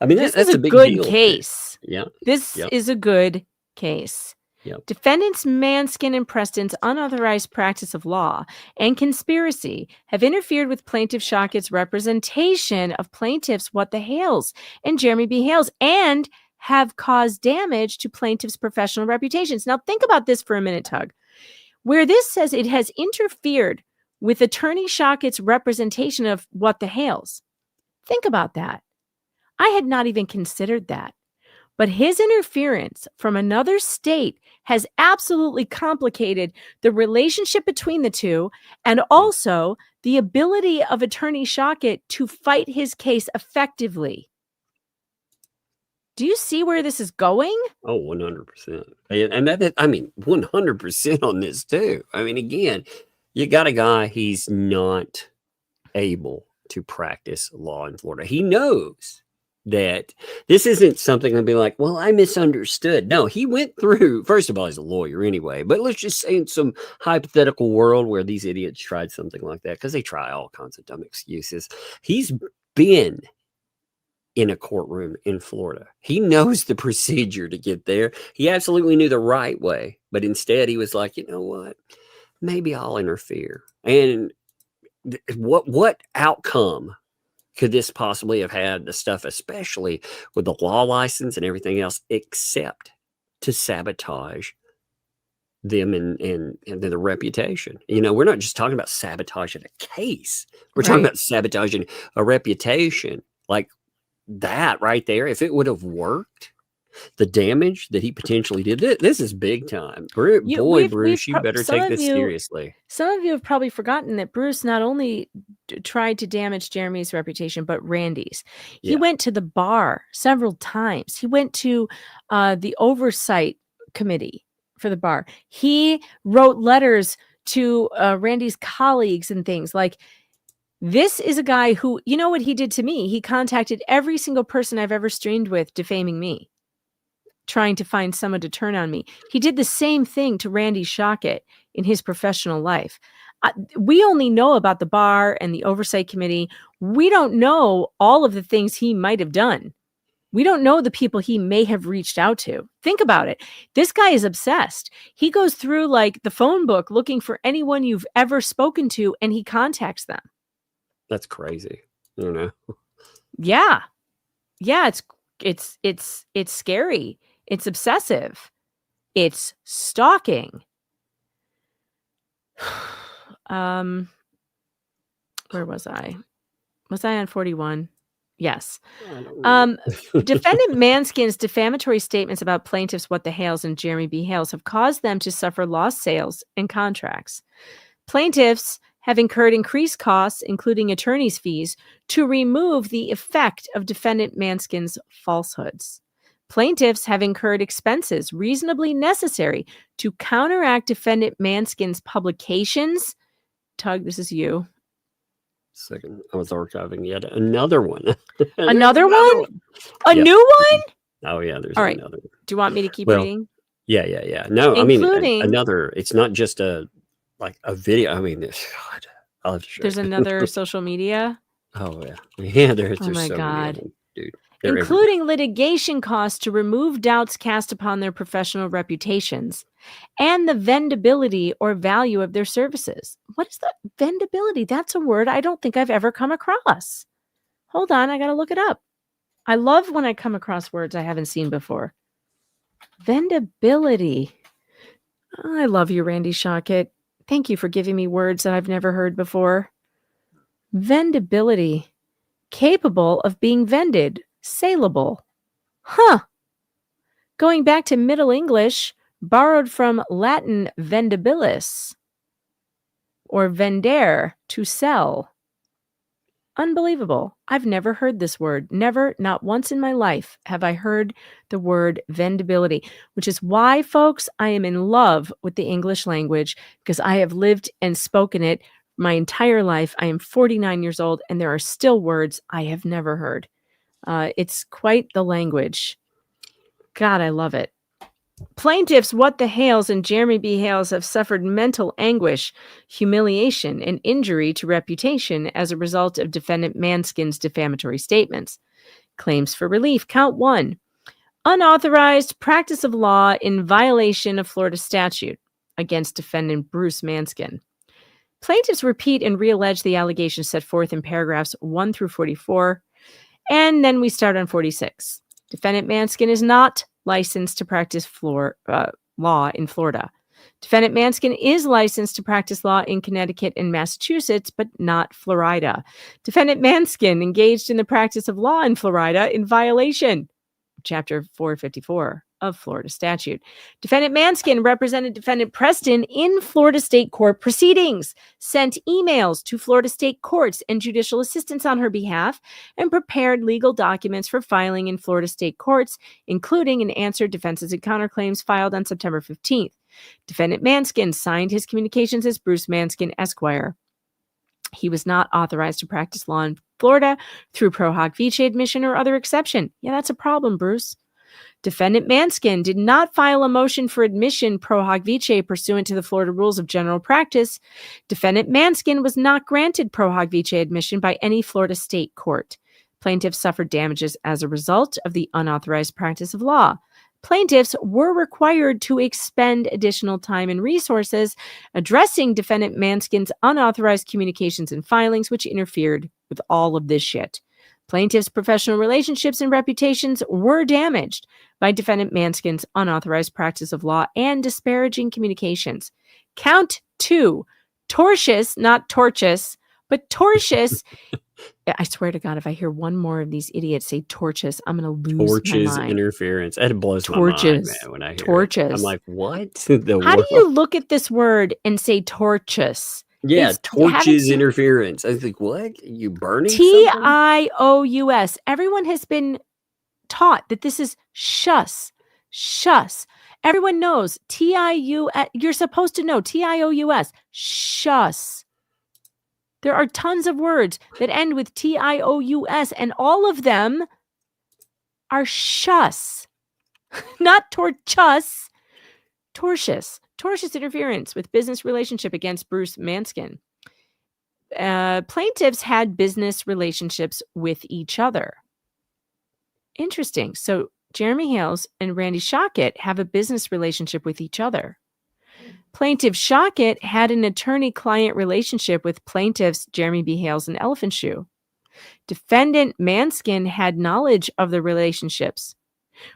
Speaker 5: I mean,
Speaker 4: this
Speaker 5: that's
Speaker 4: is
Speaker 5: a big
Speaker 4: good
Speaker 5: deal.
Speaker 4: case.
Speaker 5: Yeah.
Speaker 4: This is a good case.
Speaker 5: Yep.
Speaker 4: Defendants Matzkin and Preston's unauthorized practice of law and conspiracy have interfered with Plaintiff Shochet's representation of plaintiffs What the Hales and Jeremy B. Hales and have caused damage to plaintiffs' professional reputations. Now think about this for a minute, Tug. Where this says it has interfered with Attorney Shochet's representation of What the Hales. Think about that. I had not even considered that. But his interference from another state has absolutely complicated the relationship between the two and also the ability of Attorney Shochet to fight his case effectively. Do you see where this is going?
Speaker 5: Oh, 100%. And that, I mean, 100% on this too. I mean, again, you got a guy, he's not able to practice law in Florida. He knows that this isn't something to be like, well, I misunderstood. No, he went through, first of all, he's a lawyer anyway, but let's just say in some hypothetical world where these idiots tried something like that, because they try all kinds of dumb excuses. He's been in a courtroom in Florida. He knows the procedure to get there. He absolutely knew the right way, but instead he was like, you know what? Maybe I'll interfere. And what outcome could this possibly have had, the stuff, especially with the law license and everything else, except to sabotage them and the reputation? You know, we're not just talking about sabotaging a case. We're talking about sabotaging a reputation. Like that right there, if it would have worked, the damage that he potentially did, this is big time. Bruce, you better take this seriously.
Speaker 4: Some of you have probably forgotten that Bruce not only tried to damage Jeremy's reputation, but Randy's. He went to the bar several times. He went to the oversight committee for the bar. He wrote letters to Randy's colleagues and things like, this is a guy who, you know what he did to me? He contacted every single person I've ever streamed with defaming me, trying to find someone to turn on me. He did the same thing to Randy Shochet in his professional life. We only know about the bar and the oversight committee. We don't know all of the things he might have done. We don't know the people he may have reached out to. Think about it. This guy is obsessed. He goes through like the phone book looking for anyone you've ever spoken to, and he contacts them.
Speaker 5: That's crazy. I don't know.
Speaker 4: Yeah. Yeah, it's scary. It's obsessive. It's stalking. Where was I? Was I on 41? Yes. Defendant Matzkin's defamatory statements about plaintiffs What the Hales and Jeremy B. Hales have caused them to suffer lost sales and contracts. Plaintiffs have incurred increased costs, including attorney's fees, to remove the effect of defendant Matzkin's falsehoods. Plaintiffs have incurred expenses reasonably necessary to counteract defendant Matzkin's publications. Tug, this is you.
Speaker 5: Second, I was archiving yet another one.
Speaker 4: Another one? A new one?
Speaker 5: Oh yeah, there's
Speaker 4: all right.
Speaker 5: another.
Speaker 4: Do you want me to keep reading?
Speaker 5: Yeah. No,
Speaker 4: Including,
Speaker 5: I mean another. It's not just a video. I mean, God, I'll have to show
Speaker 4: there's
Speaker 5: you.
Speaker 4: another social media.
Speaker 5: Oh yeah. There's
Speaker 4: Oh my
Speaker 5: so
Speaker 4: God.
Speaker 5: many of them, dude. They're
Speaker 4: Including litigation costs to remove doubts cast upon their professional reputations and the vendability or value of their services. What is that? Vendability? That's a word I don't think I've ever come across. Hold on, I got to look it up. I love when I come across words I haven't seen before. Vendability. I love you, Randy Shochet. Thank you for giving me words that I've never heard before. Vendability. Capable of being vended. Saleable. Huh. Going back to Middle English, borrowed from Latin vendabilis, or vendere, to sell. Unbelievable. I've never heard this word. Never, not once in my life have I heard the word vendability, which is why, folks, I am in love with the English language, because I have lived and spoken it my entire life. I am 49 years old, and there are still words I have never heard. It's quite the language. God, I love it. Plaintiffs What the Hales and Jeremy B. Hales have suffered mental anguish, humiliation, and injury to reputation as a result of defendant Matzkin's defamatory statements. Claims for relief. Count 1. Unauthorized practice of law in violation of Florida statute against defendant Bruce Matzkin. Plaintiffs repeat and reallege the allegations set forth in paragraphs 1 through 44, and then we start on 46. Defendant Matzkin is not licensed to practice law in Florida. Defendant Matzkin is licensed to practice law in Connecticut and Massachusetts, but not Florida. Defendant Matzkin engaged in the practice of law in Florida in violation of Chapter 454 of Florida statute. Defendant Matzkin represented defendant Preston in Florida state court proceedings, sent emails to Florida state courts and judicial assistants on her behalf, and prepared legal documents for filing in Florida state courts, including and answered defenses and counterclaims filed on September 15th. Defendant Matzkin signed his communications as Bruce Matzkin, Esquire. He was not authorized to practice law in Florida through pro hoc vice admission or other exception. Yeah, that's a problem, Bruce. Defendant Matzkin did not file a motion for admission pro hoc vice pursuant to the Florida Rules of General Practice. Defendant Matzkin was not granted pro hoc vice admission by any Florida state court. Plaintiffs suffered damages as a result of the unauthorized practice of law. Plaintiffs were required to expend additional time and resources addressing defendant Matzkin's unauthorized communications and filings, which interfered with all of this shit. Plaintiffs' professional relationships and reputations were damaged by defendant Matzkin's unauthorized practice of law and disparaging communications. Count 2, tortious, not tortious, but tortious. I swear to God, if I hear one more of these idiots say tortious, I'm going to lose my mind.
Speaker 5: Interference. That blows my mind, man, when I hear
Speaker 4: tortious.
Speaker 5: it. I'm like, what?
Speaker 4: How do you look at this word and say tortious?
Speaker 5: Yeah, torches interference. I was like, what? You burning
Speaker 4: TIOUS. Everyone has been taught that this is shus. Shus. Everyone knows TIUS. You're supposed to know TIOUS. Shus. There are tons of words that end with TIOUS, and all of them are shus. Not torchus. Tortious. Tortious interference with business relationship against Bruce Matzkin. Plaintiffs had business relationships with each other. Interesting. So Jeremy Hales and Randy Shochet have a business relationship with each other. Plaintiff Shochet had an attorney-client relationship with plaintiffs Jeremy B. Hales and Elephant Shoe. Defendant Matzkin had knowledge of the relationships.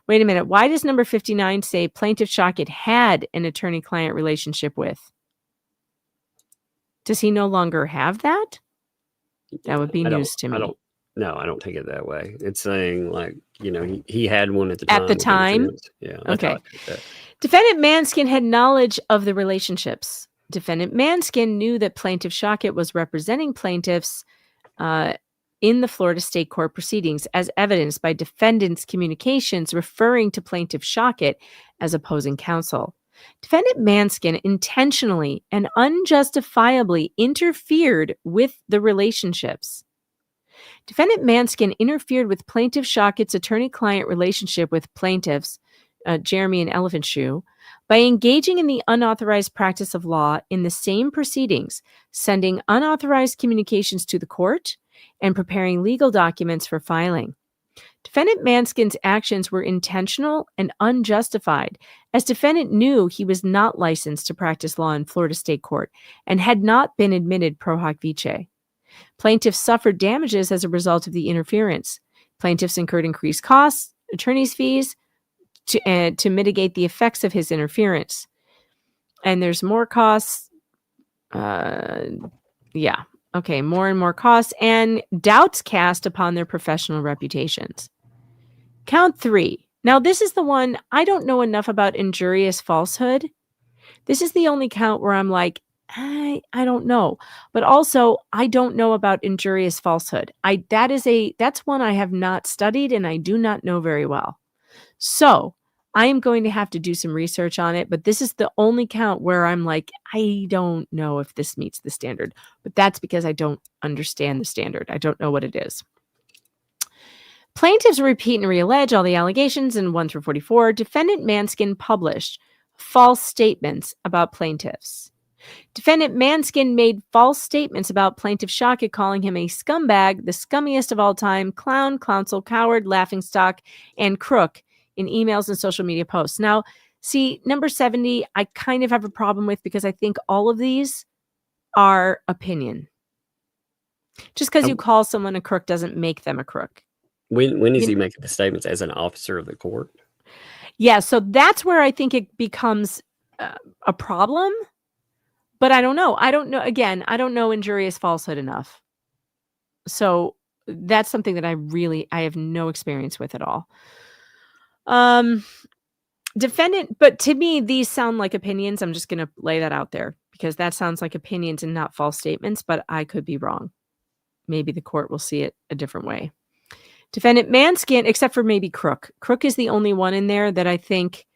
Speaker 4: Wait a minute. Why does number 59 say Plaintiff Shochet had an attorney-client relationship with? Does he no longer have that? That would be news to me.
Speaker 5: I don't take it that way. It's saying, like, you know, he had one at the time.
Speaker 4: At the time?
Speaker 5: Yeah.
Speaker 4: Okay. Defendant Matzkin had knowledge of the relationships. Defendant Matzkin knew that Plaintiff Shochet was representing plaintiffs in the Florida State Court proceedings, as evidenced by defendant's communications referring to Plaintiff Shochet as opposing counsel. Defendant Matzkin intentionally and unjustifiably interfered with the relationships. Defendant Matzkin interfered with Plaintiff Shochet's attorney-client relationship with plaintiffs, Jeremy and Elephant Shoe, by engaging in the unauthorized practice of law in the same proceedings, sending unauthorized communications to the court, and preparing legal documents for filing. Defendant Matzkin's actions were intentional and unjustified, as defendant knew he was not licensed to practice law in Florida State Court and had not been admitted pro hoc vice. Plaintiffs suffered damages as a result of the interference. Plaintiffs incurred increased costs, attorney's fees, to mitigate the effects of his interference. And there's more costs. More and more costs and doubts cast upon their professional reputations. Count 3. Now, this is the one I don't know enough about injurious falsehood. This is the only count where I'm like, I don't know. But also, I don't know about injurious falsehood. That's one I have not studied and I do not know very well. So I am going to have to do some research on it, but this is the only count where I'm like, I don't know if this meets the standard, but that's because I don't understand the standard. I don't know what it is. Plaintiffs repeat and reallege all the allegations in 1 through 44. Defendant Matzkin published false statements about plaintiffs. Defendant Matzkin made false statements about Plaintiff Shochet, calling him a scumbag, the scummiest of all time, clown, clownsel, coward, laughingstock, and crook in emails and social media posts. Now, see, number 70, I kind of have a problem with because I think all of these are opinion. Just because you call someone a crook doesn't make them a crook.
Speaker 5: When is he making the statements as an officer of the court?
Speaker 4: Yeah, so that's where I think it becomes a problem. But I don't know. Again, I don't know injurious falsehood enough. So that's something that I have no experience with at all. Defendant, but to me, these sound like opinions. I'm just going to lay that out there because that sounds like opinions and not false statements, but I could be wrong. Maybe the court will see it a different way. Defendant Matzkin, except for maybe Crook. Crook is the only one in there that I think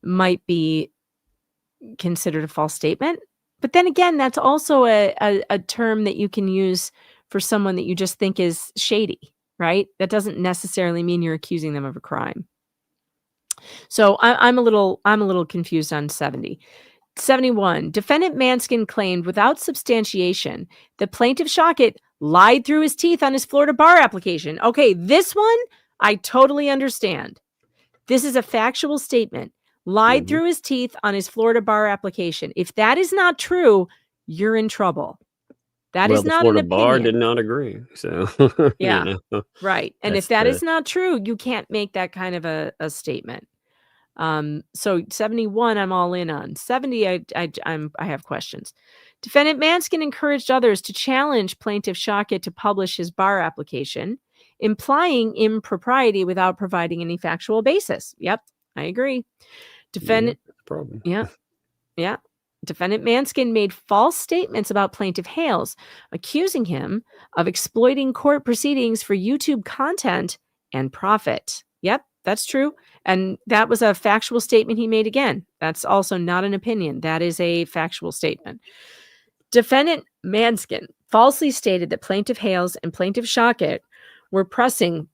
Speaker 4: might be considered a false statement. But then again, that's also a term that you can use for someone that you just think is shady, right? That doesn't necessarily mean you're accusing them of a crime. So I'm a little confused on 70. 71. Defendant Matzkin claimed without substantiation that plaintiff Shochet lied through his teeth on his Florida bar application. Okay, this one I totally understand. This is a factual statement. Lied through his teeth on his Florida bar application. If that is not true, you're in trouble. That is not an opinion.
Speaker 5: The Florida bar did not agree. So
Speaker 4: yeah, right. And if that is not true, you can't make that kind of a statement. So 71, I'm all in on. 70, I have questions. Defendant Matzkin encouraged others to challenge plaintiff Shochet to publish his bar application, implying impropriety without providing any factual basis. Yep, I agree. Defendant, yeah. Defendant Matzkin made false statements about plaintiff Hales, accusing him of exploiting court proceedings for YouTube content and profit. Yep, that's true. And that was a factual statement he made again. That's also not an opinion. That is a factual statement. Defendant Matzkin falsely stated that plaintiff Hales and plaintiff Shochet were pressing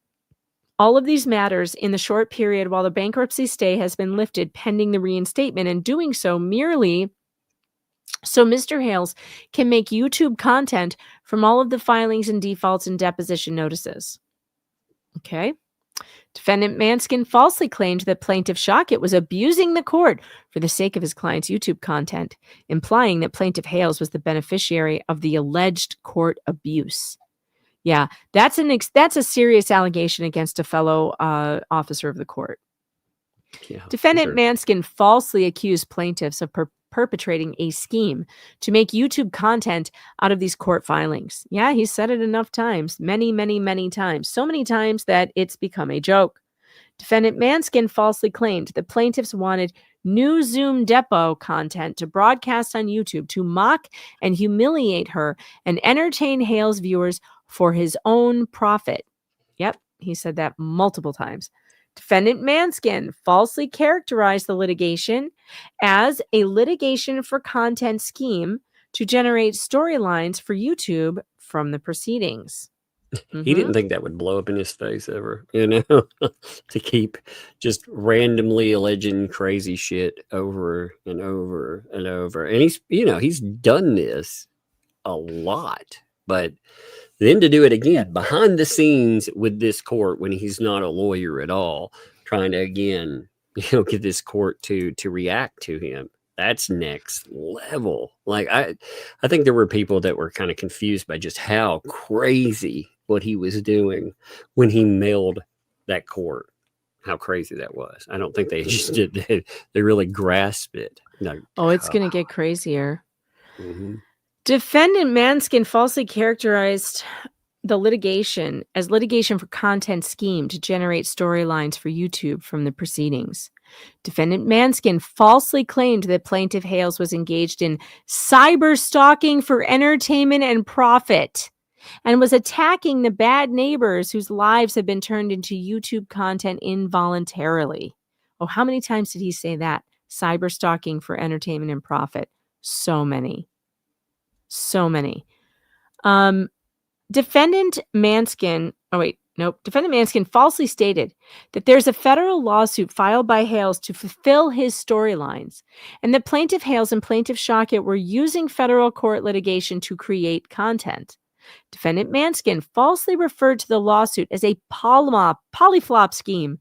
Speaker 4: all of these matters in the short period while the bankruptcy stay has been lifted pending the reinstatement, and doing so merely so Mr. Hales can make YouTube content from all of the filings and defaults and deposition notices. Okay. Defendant Matzkin falsely claimed that plaintiff Shochet was abusing the court for the sake of his client's YouTube content, implying that plaintiff Hales was the beneficiary of the alleged court abuse. Yeah, that's a serious allegation against a fellow officer of the court. Yeah, Defendant Matzkin falsely accused plaintiffs of perpetrating a scheme to make YouTube content out of these court filings. Yeah, he said it enough times, many, many, many times, so many times that it's become a joke. Defendant Matzkin falsely claimed that plaintiffs wanted new Zoom depot content to broadcast on YouTube to mock and humiliate her and entertain Hales viewers for his own profit. Yep, he said that multiple times. Defendant Matzkin falsely characterized the litigation as a litigation for content scheme to generate storylines for YouTube from the proceedings.
Speaker 5: He didn't think that would blow up in his face ever, to keep just randomly alleging crazy shit over and over and over. And he's done this a lot, but then to do it again behind the scenes with this court when he's not a lawyer at all, trying to again, get this court to react to him. That's next level. Like I think there were people that were kind of confused by just how crazy what he was doing when he mailed that court. How crazy that was. I don't think they just did. They really grasped it.
Speaker 4: It's going to get crazier. Mm-hmm. Defendant Matzkin falsely characterized the litigation as litigation for content scheme to generate storylines for YouTube from the proceedings. Defendant Matzkin falsely claimed that plaintiff Hales was engaged in cyber stalking for entertainment and profit and was attacking the bad neighbors whose lives had been turned into YouTube content involuntarily. Oh, how many times did he say that? Cyber stalking for entertainment and profit. So many. Defendant Matzkin falsely stated that there's a federal lawsuit filed by Hales to fulfill his storylines, and that plaintiff Hales and plaintiff Shochet were using federal court litigation to create content. Defendant Matzkin falsely referred to the lawsuit as a polyflop scheme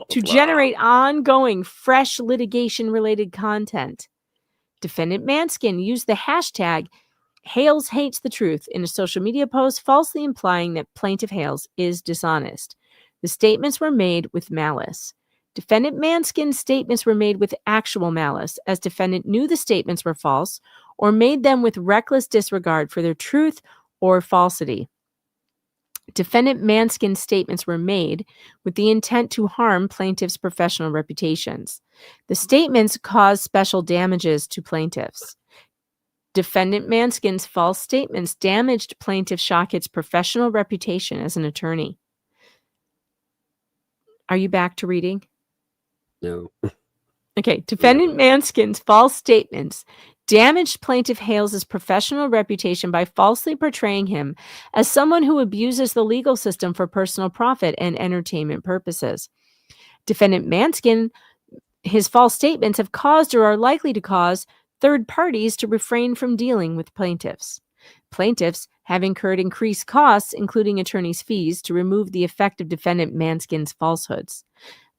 Speaker 4: to generate ongoing, fresh litigation-related content. Defendant Matzkin used the hashtag Hales hates the truth in a social media post, falsely implying that plaintiff Hales is dishonest. The statements were made with malice. Defendant Matzkin's statements were made with actual malice, as defendant knew the statements were false or made them with reckless disregard for their truth or falsity. Defendant Matzkin's statements were made with the intent to harm plaintiffs' professional reputations. The statements caused special damages to plaintiffs. Defendant Matzkin's false statements damaged plaintiff Shochet's professional reputation as an attorney. Are you back to reading?
Speaker 5: No.
Speaker 4: Okay. Defendant Matzkin's false statements damaged plaintiff Hales' professional reputation by falsely portraying him as someone who abuses the legal system for personal profit and entertainment purposes. Defendant Matzkin, his false statements have caused or are likely to cause third parties to refrain from dealing with plaintiffs. Plaintiffs have incurred increased costs, including attorneys' fees, to remove the effect of defendant Matzkin's falsehoods.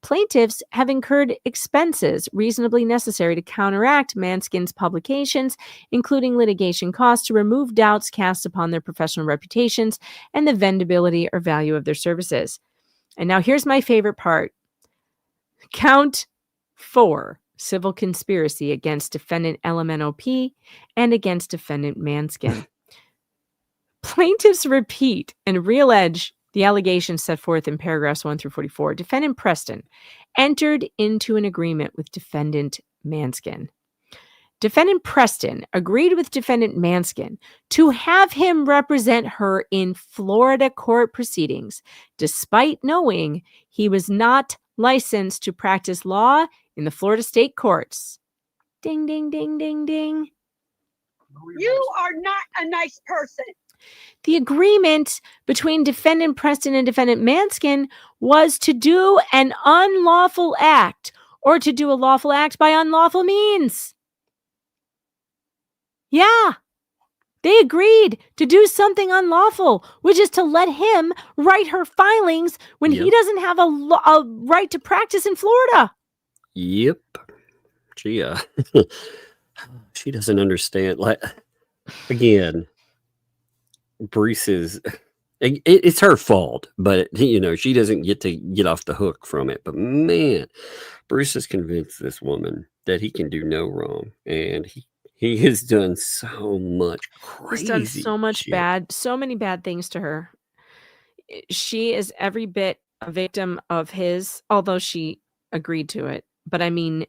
Speaker 4: Plaintiffs have incurred expenses reasonably necessary to counteract Matzkin's publications, including litigation costs to remove doubts cast upon their professional reputations and the vendability or value of their services. And now here's my favorite part. Count 4, civil conspiracy against defendant LMNOP and against defendant Matzkin. Plaintiffs repeat and reallege the allegations set forth in paragraphs 1 through 44. Defendant Preston entered into an agreement with defendant Matzkin. Defendant Preston agreed with defendant Matzkin to have him represent her in Florida court proceedings, despite knowing he was not licensed to practice law in the Florida state courts. Ding, ding, ding, ding, ding.
Speaker 1: You are not a nice person.
Speaker 4: The agreement between defendant Preston and defendant Matzkin was to do an unlawful act or to do a lawful act by unlawful means. Yeah, they agreed to do something unlawful, which is to let him write her filings when he doesn't have a right to practice in Florida.
Speaker 5: Yep. She doesn't understand. Like, again, Bruce is, it's her fault, but she doesn't get to get off the hook from it. But man, Bruce has convinced this woman that he can do no wrong, and he has done so much crazy.
Speaker 4: He's done so much
Speaker 5: shit.
Speaker 4: so many bad things to her. She is every bit a victim of his, although she agreed to it. But I mean,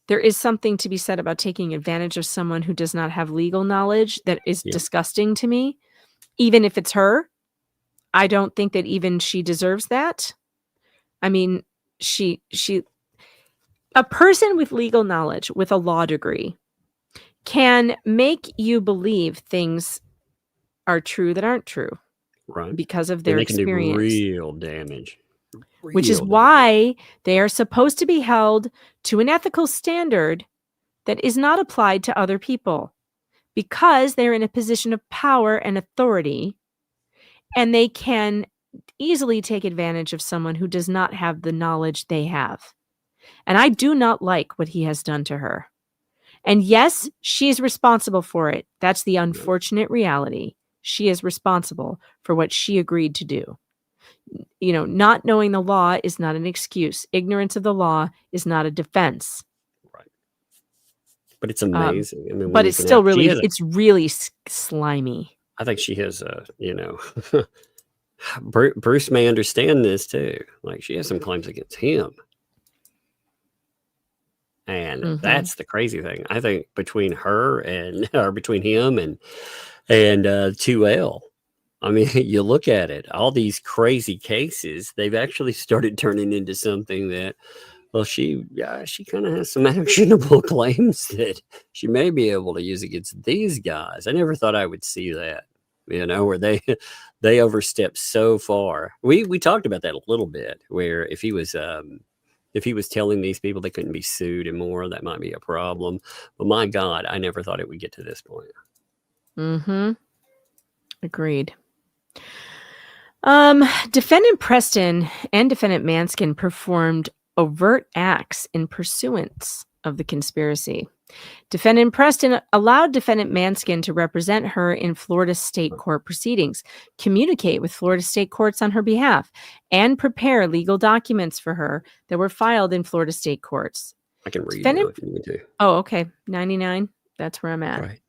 Speaker 4: there is something to be said about taking advantage of someone who does not have legal knowledge that is disgusting to me. Even if it's her, I don't think that even she deserves that. I mean, a person with legal knowledge, with a law degree, can make you believe things are true that aren't true.
Speaker 5: Right.
Speaker 4: Because of their experience.
Speaker 5: Can do real damage.
Speaker 4: Which is why they are supposed to be held to an ethical standard that is not applied to other people, because they're in a position of power and authority, and they can easily take advantage of someone who does not have the knowledge they have. And I do not like what he has done to her. And yes, she's responsible for it. That's the unfortunate reality. She is responsible for what she agreed to do. Not knowing the law is not an excuse. Ignorance of the law is not a defense.
Speaker 5: Right. But it's amazing. I mean,
Speaker 4: but it's still really slimy.
Speaker 5: I think she has Bruce may understand this too. Like, she has some claims against him. And that's the crazy thing. I think between her or between him and 2L, I mean, you look at it, all these crazy cases, they've actually started turning into something that, well, she kind of has some actionable claims that she may be able to use against these guys. I never thought I would see that, where they overstep so far. We talked about that a little bit, where if he was telling these people they couldn't be sued and more, that might be a problem. But my God, I never thought it would get to this point.
Speaker 4: Agreed. Defendant Preston and defendant Matzkin performed overt acts in pursuance of the conspiracy. Defendant Preston allowed defendant Matzkin to represent her in Florida state court proceedings, communicate with Florida state courts on her behalf, and prepare legal documents for her that were filed in Florida state courts.
Speaker 5: I can read now if you need to.
Speaker 4: Oh, okay. 99. That's where I'm at.
Speaker 5: Right.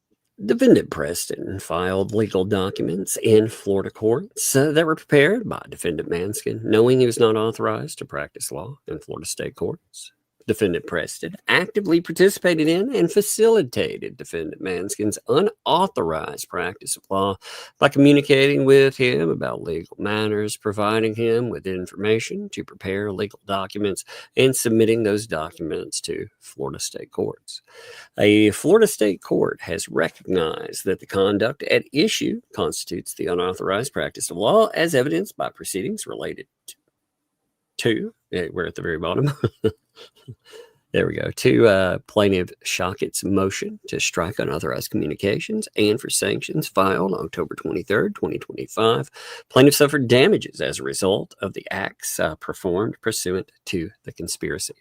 Speaker 5: Defendant Preston filed legal documents in Florida courts that were prepared by defendant Matzkin, knowing he was not authorized to practice law in Florida state courts. Defendant Preston actively participated in and facilitated defendant Matzkin's unauthorized practice of law by communicating with him about legal matters, providing him with information to prepare legal documents, and submitting those documents to Florida state courts. A Florida state court has recognized that the conduct at issue constitutes the unauthorized practice of law as evidenced by proceedings related to, we're at the very bottom. There we go. To plaintiff Shochet's motion to strike unauthorized communications and for sanctions filed October 23rd, 2025. Plaintiff suffered damages as a result of the acts performed pursuant to the conspiracy.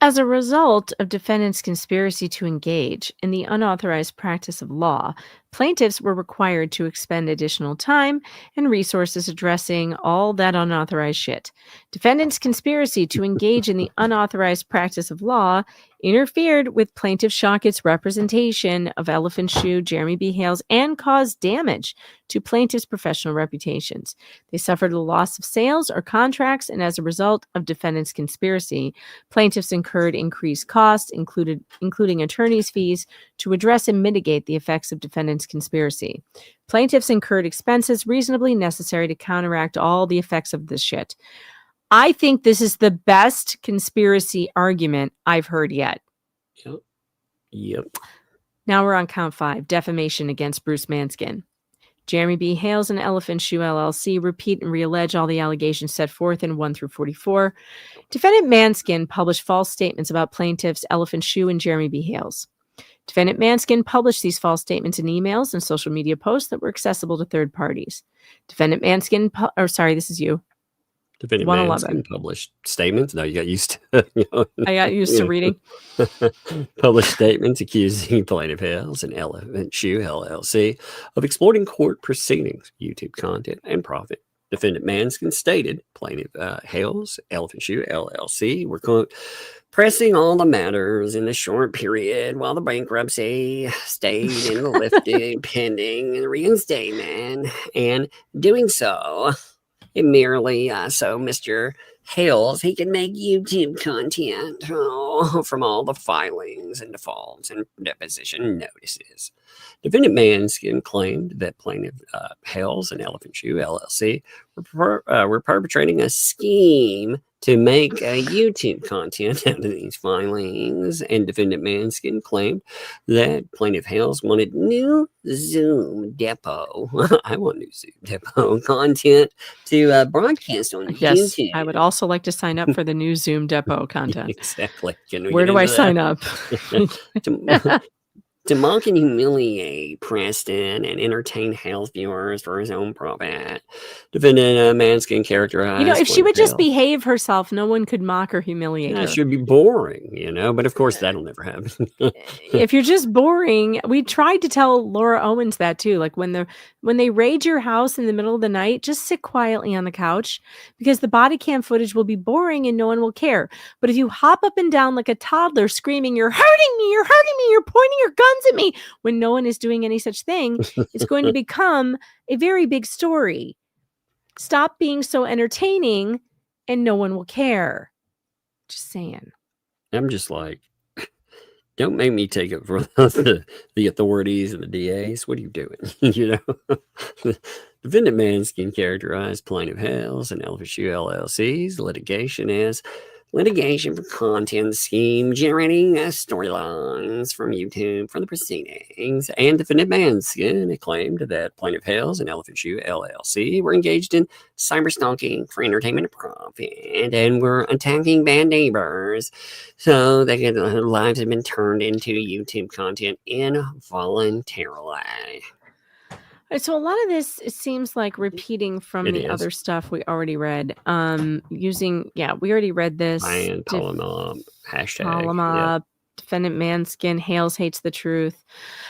Speaker 4: As a result of defendants' conspiracy to engage in the unauthorized practice of law, plaintiffs were required to expend additional time and resources addressing all that unauthorized shit. Defendants' conspiracy to engage in the unauthorized practice of law interfered with plaintiff Shochet's representation of Elephant Shoe, Jeremy B. Hales, and caused damage to plaintiffs' professional reputations. They suffered a loss of sales or contracts, and as a result of defendants' conspiracy, plaintiffs incurred increased costs, including attorney's fees, to address and mitigate the effects of defendants' conspiracy. Plaintiffs incurred expenses reasonably necessary to counteract all the effects of this shit. I think this is the best conspiracy argument I've heard yet.
Speaker 5: Yep.
Speaker 4: Now we're on count 5, defamation against Bruce Matzkin. Jeremy B. Hales and Elephant Shoe LLC repeat and reallege all the allegations set forth in 1 through 44. Defendant Matzkin published false statements about plaintiffs Elephant Shoe and Jeremy B. Hales. Defendant Matzkin published these false statements in emails and social media posts that were accessible to third parties. Defendant Matzkin, this is you.
Speaker 5: Defendant Matzkin published statements. No, you got used to.
Speaker 4: I got used to reading.
Speaker 5: Published statements accusing plaintiff Hales and Elephant Shoe LLC of exploiting court proceedings, YouTube content, and profit. Defendant Matzkin stated plaintiff Hales, Elephant Shoe LLC were, quote, pressing all the matters in the short period while the bankruptcy stayed in the lifted pending the reinstatement, and doing so merely so Mr. Hales, he can make YouTube content from all the filings and defaults and deposition notices. Defendant Matzkin claimed that plaintiff Hales and Elephant Shoe LLC were perpetrating a scheme to make YouTube content out of these filings, and defendant Matzkin claimed that plaintiff Hales wanted new Zoom Depot. I want new Zoom Depot content to broadcast on YouTube.
Speaker 4: I would also like to sign up for the new Zoom Depot content.
Speaker 5: Exactly.
Speaker 4: Where do I sign up?
Speaker 5: To mock and humiliate Preston and entertain Hales viewers for his own profit. Defendant Matzkin characterized.
Speaker 4: If she would just behave herself, no one could mock or humiliate her.
Speaker 5: It should be boring, but of course that'll never happen.
Speaker 4: If you're just boring, we tried to tell Laura Owens that too. Like when they raid your house in the middle of the night, just sit quietly on the couch because the body cam footage will be boring and no one will care. But if you hop up and down like a toddler screaming, "You're hurting me, you're hurting me, you're pointing your guns at me," when no one is doing any such thing, it's going to become a very big story. Stop being so entertaining and no one will care. Just saying.
Speaker 5: I'm just like, don't make me take it for the authorities and the DAs. What are you doing? Defendant Matzkin characterized plaintiff Hales and Elephant Shoe LLC's litigation as litigation for content scheme generating storylines from YouTube for the proceedings, and defendant Matzkin claimed that plaintiff Hales and Elephant Shoe LLC were engaged in cyber stalking for entertainment profit and were attacking bad neighbors so that their lives had been turned into YouTube content involuntarily.
Speaker 4: So a lot of this, it seems like repeating from
Speaker 5: It
Speaker 4: the
Speaker 5: is.
Speaker 4: other stuff we already read. We already read this.
Speaker 5: And Palama hashtag.
Speaker 4: Palama, defendant Manskin, Hales hates the truth.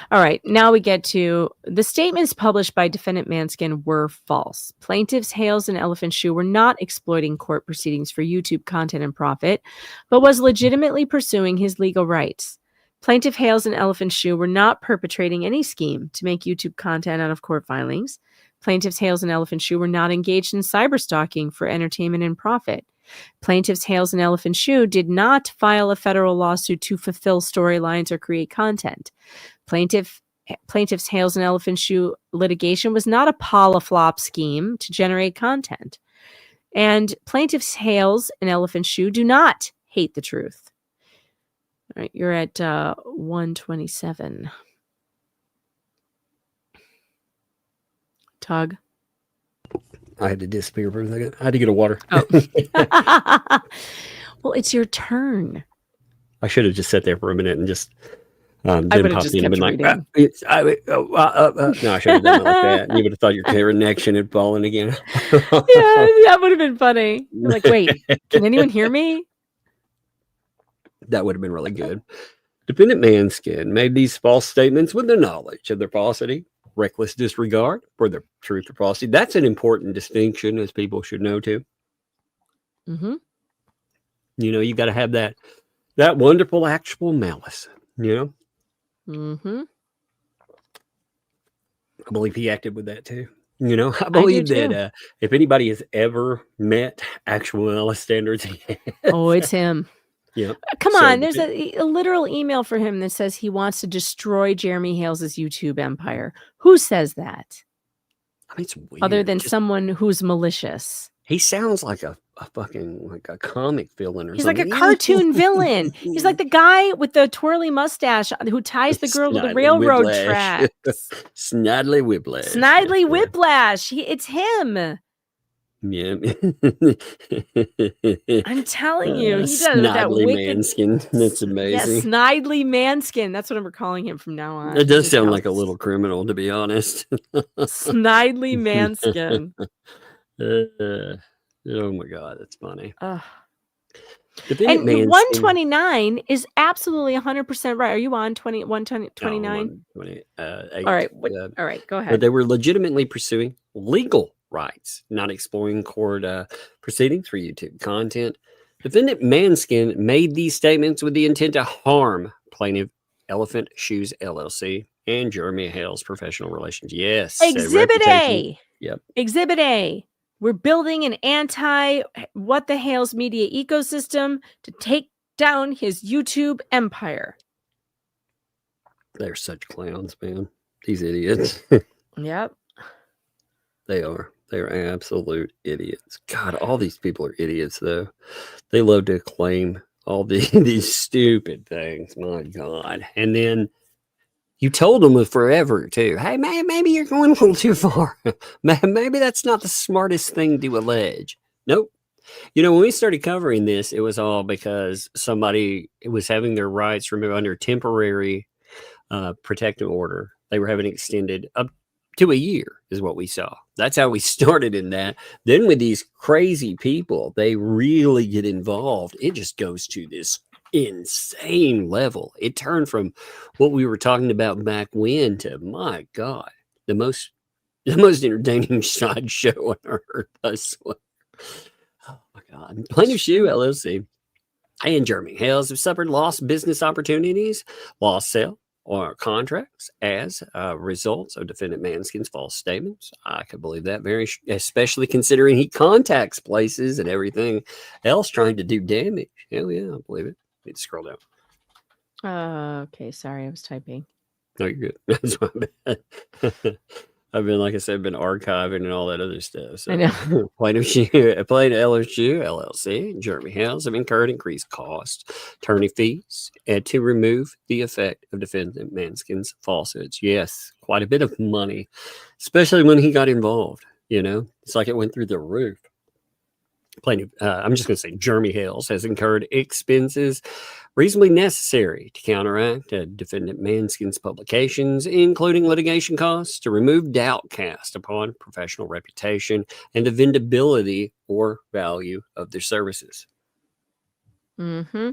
Speaker 4: All right, now we get to the statements published by defendant Manskin were false. Plaintiffs Hales and Elephant Shoe were not exploiting court proceedings for YouTube content and profit, but was legitimately pursuing his legal rights. Plaintiff Hales and Elephant Shoe were not perpetrating any scheme to make YouTube content out of court filings. Plaintiffs Hales and Elephant Shoe were not engaged in cyberstalking for entertainment and profit. Plaintiffs Hales and Elephant Shoe did not file a federal lawsuit to fulfill storylines or create content. Plaintiffs Hales and Elephant Shoe litigation was not a polyflop scheme to generate content. And plaintiffs Hales and Elephant Shoe do not hate the truth. All right, you're at 127. Tug.
Speaker 5: I had to disappear for a second. I had to get a water.
Speaker 4: Oh. Well, it's your turn.
Speaker 5: I should have just sat there for a minute and just
Speaker 4: I
Speaker 5: then
Speaker 4: would have
Speaker 5: popped
Speaker 4: just
Speaker 5: in and
Speaker 4: kept
Speaker 5: been like,
Speaker 4: reading.
Speaker 5: no, I should have done it like that. You would have thought your connection had fallen again.
Speaker 4: Yeah, that would have been funny. You're like, wait, can anyone hear me?
Speaker 5: That would have been really good. Defendant Manskin made these false statements with the knowledge of their falsity, reckless disregard for the truth or falsity. That's an important distinction, as people should know too.
Speaker 4: Mm-hmm.
Speaker 5: You know, you got to have that wonderful actual malice. You know.
Speaker 4: Mm-hmm.
Speaker 5: I believe he acted with that too. You know, I believe that if anybody has ever met actual malice standards,
Speaker 4: oh, it's him.
Speaker 5: Yeah.
Speaker 4: Come on, there's a literal email for him that says he wants to destroy Jeremy Hales' YouTube empire. Who says that?
Speaker 5: I mean, it's weird.
Speaker 4: Other than someone who's malicious.
Speaker 5: He sounds like a fucking like a comic villain or
Speaker 4: He's
Speaker 5: something.
Speaker 4: like a cartoon villain. He's like the guy with the twirly mustache who ties the girl to the railroad tracks.
Speaker 5: Snidely Whiplash.
Speaker 4: Snidely Whiplash. It's him.
Speaker 5: Yeah.
Speaker 4: I'm telling you, he does that
Speaker 5: Snidely
Speaker 4: wicked
Speaker 5: Manskin. That's amazing.
Speaker 4: Yeah, Snidely Manskin. That's what we're calling him from now on.
Speaker 5: It does sound like a little criminal, to be honest.
Speaker 4: Snidely Manskin.
Speaker 5: Oh my God, that's funny.
Speaker 4: And
Speaker 5: Manskin,
Speaker 4: 129 is absolutely 100% right. Are you on 129? All right. All right. Go ahead.
Speaker 5: But they were legitimately pursuing legal rights, not exploring court proceedings for YouTube content. Defendant Manskin made these statements with the intent to harm plaintiff Elephant Shoes LLC and Jeremy Hales professional relations. Yes.
Speaker 4: Exhibit A.
Speaker 5: Yep.
Speaker 4: Exhibit A. We're building an what the Hales media ecosystem to take down his YouTube empire.
Speaker 5: They're such clowns, man. These idiots.
Speaker 4: Yep.
Speaker 5: They are. They're absolute idiots. God, all these people are idiots, though. They love to claim all these stupid things. My God. And then you told them forever, too. Hey, man, maybe you're going a little too far. Maybe that's not the smartest thing to allege. Nope. You know, when we started covering this, it was all because somebody was having their rights removed under temporary protective order. They were having extended up to a year is what we saw. That's how we started in that. Then with these crazy people, they really get involved. It just goes to this insane level. It turned from what we were talking about back when to, my God, the most entertaining side show on earth. I swear. Oh my God. Plaintiff Shoe LLC and Jeremy Hales have suffered lost business opportunities, lost sale or contracts as results of defendant Manskin's false statements. I could believe that, especially considering he contacts places and everything else trying to do damage. Hell yeah, I believe it. Need to scroll down.
Speaker 4: Okay, sorry, I was typing.
Speaker 5: No, you're good. That's my bad. I've been, like I said, been archiving and all that other stuff. So.
Speaker 4: I know.
Speaker 5: Plaintiff LSU, LLC, and Jeremy Hales have incurred increased costs, attorney fees, and to remove the effect of defendant Manskin's falsehoods. Yes, quite a bit of money, especially when he got involved. You know, it's like it went through the roof. I'm just going to say Jeremy Hales has incurred expenses reasonably necessary to counteract defendant Matzkin's publications, including litigation costs, to remove doubt cast upon professional reputation and the vendability or value of their services.
Speaker 4: Mm-hmm.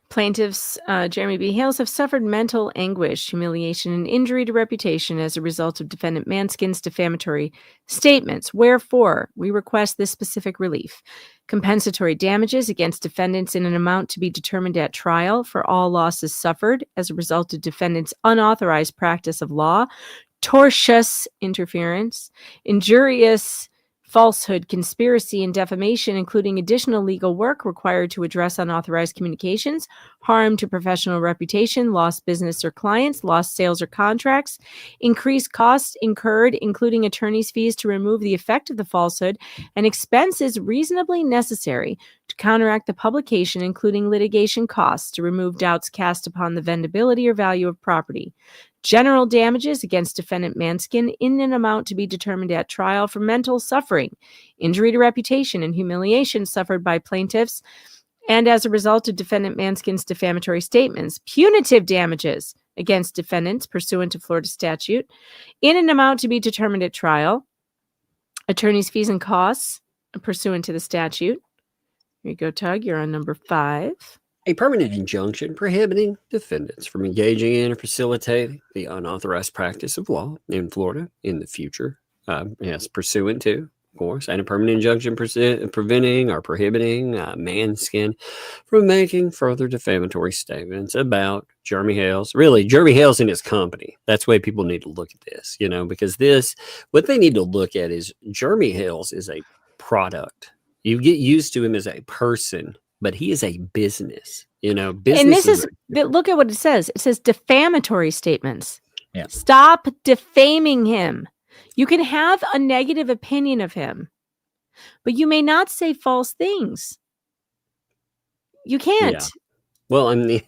Speaker 4: Plaintiffs Jeremy B. Hales have suffered mental anguish, humiliation, and injury to reputation as a result of defendant Matzkin's defamatory statements. Wherefore, we request this specific relief. Compensatory damages against defendants in an amount to be determined at trial for all losses suffered as a result of defendants' unauthorized practice of law, tortious interference, injurious falsehood, conspiracy, and defamation, including additional legal work required to address unauthorized communications, harm to professional reputation, lost business or clients, lost sales or contracts, increased costs incurred, including attorney's fees to remove the effect of the falsehood, and expenses reasonably necessary to counteract the publication, including litigation costs to remove doubts cast upon the vendability or value of property. General damages against defendant Matzkin in an amount to be determined at trial for mental suffering, injury to reputation, and humiliation suffered by plaintiffs, and as a result of defendant Matzkin's defamatory statements. Punitive damages against defendants pursuant to Florida statute in an amount to be determined at trial. Attorney's fees and costs pursuant to the statute. Here you go, Tug. You're on number 5.
Speaker 5: A permanent injunction prohibiting defendants from engaging in or facilitating the unauthorized practice of law in Florida in the future. Yes, pursuant to, of course, and a permanent injunction preventing or prohibiting Matzkin from making further defamatory statements about Jeremy Hales. Really, Jeremy Hales and his company. That's the way people need to look at this, because what they need to look at is Jeremy Hales is a product. You get used to him as a person, but he is a business, business.
Speaker 4: And this is, look at what it says. It says defamatory statements.
Speaker 9: Yeah.
Speaker 4: Stop defaming him. You can have a negative opinion of him, but you may not say false things. You can't.
Speaker 5: Yeah. Well, I mean,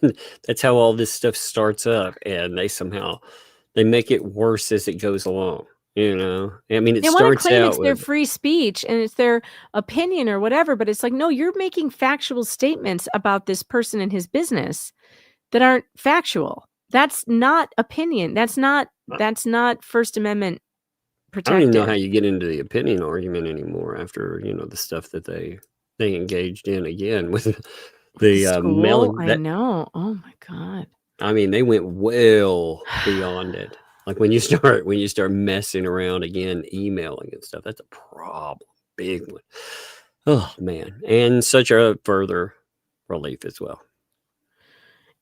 Speaker 5: that's how all this stuff starts up, and they make it worse as it goes along. I mean,
Speaker 4: they want to claim it's their free speech and it's their opinion or whatever, but it's like, no, you're making factual statements about this person and his business that aren't factual. That's not opinion. That's not First Amendment protected.
Speaker 5: I don't even know how you get into the opinion argument anymore after, the stuff that they engaged in again with the mailing.
Speaker 4: I know. Oh my God.
Speaker 5: I mean, they went well beyond it. Like when you start messing around again, emailing and stuff, that's a problem, big one. Oh man, and such a further relief as well.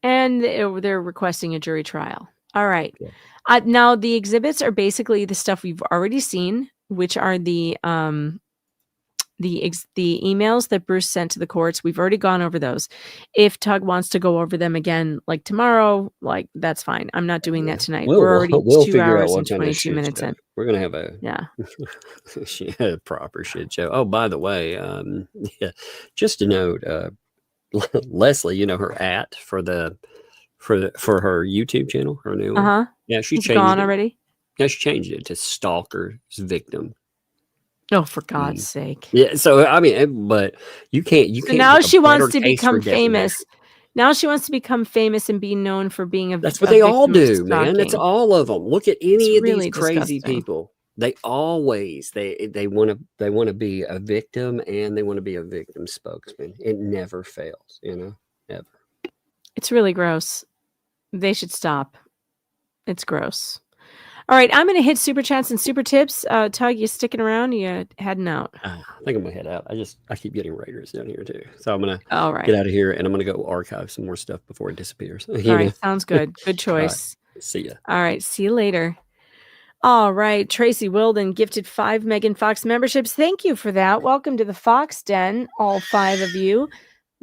Speaker 4: And they're requesting a jury trial. All right. Yeah. Now the exhibits are basically the stuff we've already seen, which are the emails that Bruce sent to the courts. We've already gone over those. If Tug wants to go over them again, like tomorrow, like that's fine. I'm not doing that tonight. We're already 2 hours and 22 minutes in.
Speaker 5: We're going to have a proper shit show. Oh, by the way, just a note, Leslie, her for her YouTube channel, her new one. Yeah, she changed
Speaker 4: gone
Speaker 5: it
Speaker 4: already.
Speaker 5: Yeah, she changed it to Stalker's Victim.
Speaker 4: Oh, for God's sake.
Speaker 5: Yeah. So, I mean, but you can't.
Speaker 4: So now she wants to become famous. Now she wants to become famous and be known for being
Speaker 5: That's what they all do, man. That's all of them. Look at any of these crazy people. They always, they want to be a victim and they want to be a victim spokesman. It never fails, ever.
Speaker 4: It's really gross. They should stop. It's gross. All right, I'm going to hit super chats and super tips. Tug, you sticking around? You heading out?
Speaker 5: I think I'm going to head out. I keep getting writers down here too. So I'm going to
Speaker 4: get
Speaker 5: out of here and I'm going to go archive some more stuff before it disappears.
Speaker 4: All right, sounds good. Good choice.
Speaker 5: Right, see ya.
Speaker 4: All right, see you later. All right, Tracy Wilden gifted 5 Megan Fox memberships. Thank you for that. Welcome to the Fox Den, all 5 of you.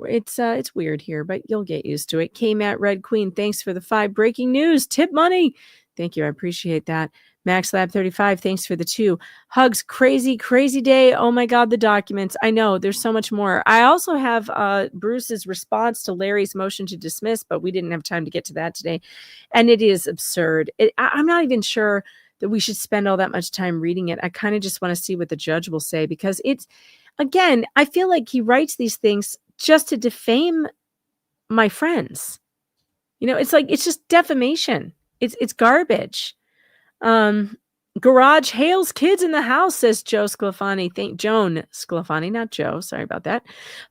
Speaker 4: It's weird here, but you'll get used to it. K-Matt Red Queen, thanks for the 5 breaking news. Tip money. Thank you. I appreciate that. Max Lab 35, thanks for the 2. Hugs, crazy day. Oh my God, the documents. I know there's so much more. I also have Bruce's response to Larry's motion to dismiss, but we didn't have time to get to that today. And it is absurd. I'm not even sure that we should spend all that much time reading it. I kind of just want to see what the judge will say, because it's, again, I feel like he writes these things just to defame my friends. You know, it's like, it's just defamation. It's garbage. Garage Hales kids in the house, says Joan Sclafani, not Joe. Sorry about that.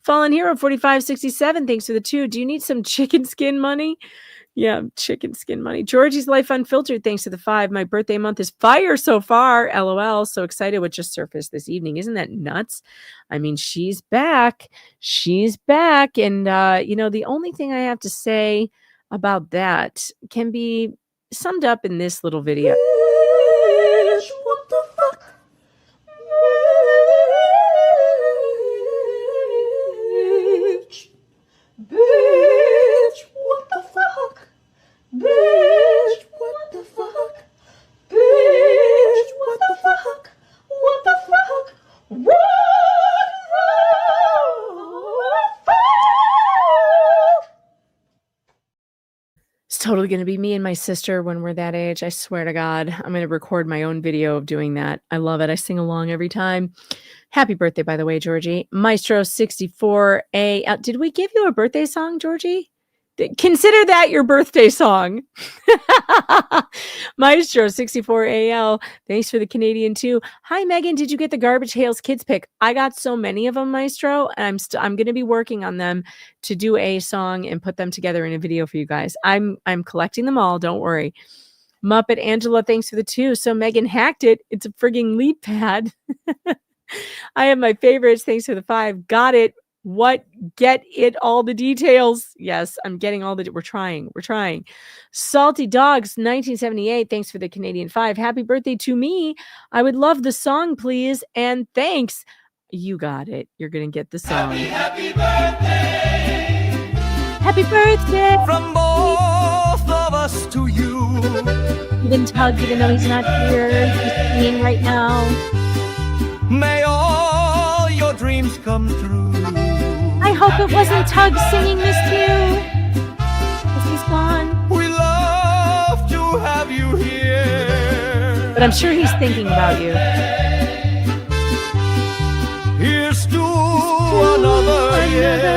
Speaker 4: Fallen Hero 4567. Thanks for the 2. Do you need some chicken skin money? Yeah, chicken skin money. Georgie's Life Unfiltered. Thanks to the 5. My birthday month is fire so far. LOL. So excited what just surfaced this evening. Isn't that nuts? I mean, she's back. She's back. And, the only thing I have to say about that can be summed up in this little video.
Speaker 2: Bitch, what the fuck? Bitch, what the fuck? Bitch, what the fuck? Bitch, what the fuck? What the fuck? What the fuck?
Speaker 4: It's totally going to be me and my sister when we're that age. I swear to God, I'm going to record my own video of doing that. I love it. I sing along every time. Happy birthday, by the way, Georgie. Maestro 64A. Did we give you a birthday song, Georgie? Consider that your birthday song. Maestro 64AL. Thanks for the Canadian too. Hi, Megan. Did you get the Garbage Hales kids pick? I got so many of them, Maestro, and I'm going to be working on them to do a song and put them together in a video for you guys. I'm collecting them all. Don't worry. Muppet Angela, thanks for the 2. So Megan hacked it. It's a frigging leap pad. I have my favorites. Thanks for the 5. Got it. What? Get it all the details. Yes, I'm getting all the we're trying. Salty Dogs 1978. Thanks for the Canadian 5. Happy birthday to me. I would love the song, please. And thanks. You got it. You're gonna get the song.
Speaker 2: Happy birthday.
Speaker 4: Happy birthday
Speaker 2: From both of us to you.
Speaker 4: Even Tug, even though he's not here, he's singing right now.
Speaker 2: May all your dreams come true.
Speaker 4: I hope it wasn't Tug singing this too, because he's gone.
Speaker 2: We love to have you here.
Speaker 4: But I'm sure he's thinking about you.
Speaker 2: Here's to another year.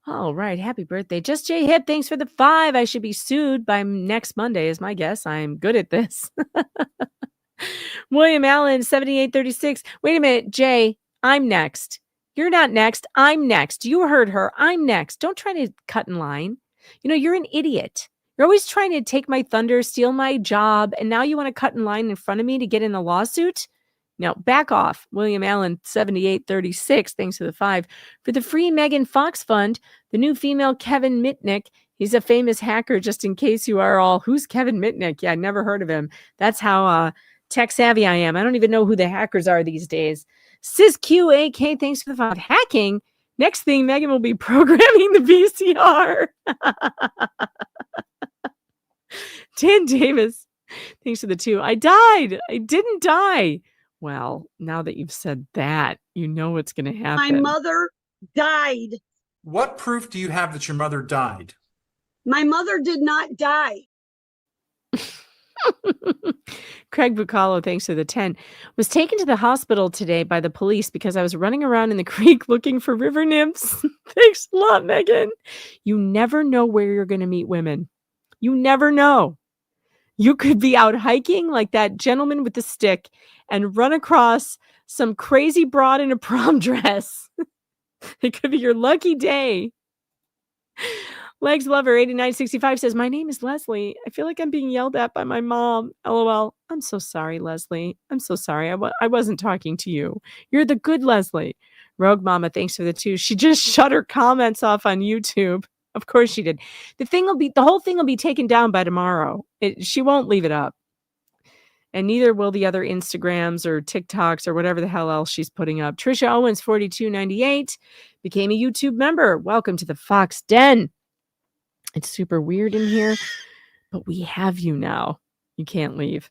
Speaker 4: All right, happy birthday. Just J Hip, thanks for the 5. I should be sued by next Monday is my guess. I'm good at this. William Allen 7836. Wait a minute, Jay. I'm next. You're not next. I'm next. You heard her. I'm next. Don't try to cut in line. You know, you're an idiot. You're always trying to take my thunder, steal my job, and now you want to cut in line in front of me to get in the lawsuit? No, back off. William Allen 7836. Thanks for the 5. For the Free Megan Fox Fund, the new female Kevin Mitnick. He's a famous hacker, just in case you are all, who's Kevin Mitnick? Yeah, I never heard of him. That's how tech savvy I am. I don't even know who the hackers are these days. SysQAK, thanks for the 5. Hacking. Next thing, Megan will be programming the VCR. Dan Davis, thanks for the 2. I died. I didn't die. Well, now that you've said that, you know what's going to happen.
Speaker 1: My mother died.
Speaker 14: What proof do you have that your mother died?
Speaker 1: My mother did not die.
Speaker 4: Craig Bucalo, thanks for the 10. Was taken to the hospital today by the police because I was running around in the creek looking for river nymphs. Thanks a lot, Megan. You never know where you're going to meet women. You never know. You could be out hiking like that gentleman with the stick and run across some crazy broad in a prom dress. It could be your lucky day. Legs Lover 8965 says, my name is Leslie. I feel like I'm being yelled at by my mom. LOL. I'm so sorry, Leslie. I'm so sorry. I wasn't talking to you. You're the good Leslie. Rogue Mama, thanks for the 2. She just shut her comments off on YouTube. Of course she did. The whole thing will be taken down by tomorrow. She won't leave it up. And neither will the other Instagrams or TikToks or whatever the hell else she's putting up. Trisha Owens 4298 became a YouTube member. Welcome to the Fox Den. It's super weird in here, but we have you now. You can't leave.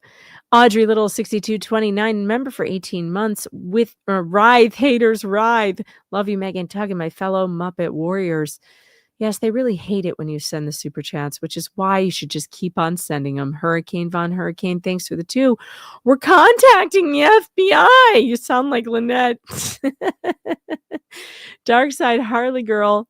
Speaker 4: Audrey Little 6229, member for 18 months with Writhe Haters Writhe. Love you, Megan Tug, and my fellow Muppet Warriors. Yes, they really hate it when you send the super chats, which is why you should just keep on sending them. Hurricane Von Hurricane, thanks for the 2. We're contacting the FBI. You sound like Lynette. Dark Side Harley Girl,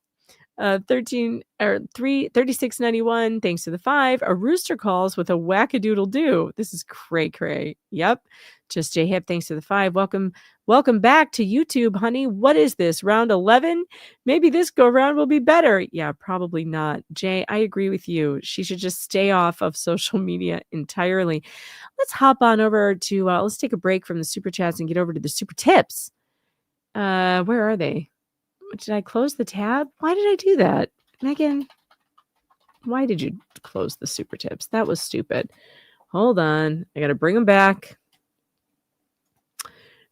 Speaker 4: 3691. Thanks to the 5. A rooster calls with a wackadoodle do. This is cray cray. Yep. Just J Hip. Thanks to the 5. Welcome back to YouTube, honey. What is this? Round 11? Maybe this go round will be better. Yeah, probably not. Jay, I agree with you. She should just stay off of social media entirely. Let's hop on over to, let's take a break from the super chats and get over to the super tips. Where are they? Did I close the tab? Why did I do that? Megan, why did you close the super tips? That was stupid. Hold on. I got to bring them back.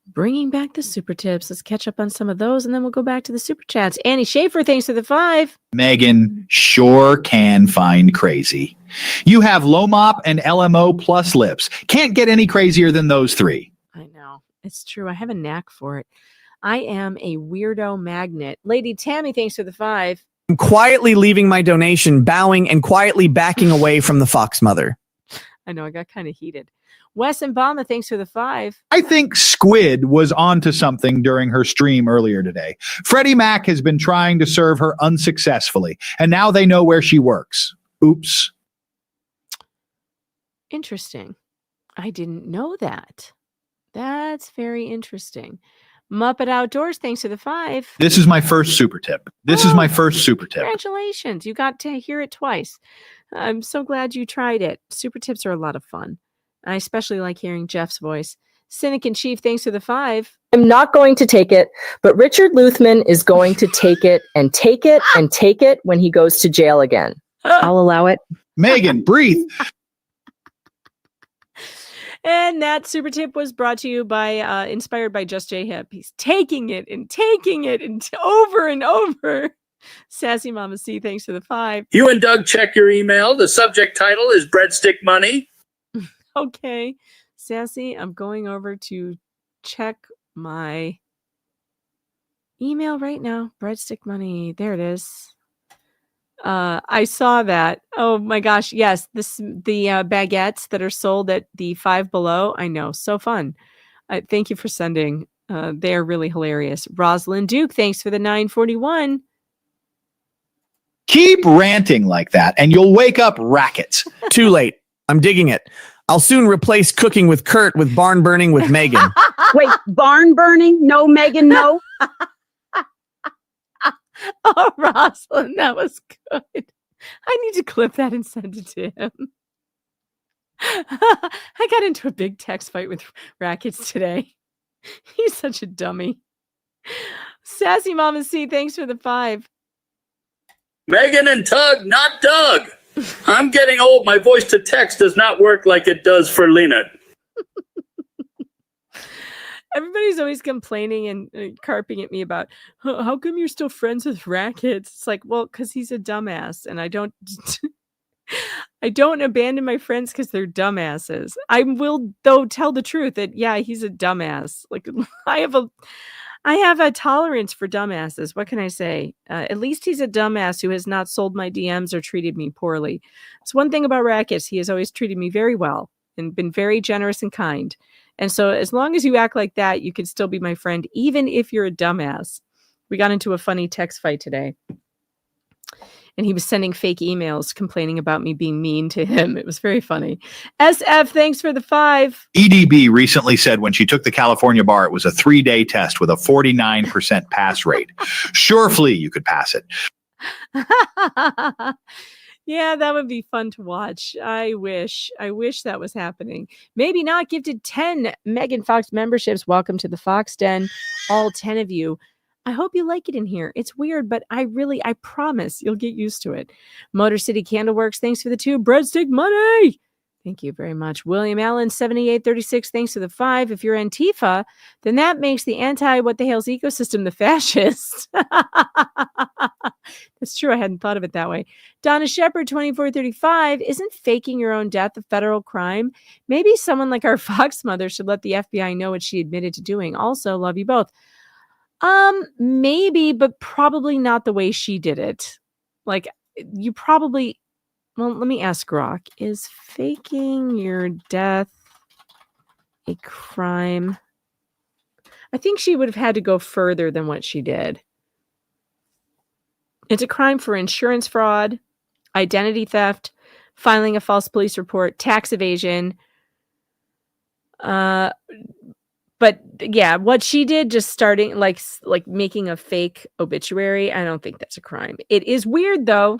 Speaker 4: Bringing back the super tips. Let's catch up on some of those, and then we'll go back to the super chats. Annie Schaefer, thanks for the 5.
Speaker 9: Megan sure can find crazy. You have low mop and LMO plus lips. Can't get any crazier than those 3.
Speaker 4: I know. It's true. I have a knack for it. I am a weirdo magnet. Lady Tammy, thanks for the 5.
Speaker 15: I'm quietly leaving my donation, bowing, and quietly backing away from the fox mother.
Speaker 4: I know. I got kind of heated. Wes and Balma, thanks for the 5.
Speaker 9: I think Squid was onto something during her stream earlier today. Freddie Mac has been trying to serve her unsuccessfully, and now they know where she works. Oops.
Speaker 4: Interesting. I didn't know that. That's very interesting. Muppet Outdoors, thanks for the 5.
Speaker 9: This is my first super tip.
Speaker 4: Congratulations. You got to hear it twice. I'm so glad you tried it. Super tips are a lot of fun. I especially like hearing Jeff's voice. Cynic in Chief, thanks for the 5.
Speaker 8: I'm not going to take it, but Richard Luthman is going to take it and take it and take it when he goes to jail again. I'll allow it.
Speaker 9: Megan, breathe.
Speaker 4: And that super tip was brought to you by, inspired by Just J Hip. He's taking it and over and over. Sassy Mama C, thanks for the 5.
Speaker 16: You and Doug check your email. The subject title is Breadstick Money.
Speaker 4: Okay. Sassy, I'm going over to check my email right now. Breadstick Money. There it is. I saw that. Oh my gosh. Yes. The baguettes that are sold at the Five Below. I know. So fun. Thank you for sending. They are really hilarious. Rosalind Duke, thanks for the 941.
Speaker 9: Keep ranting like that and you'll wake up rackets.
Speaker 15: Too late. I'm digging it. I'll soon replace cooking with Kurt with barn burning with Megan.
Speaker 1: Wait, barn burning? No, Megan, no.
Speaker 4: Oh, Rosalind, that was good. I need to clip that and send it to him. I got into a big text fight with Rackets today. He's such a dummy. Sassy Mama C, thanks for the 5.
Speaker 16: Megan and Tug, not Doug. I'm getting old. My voice to text does not work like it does for Lynette.
Speaker 4: Everybody's always complaining and carping at me about how come you're still friends with Rackets? It's like, well, because he's a dumbass, and I don't abandon my friends because they're dumbasses. I will, though, tell the truth that yeah, he's a dumbass. Like I have a tolerance for dumbasses. What can I say? At least he's a dumbass who has not sold my DMs or treated me poorly. It's one thing about Rackets. He has always treated me very well and been very generous and kind. And so as long as you act like that, you can still be my friend, even if you're a dumbass. We got into a funny text fight today. And he was sending fake emails complaining about me being mean to him. It was very funny. SF, thanks for the 5.
Speaker 9: EDB recently said when she took the California bar, it was a 3-day test with a 49% pass rate. Surely you could pass it.
Speaker 4: Yeah, that would be fun to watch. I wish that was happening. Maybe not. Gifted 10 Megan Fox memberships. Welcome to the Fox Den, all 10 of you. I hope you like it in here. It's weird, but I promise you'll get used to it. Motor City Candleworks, thanks for the 2. Breadstick Money. Thank you very much. William Allen, 7836, thanks for the 5. If you're Antifa, then that makes the anti-what-the-hell's ecosystem the fascist. That's true. I hadn't thought of it that way. Donna Shepard, 2435, isn't faking your own death a federal crime? Maybe someone like our Fox mother should let the FBI know what she admitted to doing. Also, love you both. Maybe, but probably not the way she did it. Like, you probably, well, let me ask Grok, is faking your death a crime? I think she would have had to go further than what she did. It's a crime for insurance fraud, identity theft, filing a false police report, tax evasion. But yeah, what she did, just starting like making a fake obituary, I don't think that's a crime. It is weird though.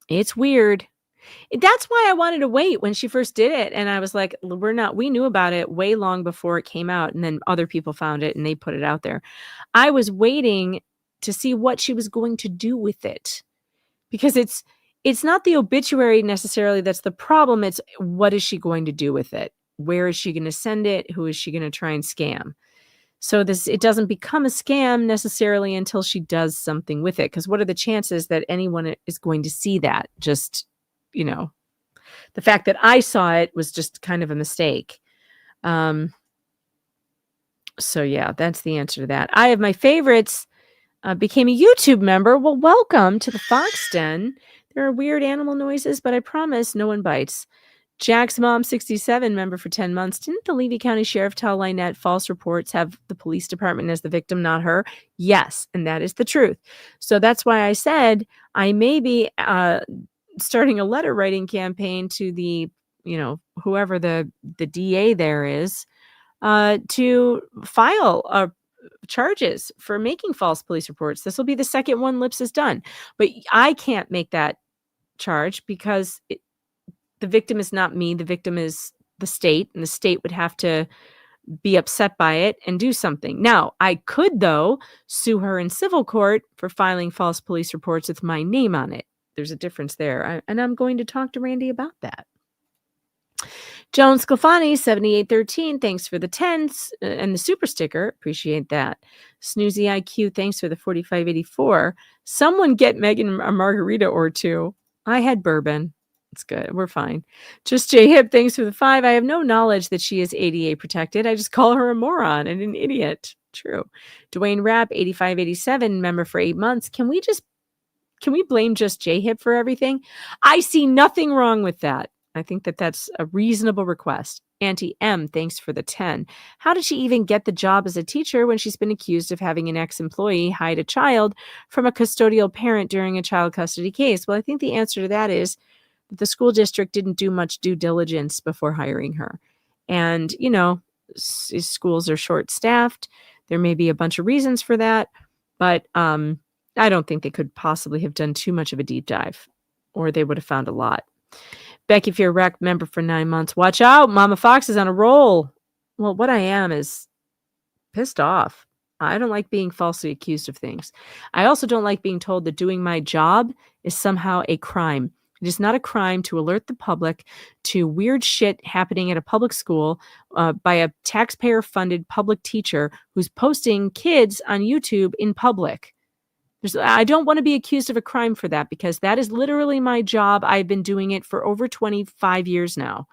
Speaker 4: It's weird. That's why I wanted to wait when she first did it. And I was like, we knew about it way long before it came out. And then other people found it and they put it out there. I was waiting to see what she was going to do with it, because it's not the obituary necessarily that's the problem. It's what is she going to do with it? Where is she going to send it? Who is she going to try and scam? So it doesn't become a scam necessarily until she does something with it. Because what are the chances that anyone is going to see that? Just, the fact that I saw it was just kind of a mistake. So yeah, that's the answer to that. I have my favorites. Became a YouTube member. Well, welcome to the Fox Den. There are weird animal noises, but I promise no one bites. Jack's mom, 67, member for 10 months. Didn't the Levy County Sheriff tell Lynette false reports have the police department as the victim, not her? Yes, and that is the truth. So that's why I said I may be starting a letter writing campaign to the, whoever the DA there is, to file charges for making false police reports. This will be the second one Lips has done, but I can't make that charge because the victim is not me. The victim is the state, and the state would have to be upset by it and do something. Now, I could, though, sue her in civil court for filing false police reports with my name on it. There's a difference there. And I'm going to talk to Randy about that. Joan Sclafani, 7813, thanks for the 10s and the super sticker. Appreciate that. Snoozy IQ, thanks for the 4584. Someone get Megan a margarita or two. I had bourbon. It's good. We're fine. Just J Hip, thanks for the 5. I have no knowledge that she is ADA protected. I just call her a moron and an idiot. True. Dwayne Rapp, 8587, member for 8 months. Can we blame just J Hip for everything? I see nothing wrong with that. I think that that's a reasonable request. Auntie M, thanks for the 10. How did she even get the job as a teacher when she's been accused of having an ex-employee hide a child from a custodial parent during a child custody case? Well, I think the answer to that is that the school district didn't do much due diligence before hiring her. And, schools are short-staffed. There may be a bunch of reasons for that, but I don't think they could possibly have done too much of a deep dive, or they would have found a lot. Becky, if you're a rec member for 9 months, watch out. Mama Fox is on a roll. Well, what I am is pissed off. I don't like being falsely accused of things. I also don't like being told that doing my job is somehow a crime. It is not a crime to alert the public to weird shit happening at a public school by a taxpayer-funded public teacher who's posting kids on YouTube in public. I don't want to be accused of a crime for that, because that is literally my job. I've been doing it for over 25 years now.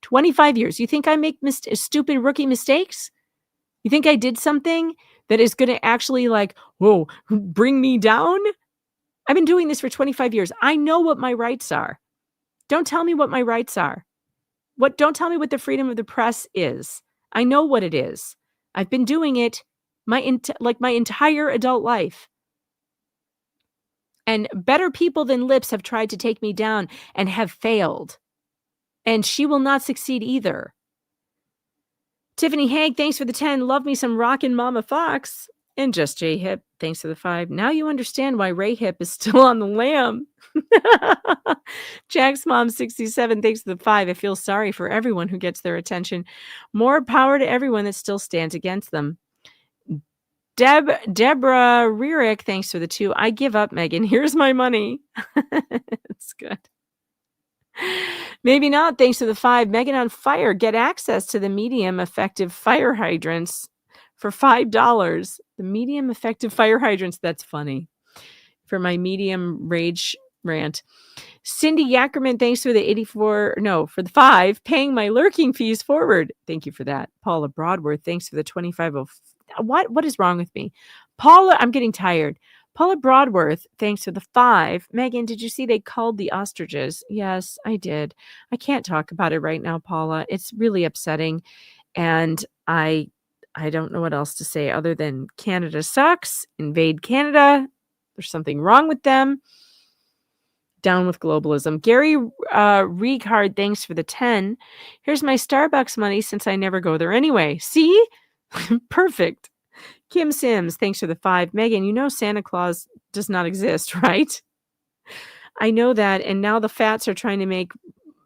Speaker 4: 25 years. You think I make stupid rookie mistakes? You think I did something that is going to actually bring me down? I've been doing this for 25 years. I know what my rights are. Don't tell me what my rights are. Don't tell me what the freedom of the press is. I know what it is. I've been doing it my entire adult life. And better people than Lips have tried to take me down and have failed. And she will not succeed either. Tiffany Haig, thanks for the 10. Love me some rockin' Mama Fox. And Just J Hip, thanks for the 5. Now you understand why Ray Hip is still on the lam. Jack's mom, 67, thanks for the 5. I feel sorry for everyone who gets their attention. More power to everyone that still stands against them. Deborah Rierick, thanks for the 2. I give up, Megan. Here's my money. It's good. Maybe not, thanks to the 5. Megan on Fire. Get access to the medium effective fire hydrants for $5. The medium effective fire hydrants. That's funny. For my medium rage rant. Cindy Yackerman, thanks for the for the 5. Paying my lurking fees forward. Thank you for that. Paula Broadworth, thanks for the 25. What is wrong with me? Paula, I'm getting tired. Paula Broadworth, thanks for the 5. Megan, did you see they culled the ostriches? Yes, I did. I can't talk about it right now, Paula. It's really upsetting. And I don't know what else to say other than Canada sucks. Invade Canada. There's something wrong with them. Down with globalism. Gary Riegard, thanks for the 10. Here's my Starbucks money since I never go there anyway. See? Perfect. Kim Sims, thanks for the 5. Megan, you know Santa Claus does not exist, right? I know that. And now the Fats are trying to make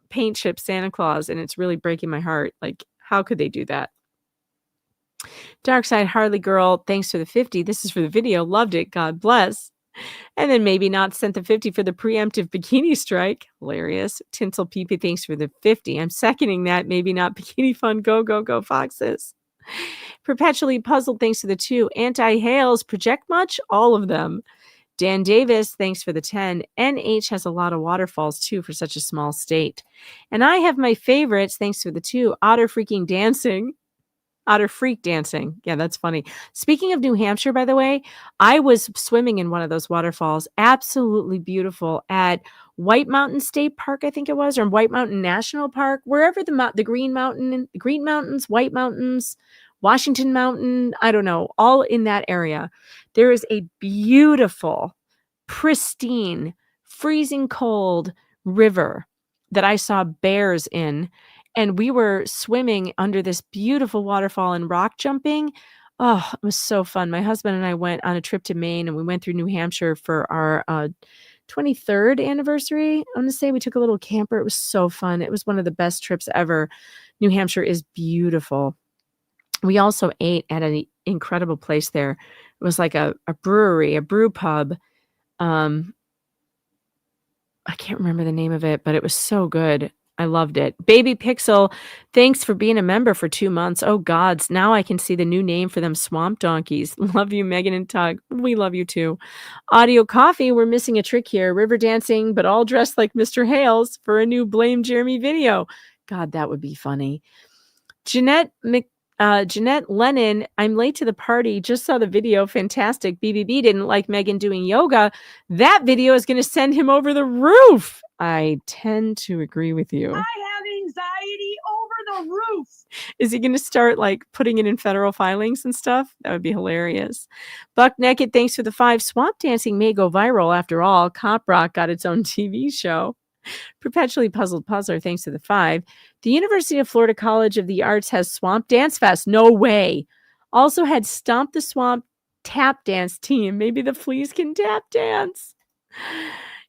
Speaker 4: paint chip Santa Claus, and it's really breaking my heart. Like, how could they do that? Darkside Harley Girl, thanks for the 50. This is for the video. Loved it. God bless. And then maybe not sent the 50 for the preemptive bikini strike. Hilarious. Tinsel PP, thanks for the 50. I'm seconding that. Maybe not bikini fun. Go, go, go, Foxes. Perpetually Puzzled, thanks to the 2. Anti-Hales, project much? All of them. Dan Davis, thanks for the 10. NH has a lot of waterfalls, too, for such a small state. And I have my favorites, thanks for the 2. Otter Freak Dancing. Yeah, that's funny. Speaking of New Hampshire, by the way, I was swimming in one of those waterfalls. Absolutely beautiful at White Mountain State Park, I think it was, or White Mountain National Park, wherever the Green Mountains, White Mountains, Washington Mountain, I don't know, all in that area. There is a beautiful, pristine, freezing cold river that I saw bears in. And we were swimming under this beautiful waterfall and rock jumping. Oh, it was so fun. My husband and I went on a trip to Maine, and we went through New Hampshire for our 23rd anniversary. I want to say we took a little camper. It was so fun. It was one of the best trips ever. New Hampshire is beautiful. We also ate at an incredible place there. It was like a brewery, a brew pub. I can't remember the name of it, but it was so good. I loved it. Baby Pixel, thanks for being a member for 2 months. Oh, gods. Now I can see the new name for them, Swamp Donkeys. Love you, Megan and Tug. We love you, too. Audio Coffee, we're missing a trick here. River dancing, but all dressed like Mr. Hales for a new Blame Jeremy video. God, that would be funny. Jeanette Lennon, I'm late to the party. Just saw the video. Fantastic. BBB didn't like Megan doing yoga. That video is going to send him over the roof. I tend to agree with you.
Speaker 1: I have anxiety over the roof.
Speaker 4: Is he going to start like putting it in federal filings and stuff? That would be hilarious. Buck Naked, thanks for the 5. Swamp dancing may go viral after all. Cop Rock got its own TV show. Perpetually Puzzled Puzzler, thanks to the 5. The University of Florida College of the Arts has Swamp Dance Fest. No way. Also had Stomp the Swamp tap dance team. Maybe the fleas can tap dance.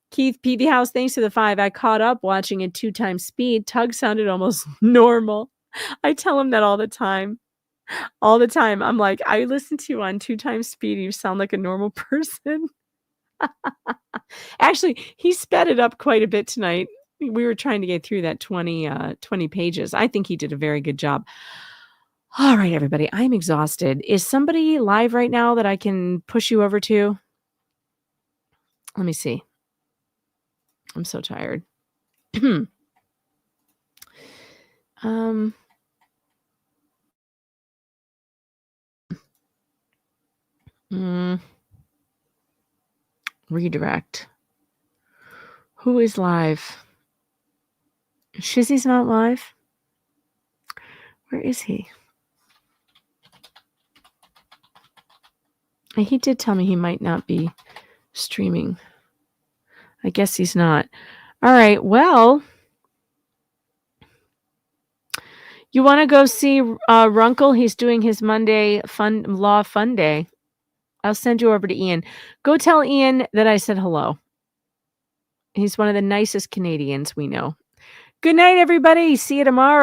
Speaker 4: Keith PB House, thanks to the 5. I caught up watching at 2 times speed. Tug sounded almost normal. I tell him that all the time. All the time. I'm like, I listen to you on 2 times speed. You sound like a normal person. Actually, he sped it up quite a bit tonight. We were trying to get through that 20 pages. I think he did a very good job. All right, everybody, I'm exhausted. Is somebody live right now that I can push you over to? Let me see. I'm so tired. Redirect. Who is live? Shizzy's not live. Where is he? He did tell me he might not be streaming. I guess he's not. All right. Well, you want to go see Runkle? He's doing his Monday Law Fun Day. I'll send you over to Ian. Go tell Ian that I said hello. He's one of the nicest Canadians we know. Good night, everybody. See you tomorrow.